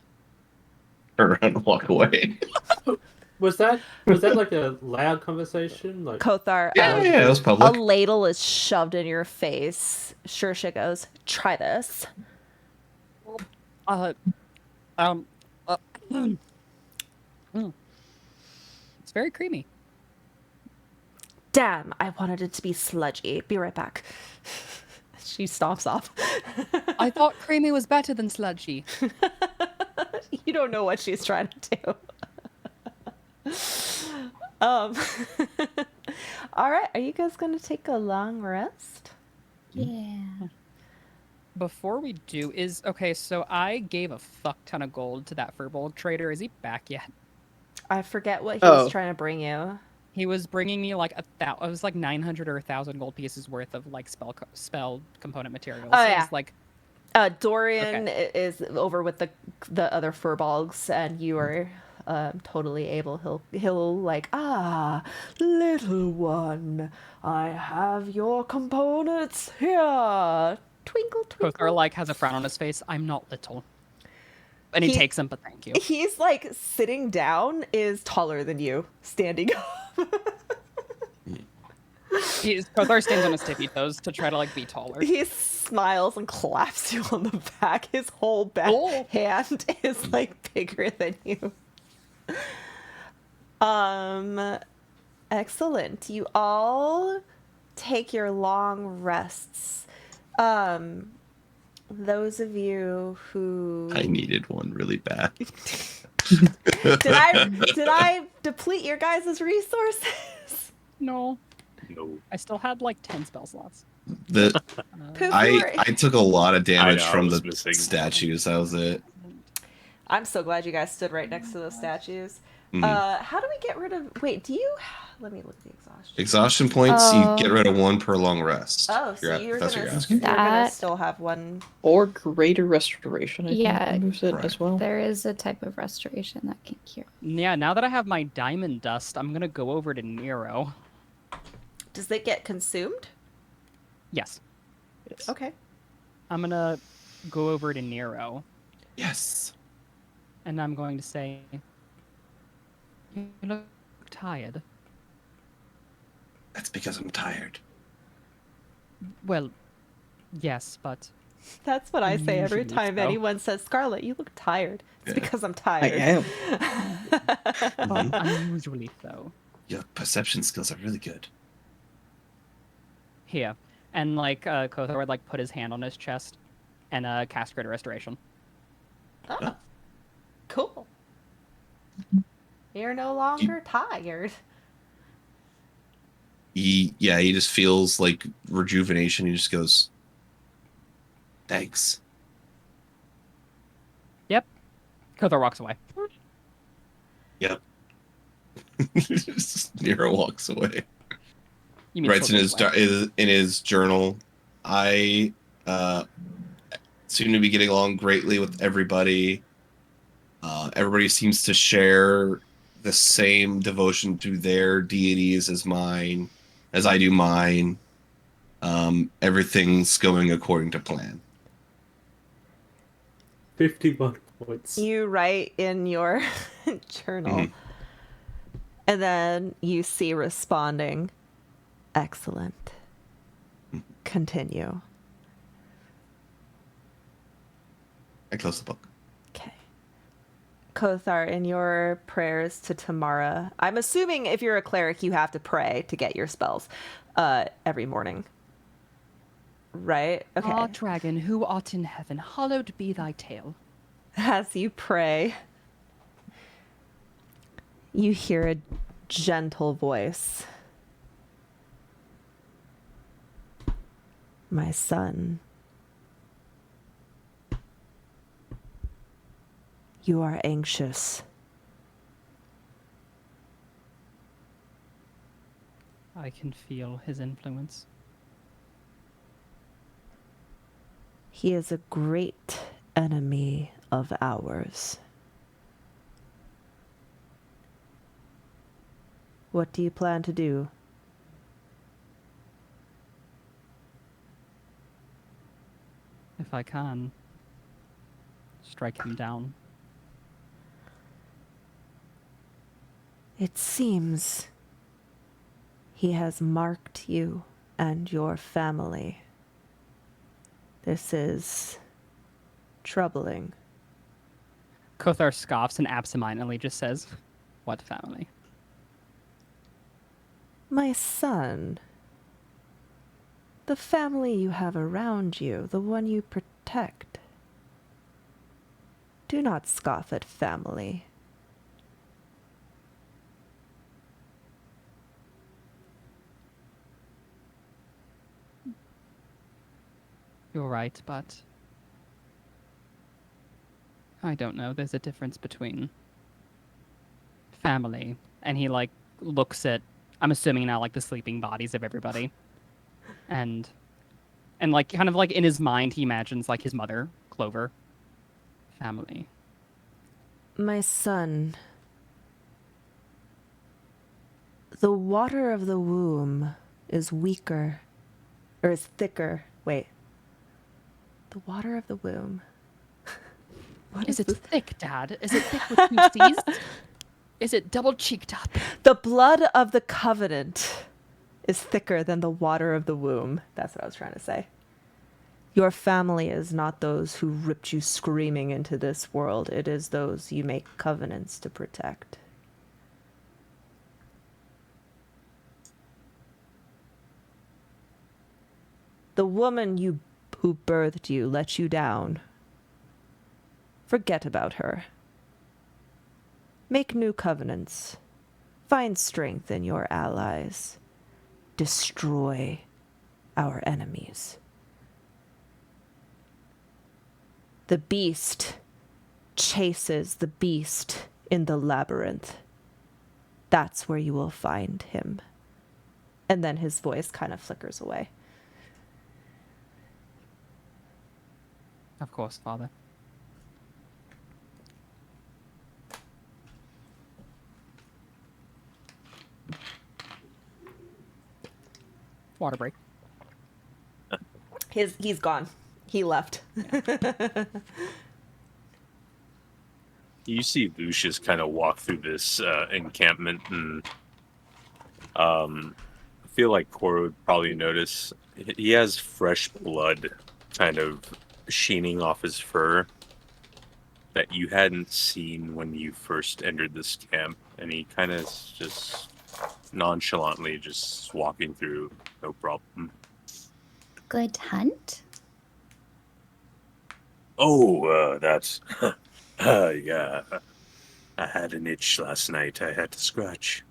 Turn around and walk away. Was that like a loud conversation? Like, Kothar, Yeah, it was a public. ladle is shoved in your face. Shersha goes, "Try this." It's very creamy. Damn, I wanted it to be sludgy. Be right back. She stomps off. I thought creamy was better than sludgy. You don't know what she's trying to do. All right, are you guys gonna take a long rest? Yeah. Before we do, so I gave a fuck ton of gold to that Furbolg trader. Is he back yet? I forget what he Oh. was trying to bring you. He was bringing me like it was like 900 or 1,000 gold pieces worth of like spell component materials. Oh, It yeah. was like Dorian is over with the other furbolgs, and you are totally able. He'll like, little one, I have your components here. Twinkle twinkle. Kothar like has a frown on his face. I'm not little. And he takes them, but thank you. He's like sitting down is taller than you, standing up. Kothar stands on his tippy toes to try to like be taller. He smiles and claps you on the back. His whole back Oh. hand is like bigger than you. Excellent. You all take your long rests. Those of you who I needed one really bad. did I deplete your guys' resources? No. No. I still had like 10 spell slots. Poof, I took a lot of damage I from was the missing. statues. That was it. I'm so glad you guys stood right next to those statues. Mhm. How do we get rid of? Wait, do you? Let me look at the exhaustion. Exhaustion points, Oh. you get rid of one per long rest. Oh, so you're That's what gonna you're asking. That- still have one. Or greater restoration, I Yeah, think moves it right. as well. There is a type of restoration that can cure. Yeah, now that I have my diamond dust, I'm gonna go over to Nero. Does it get consumed? Yes. Yes. Okay. I'm gonna go over to Nero, Yes. and I'm going to say, "You look tired." That's because I'm tired. Well, yes, but That's what I say every Usually time so. anyone says, Scarlet, you look tired. It's Yeah. because I'm I tired. am. Mhm. unusually so. Your perception skills are really good. Here. And like Kothar would like put his hand on his chest and cast Greater Restoration. Oh, cool. You're no longer tired. He just feels like rejuvenation. He just goes, thanks. Yep. Kothar walks away. Yep. Nero walks away. You mean Writes in shortly his away. in his journal, I seem to be getting along greatly with everybody. Everybody seems to share the same devotion to their deities as mine, as I do mine. Everything's going according to plan. 51 points. You write in your journal, Mhm. and then you see responding, excellent. Continue. I close the book. Okay. Kothar, in your prayers to Tamara, I'm assuming if you're a cleric, you have to pray to get your spells every morning. Right? Okay. Ah, dragon, who art in heaven, hallowed be thy tale. As you pray, you hear a gentle voice. My son, you are anxious. I can feel his influence. He is a great enemy of ours. What do you plan to do? If I can, strike him down. It seems he has marked you and your family. This is troubling. Kothar scoffs and absentmindedly just says, "What family?" My son, the family you have around you, the one you protect. Do not scoff at family. You're right, but I don't know. There's a difference between family, and he like looks at, I'm assuming now, like the sleeping bodies of everybody, and like kind of like in his mind he imagines like his mother, Clover. Family. My son, the water of the womb is weaker, or is thicker. Wait. The water of the womb. What Is it this? thick, Dad? Is it thick with two C's? Is it double cheeked up? The blood of the covenant is thicker than the water of the womb. That's what I was trying to say. Your family is not those who ripped you screaming into this world. It is those you make covenants to protect. The woman who birthed you let you down. Forget about her. Make new covenants. Find strength in your allies. destroy our enemies. The beast chases the beast in the labyrinth. That's where you will find him. And then his voice kind of flickers away. Of course, Father. Water break. He's gone. He left. You see Lucius kind of walk through this encampment, and I feel like Cora would probably notice he has fresh blood kind of sheening off his fur that you hadn't seen when you first entered this camp, and he kind of just nonchalantly just walking through, no problem. Good hunt? Oh, that's... yeah. I had an itch last night I had to scratch.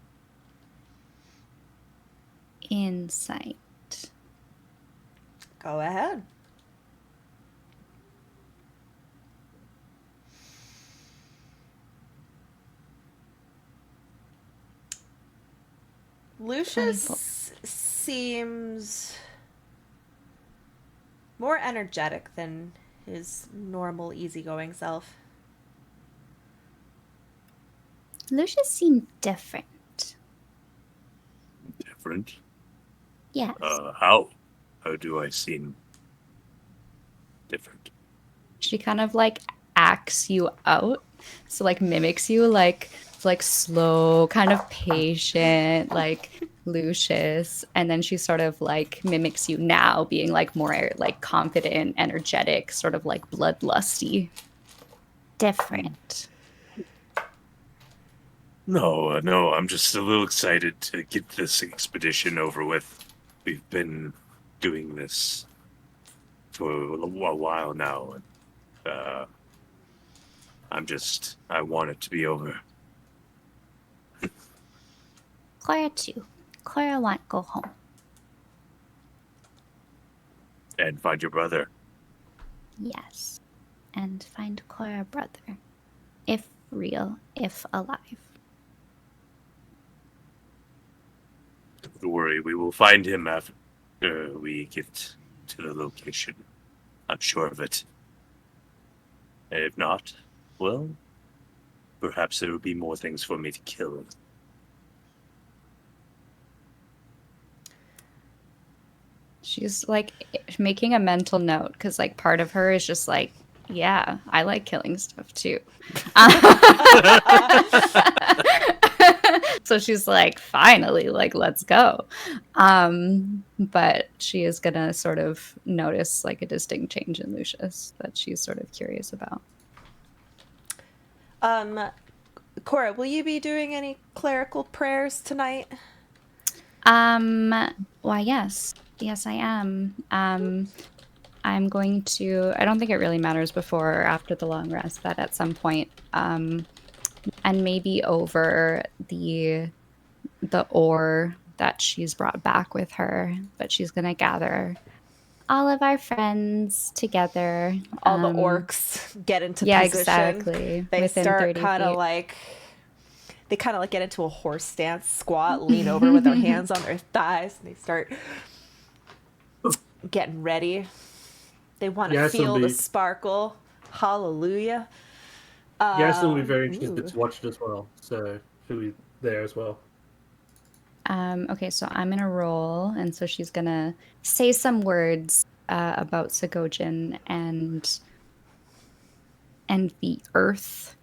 Insight. Go ahead. Lucius seems more energetic than his normal easygoing self. Lucius seemed different. Different? Yes. How? How do I seem different? She kind of like acts you out. So like mimics you like slow, kind of patient, like Lucius. And then she sort of like mimics you now, being like more like confident, energetic, sort of like bloodlusty. Different. No, I'm just a little excited to get this expedition over with. We've been doing this for a while now, and I want it to be over. Cora too. Cora want go home. And find your brother. Yes. And find Cora brother. If real, if alive. Don't worry, we will find him after we get to the location. I'm sure of it. And if not, well, perhaps there will be more things for me to kill. She's like making a mental note because like part of her is just like, yeah, I like killing stuff too. So she's like, finally, like, let's go. But she is gonna sort of notice like a distinct change in Lucius that she's sort of curious about. Cora, will you be doing any clerical prayers tonight? Why, yes. Yes, I am. I'm going to, I don't think it really matters before or after the long rest, but at some point, and maybe over the ore that she's brought back with her, but she's going to gather all of our friends together. All the orcs get into yeah, position. Exactly. They within start 30 kind of feet. like, they kind of like get into a horse stance, squat, lean over with their hands on their thighs, and they start getting ready. They want to feel the sparkle. Hallelujah. Yes, will be very interested to watch it as well. So she'll be there as well. Okay, so I'm gonna roll, and so she's gonna say some words about Segojin and the earth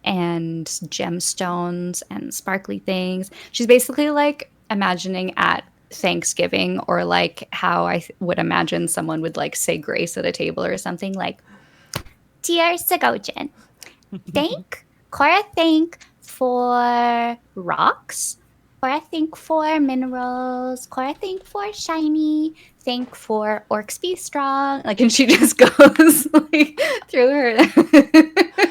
and gemstones and sparkly things. She's basically like imagining at Thanksgiving, or like how I would imagine someone would like say grace at a table or something, like, Dear Segojin, Cora thank for rocks, Cora thank for minerals, Cora thank for shiny, thank for orcs be strong. like, and she just goes like through her.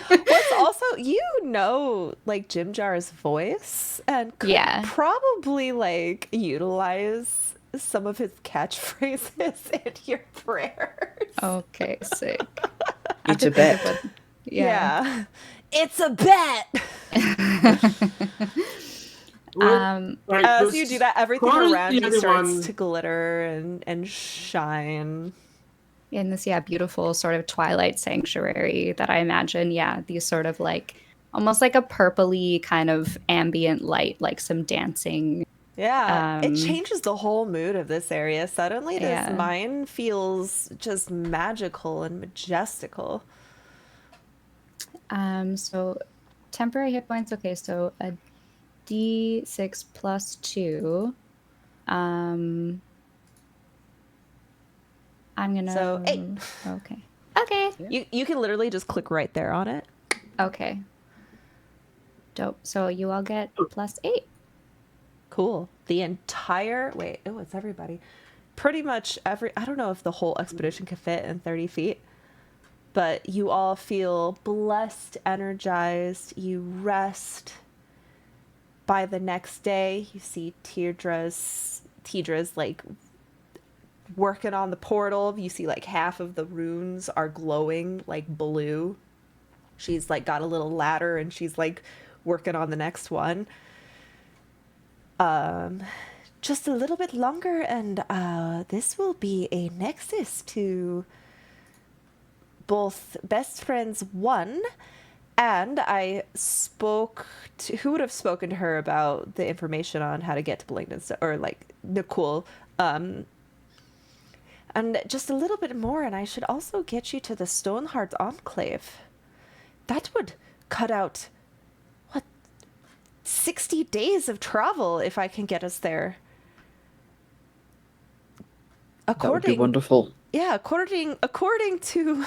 What's also, you know, like Jim Jar's voice and could Yeah. probably like utilize some of his catchphrases in your prayers. Okay, sick. It's a bet. Yeah. It's a bet. Like, As the you do that, everything Squire is around the you only starts one- to glitter and shine. In this, beautiful sort of twilight sanctuary that I imagine, these sort of like almost like a purpley kind of ambient light, like some dancing. Yeah, it Um, changes the whole mood of this area. Suddenly, this Yeah. mine feels just magical and majestical. So temporary hit points. Okay, so a D6 plus 2. I'm gonna. So, 8. Okay. Okay. You can literally just click right there on it. Okay. Dope. So you all get plus 8. Cool. The entire it's everybody. Pretty much I don't know if the whole expedition could fit in 30 feet, but you all feel blessed, energized, you rest. By the next day, you see Tedra's like working on the portal. You see like half of the runes are glowing like blue. She's like got a little ladder and she's like working on the next one. Just a little bit longer and this will be a nexus to both Best Friends 1 and I spoke to who would have spoken to her about the information on how to get to Blingden, or like Nicole, and just a little bit more, and I should also get you to the Stoneheart Enclave. That would cut out 60 days of travel if I can get us there. That would be wonderful. Yeah, according to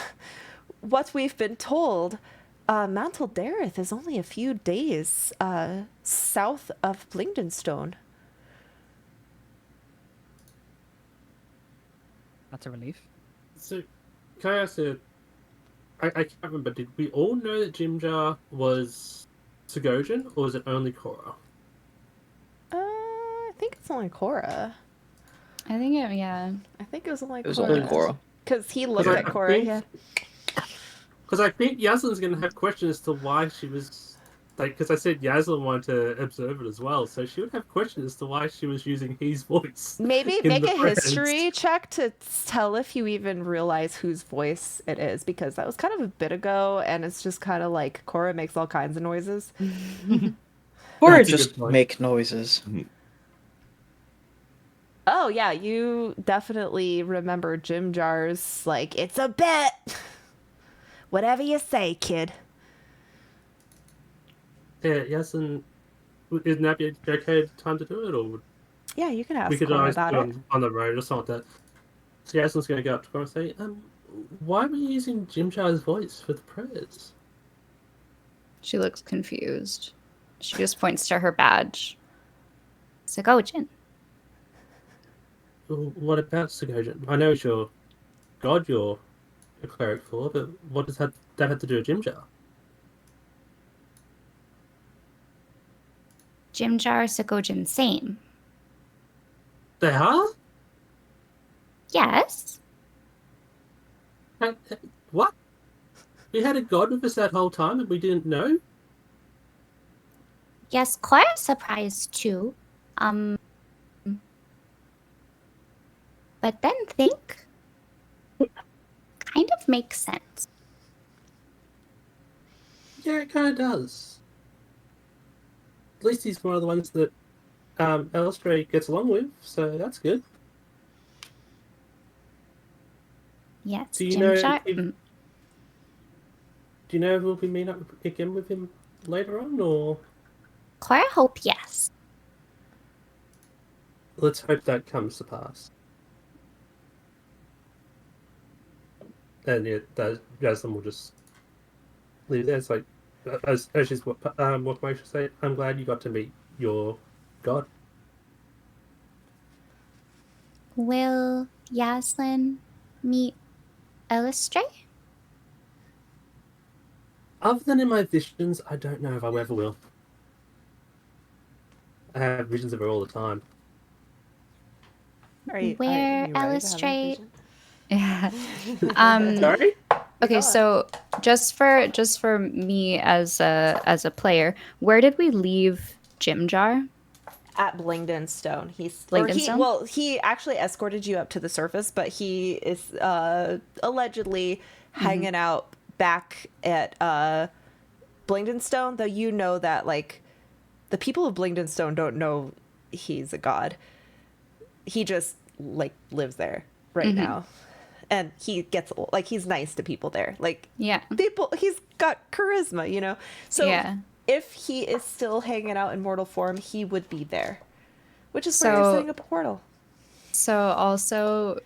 what we've been told, Mantle Dareth is only a few days south of Blingdenstone. That's a relief. So, can I ask I can't remember, did we all know that Jimjar was Segojan, or was it only Korra? I think it's only Korra. I think I think it was only It was only Korra. Because he looked Okay. at Korra, yeah. Because I think Yaslin's going to have questions as to why she was... because I said Yaslin wanted to observe it as well, so she would have questions as to why she was using his voice. Maybe in make the a friends. history check to tell if you even realize whose voice it is, because that was kind of a bit ago, and it's just kind of like Korra makes all kinds of noises. Or That's a just good point. make noises. Oh yeah, you definitely remember Jim Jar's like, it's a bet. Whatever you say, kid. Yeah, Yaslin... Isn't that the okay time to do it, or Yeah, you can ask we could Korra always about do it. it on the road or something like that? So Yaslin's going to go up to Korra and say, why were you using Jimjar's voice for the prayers? She looks confused. She just points to her badge. Segojan. What about Segojan? I know it's your god you're a cleric for, but what does that have to do with Jimjar? Jimjar, Segojan, same. They are? Yes. What? We had a god with us that whole time and we didn't know? Yes, Cora's surprised too. But then think kind of makes sense. Yeah, it kind of does. At least he's one of the ones that Elstrade gets along with, so that's good. Yes. Do you know Jimjar. if- Do you know if we'll be meeting up again with him later on, or Cora hope yes. let's hope that comes to pass? And yeah, Yaslin will just leave there. It's like, as she's walking away, she'll say, I'm glad you got to meet your god. Will Yaslin meet Elistray? Other than in my visions, I don't know if I ever will. I have visions of her all the time. Where ready to have a illustrate? conversation? Yeah. Sorry? Okay, so just for me as a player, where did we leave Jim Jar? At Blingden Stone. He actually escorted you up to the surface, but he is allegedly hanging out back at Blingden Stone, though you know that like the people of Blingden Stone don't know he's a god. He just like lives there right now. And he gets like he's nice to people there. Like Yeah. people, he's got charisma, you know. So Yeah. if he is still hanging out in mortal form, he would be there, which is why you're So- setting up a portal. So also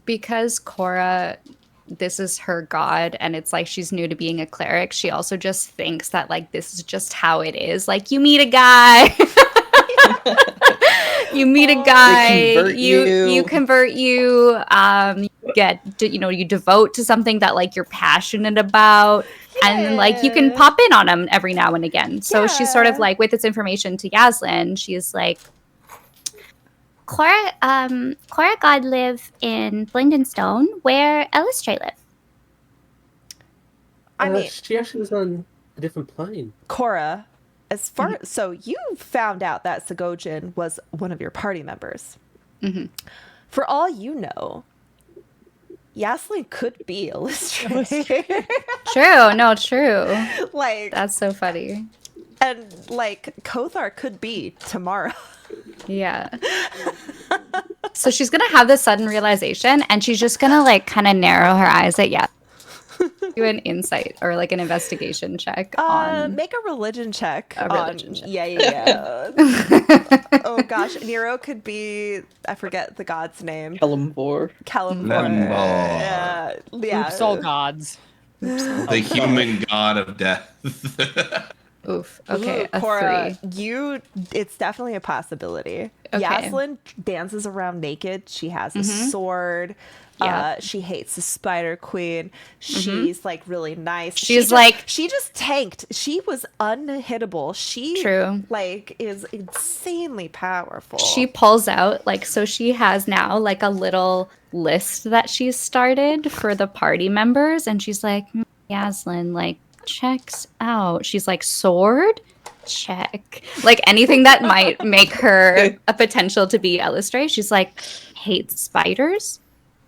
because Cora, this is her god and it's like she's new to being a cleric, she also just thinks that like this is just how it is. Like you meet a guy. You meet a guy, convert you convert you, you devote to something that like you're passionate about, and then like you can pop in on him every now and again. So she's sort of Yeah. like with this information to Yaslin, she's like, Cora God live in Blingdenstone, where Illustrate live. I mean, She actually was on a different plane. Cora, as far so you found out that Sagojin was one of your party members. For all you know, Yaslin could be illustrated. true. Like That's so funny. and like Kothar could be tomorrow. Yeah. So she's gonna have this sudden realization, and she's just gonna like kind of narrow her eyes at do an insight or like an investigation check on. Make a religion check. A religion check. Yeah. Oh gosh, Nero could be. I forget the god's name. Kellumbor. Kalimdor. Yeah. Oops, all gods. The human god of death. Oof. Okay, Ooh, a Cora, 3. it's definitely a possibility. Okay. Yaslin dances around naked. She has a sword. Yeah. She hates the Spider Queen. She's like really nice. She's she just tanked. She was unhittable. She True. like is insanely powerful. She pulls out so she has now like a little list that she's started for the party members, and she's like, Yaslin, like, checks out. She's like, sword? Check. Like anything that might make her a potential to be Illustrate. She's like, hates spiders?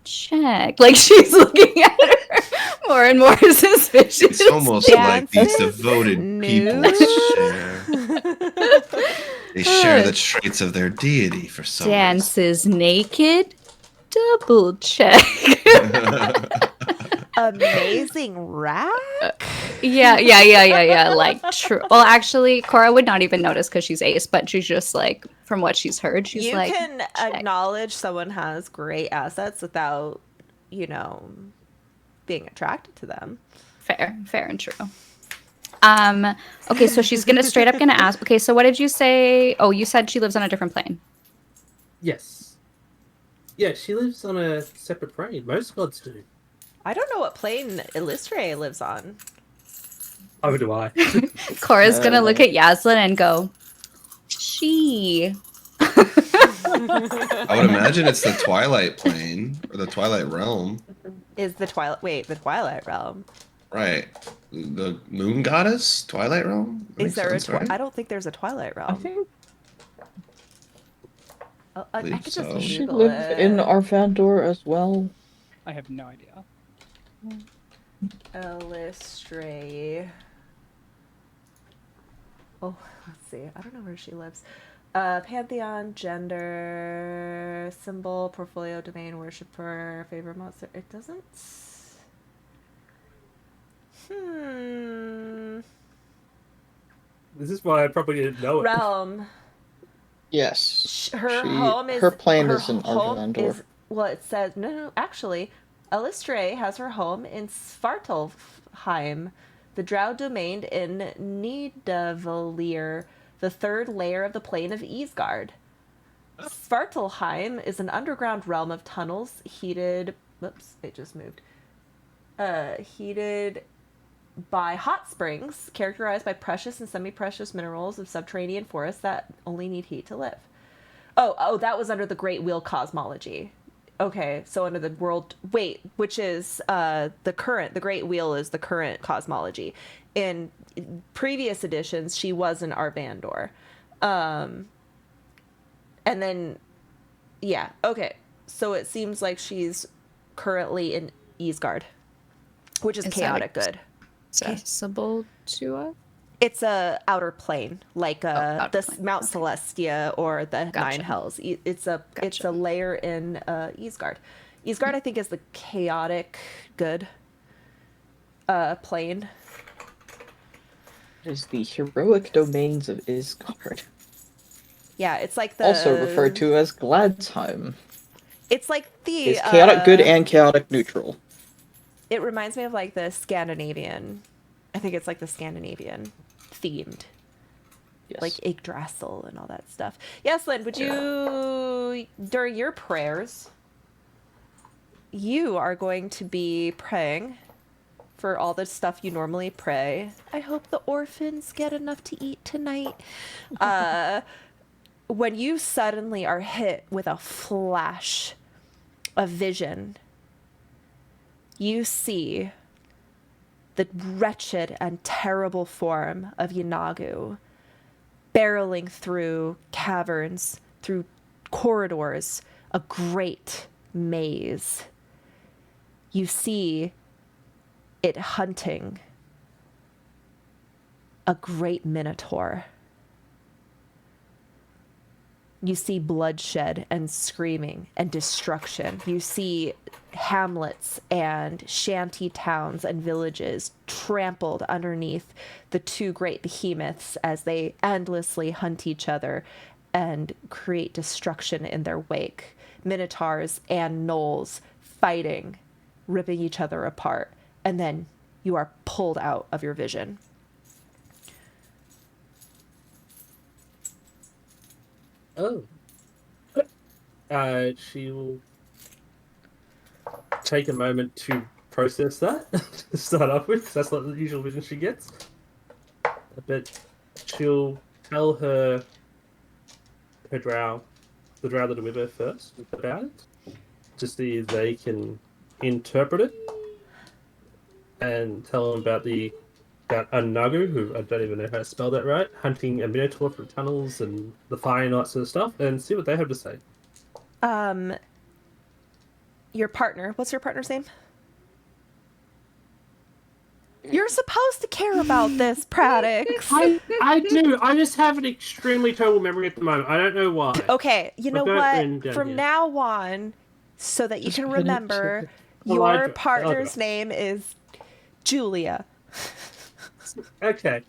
Check. Like she's looking at her more and more suspicious. It's almost like these devoted people share. They share the traits of their deity for some reason. Dances naked? Double check. Amazing rack. Yeah. Like, true. Well, actually, Cora would not even notice because she's ace, but she's just like, from what she's heard, she's You like, can check. acknowledge someone has great assets without, being attracted to them. Fair and true. Okay, so she's straight up gonna ask. Okay, so what did you say? Oh, you said she lives on a different plane. Yes. Yeah, she lives on a separate plane. Most gods do. I don't know what plane Illustre lives on. Oh, do I? Cora's gonna look at Yaslin and go, she. I would imagine it's the Twilight Plane or the Twilight Realm. Is the Twilight Realm. Right. The Moon Goddess? Twilight Realm? Is there Makes sense, right? I don't think there's a Twilight Realm. I think I believe could just so. She Google live it. in Arfandor as well. I have no idea. Illustrate. Oh, let's see. I don't know where she lives. Pantheon, gender, symbol, portfolio, domain, worshiper, favorite monster. It doesn't. this is why I probably didn't know it. Realm. Yes. Her plane her is in home Arfandor. is- well, it says no. Actually, Illustre has her home in Svartalfheim, the Drow domain in Nidavellir, the third layer of the plane of Isgard. Svartalfheim is an underground realm of tunnels heated. Whoops, it just moved. Heated by hot springs, characterized by precious and semi-precious minerals of subterranean forests that only need heat to live. Oh, that was under the Great Wheel cosmology. Okay, so under the world, wait, which is the Great Wheel is the current cosmology. In previous editions, she was an Arvandor. And then, yeah, okay. So it seems like she's currently in Easgard, which is Is that chaotic good. accessible to us? It's a outer plane, like outer the plane. Mount Okay. Celestia or the Nine Gotcha. Hells. It's a Gotcha. layer in Easgard. Easgard, I think, is the chaotic good plane. It is the heroic domains of Isgard, Yeah, it's like the also referred to as Gladsheim. It's like the It's chaotic good and chaotic neutral. It reminds me of like the Scandinavian. I think it's like the Scandinavian themed. Yes. Like Yggdrasil and all that stuff. Yes, Lynn, would you, during your prayers, you are going to be praying for all the stuff you normally pray. I hope the orphans get enough to eat tonight. When you suddenly are hit with a flash of vision, you see the wretched and terrible form of Yanagu barreling through caverns, through corridors, a great maze. You see it hunting a great minotaur. You see bloodshed and screaming and destruction. You see hamlets and shanty towns and villages trampled underneath the two great behemoths as they endlessly hunt each other and create destruction in their wake. Minotaurs and gnolls fighting, ripping each other apart. And then you are pulled out of your vision. Oh. She will take a moment to process that to start off with, because that's not the usual vision she gets. But she'll tell the drow that are with her first about it, to see if they can interpret it, and tell them about Anagu, who I don't even know how to spell that right, hunting a minotaur through tunnels and the fire and all that sort of stuff, and see what they have to say. Your partner, what's your partner's name? You're supposed to care about this, Pradix. I do. I just have an extremely terrible memory at the moment. I don't know why. Okay, you know I've got it written what? down From here. now on, so that you Just can put it- remember, Well, your I'll partner's do. name is Julia. Okay.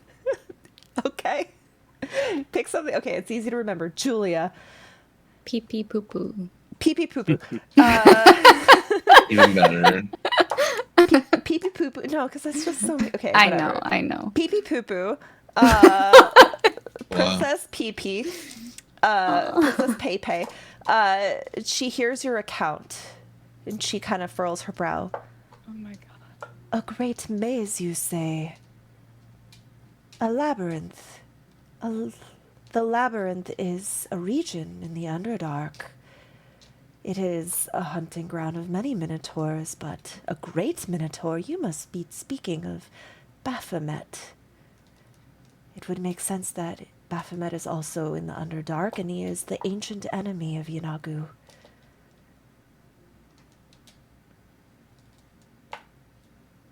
Okay? Pick something. Okay, it's easy to remember. Julia. Pee pee poo poo. Pee pee poo poo. Even better. Pee pee poo poo. No, because that's just so. Okay, I whatever. know, I know. Pee pee poo poo. Princess Pee Pee. Princess Pei Pei. She hears your account, and she kind of furls her brow. Oh my god. A great maze, you say? A labyrinth. The labyrinth is a region in the Underdark. It is a hunting ground of many minotaurs, but a great minotaur, you must be speaking of Baphomet. It would make sense that Baphomet is also in the Underdark, and he is the ancient enemy of Yanagu.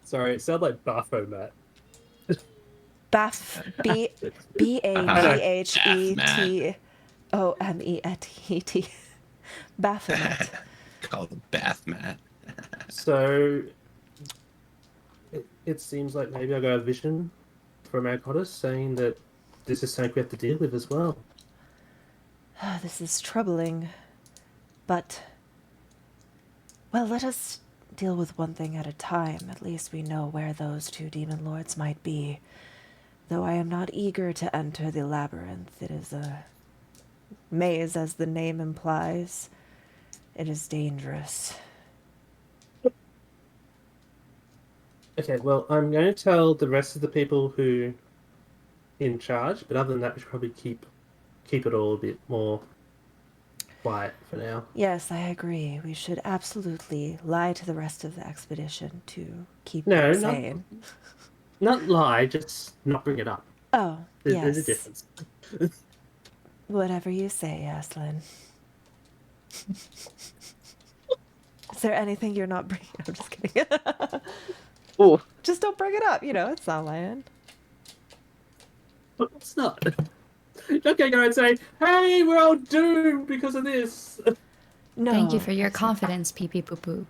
Sorry, it sounded like Baphomet. Baphomet. Baphomet. Called the bath mat. So, it seems like maybe I got a vision from our goddess saying that this is something we have to deal with as well. This is troubling, but, well, let us deal with one thing at a time. At least we know where those two demon lords might be. Though I am not eager to enter the labyrinth. It is a maze, as the name implies. It is dangerous. Okay, well, I'm going to tell the rest of the people who in charge, but other than that, we should probably keep it all a bit more quiet for now. Yes, I agree. We should absolutely lie to the rest of the expedition to keep No, them not- sane. Not lie, just not bring it up. Oh, There's a yes. difference. Whatever you say, Yaslin. Is there anything you're not bringing? I'm just kidding. Oh, Just don't bring it up. You know, it's not lying. But it's not. You're not going to go and say, hey, we're all doomed because of this. No. Thank you for your confidence, pee pee poo poo.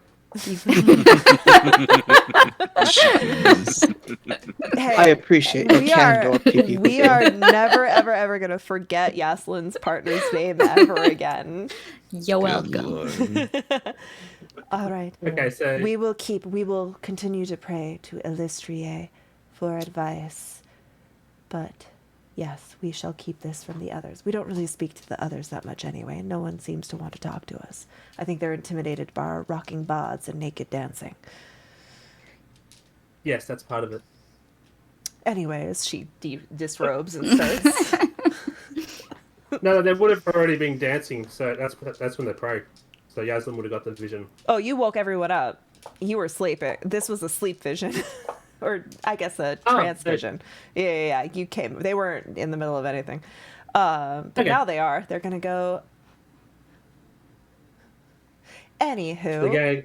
Hey, I appreciate your candor, PP. we are never, ever, ever going to forget Yaslin's partner's name ever again. You're Good welcome. lord. All right. Okay, so We will continue to pray to Elistrie for advice. But yes, we shall keep this from the others. We don't really speak to the others that much anyway. No one seems to want to talk to us. I think they're intimidated by our rocking bods and naked dancing. yes, that's part of it. Anyways, she disrobes and starts. No, they would have already been dancing, so that's when they prayed. So Yaslin would have got the vision. Oh, you woke everyone up. You were sleeping. This was a sleep vision. Or I guess a trance vision. Yeah. You came. They weren't in the middle of anything. But Okay. now they are. They're going to go. Anywho. The gang.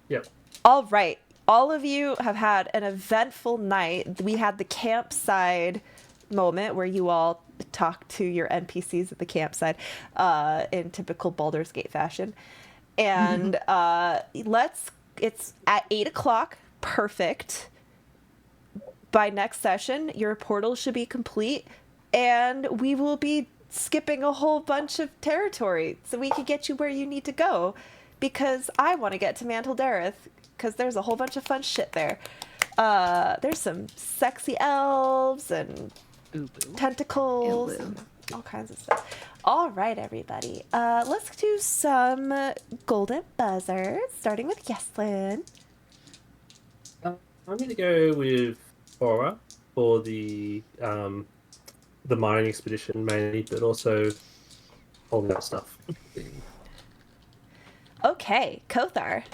Yep. All right. All of you have had an eventful night. We had the campsite moment where you all talked to your NPCs at the campsite in typical Baldur's Gate fashion. And it's at 8 o'clock. Perfect. By next session, your portal should be complete, and we will be skipping a whole bunch of territory so we can get you where you need to go, because I want to get to Mantle Dareth, because there's a whole bunch of fun shit there. There's some sexy elves and tentacles and all kinds of stuff. All right, everybody. Let's do some golden buzzers, starting with Yaslin. I'm going to go with Aura for the mining expedition mainly, but also all that stuff. Okay, Kothar.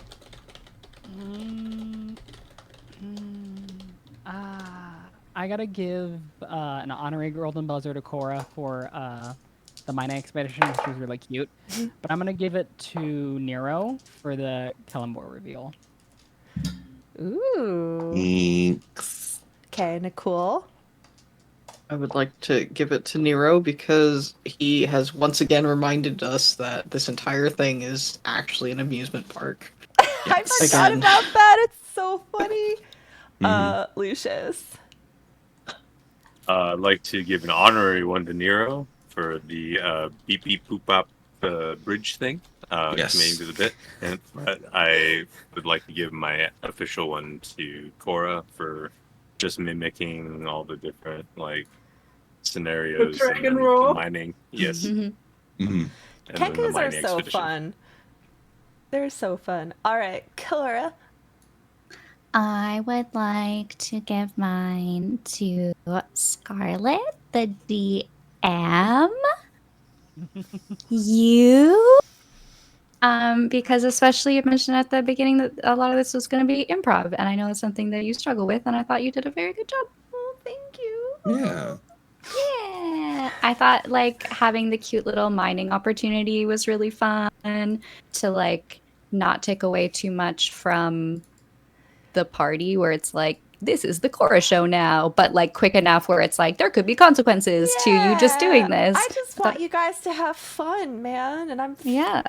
I gotta give an honorary golden buzzer to Cora for the mining expedition. She was really cute. But I'm gonna give it to Nero for the Kellenborg reveal. Ooh. Thanks. Okay, Nicole. I would like to give it to Nero because he has once again reminded us that this entire thing is actually an amusement park. I forgot Again. about that. It's so funny. Lucius. I'd like to give an honorary one to Nero for the beep beep poop up bridge thing. Yes. Committing to the bit. But I would like to give my official one to Cora for just mimicking all the different scenarios. The dragon and then roar? the mining. Yes. Mhm. And then the Kenkus are mining so expedition. fun. They're so fun. All right, Cora. I would like to give mine to Scarlet, the DM. You? Because especially you mentioned at the beginning that a lot of this was going to be improv, and I know it's something that you struggle with, and I thought you did a very good job. Oh, thank you. Yeah. Yeah, I thought having the cute little mining opportunity was really fun to not take away too much from the party, where it's this is the Cora show now, but quick enough where it's there could be consequences to you just doing this. I just want you guys to have fun, man, and I'm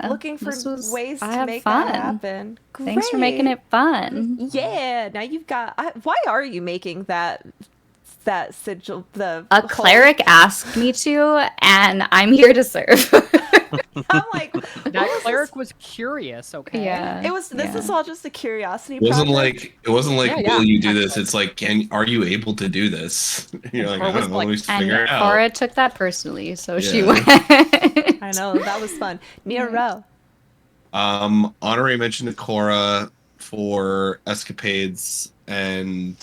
looking for this was- ways I to have make fun. that happen. Thanks for making Great. it fun. Yeah, now you've got. Why are you making that sigil? A whole- cleric asked me to, and I'm here to serve. I'm like, That cleric was curious, okay? Yeah. it was. This is all just a curiosity. It wasn't project. Yeah, will you do yeah. this? It's are you able to do this? You're like, Or I was don't know, let me just And figure it out. Cora took that personally, so she Yeah. went. I know that was fun. Nero. Honorary mention to Cora for escapades and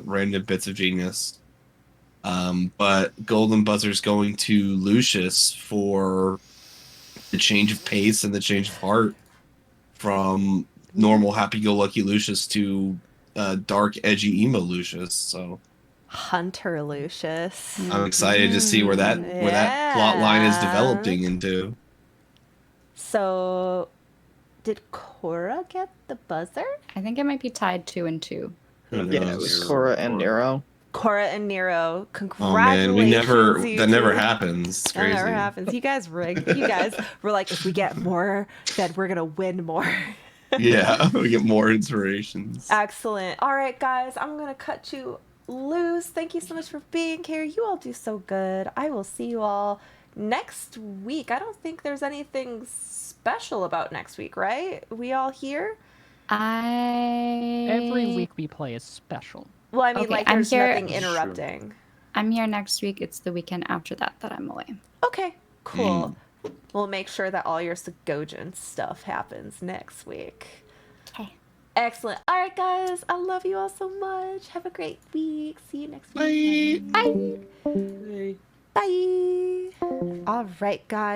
random bits of genius. But golden buzzer's going to Lucius for the change of pace and the change of heart from normal happy-go-lucky Lucius to dark, edgy, emo Lucius. So Hunter Lucius. I'm excited to see where that plot line is developing into. So, did Cora get the buzzer? I think it might be tied 2 and 2. Who Yeah, it knows? was Cora and Nero. Cora and Nero, Oh congratulations! man, you that never two. happens. It's That crazy. never happens. You guys rigged. You guys were like, if we get more, then we're gonna win more. Yeah, we get more inspirations. Excellent. All right, guys, I'm gonna cut you loose. Thank you so much for being here. You all do so good. I will see you all next week. I don't think there's anything special about next week, right? We all here? Every week we play is special. Well, I mean, Okay, like, I'm there's here- nothing interrupting. I'm here next week. It's the weekend after that I'm away. Okay, cool. We'll make sure that all your Segojan stuff happens next week. Okay. Excellent. All right, guys. I love you all so much. Have a great week. See you next week. Bye. Bye. Bye. All right, guys.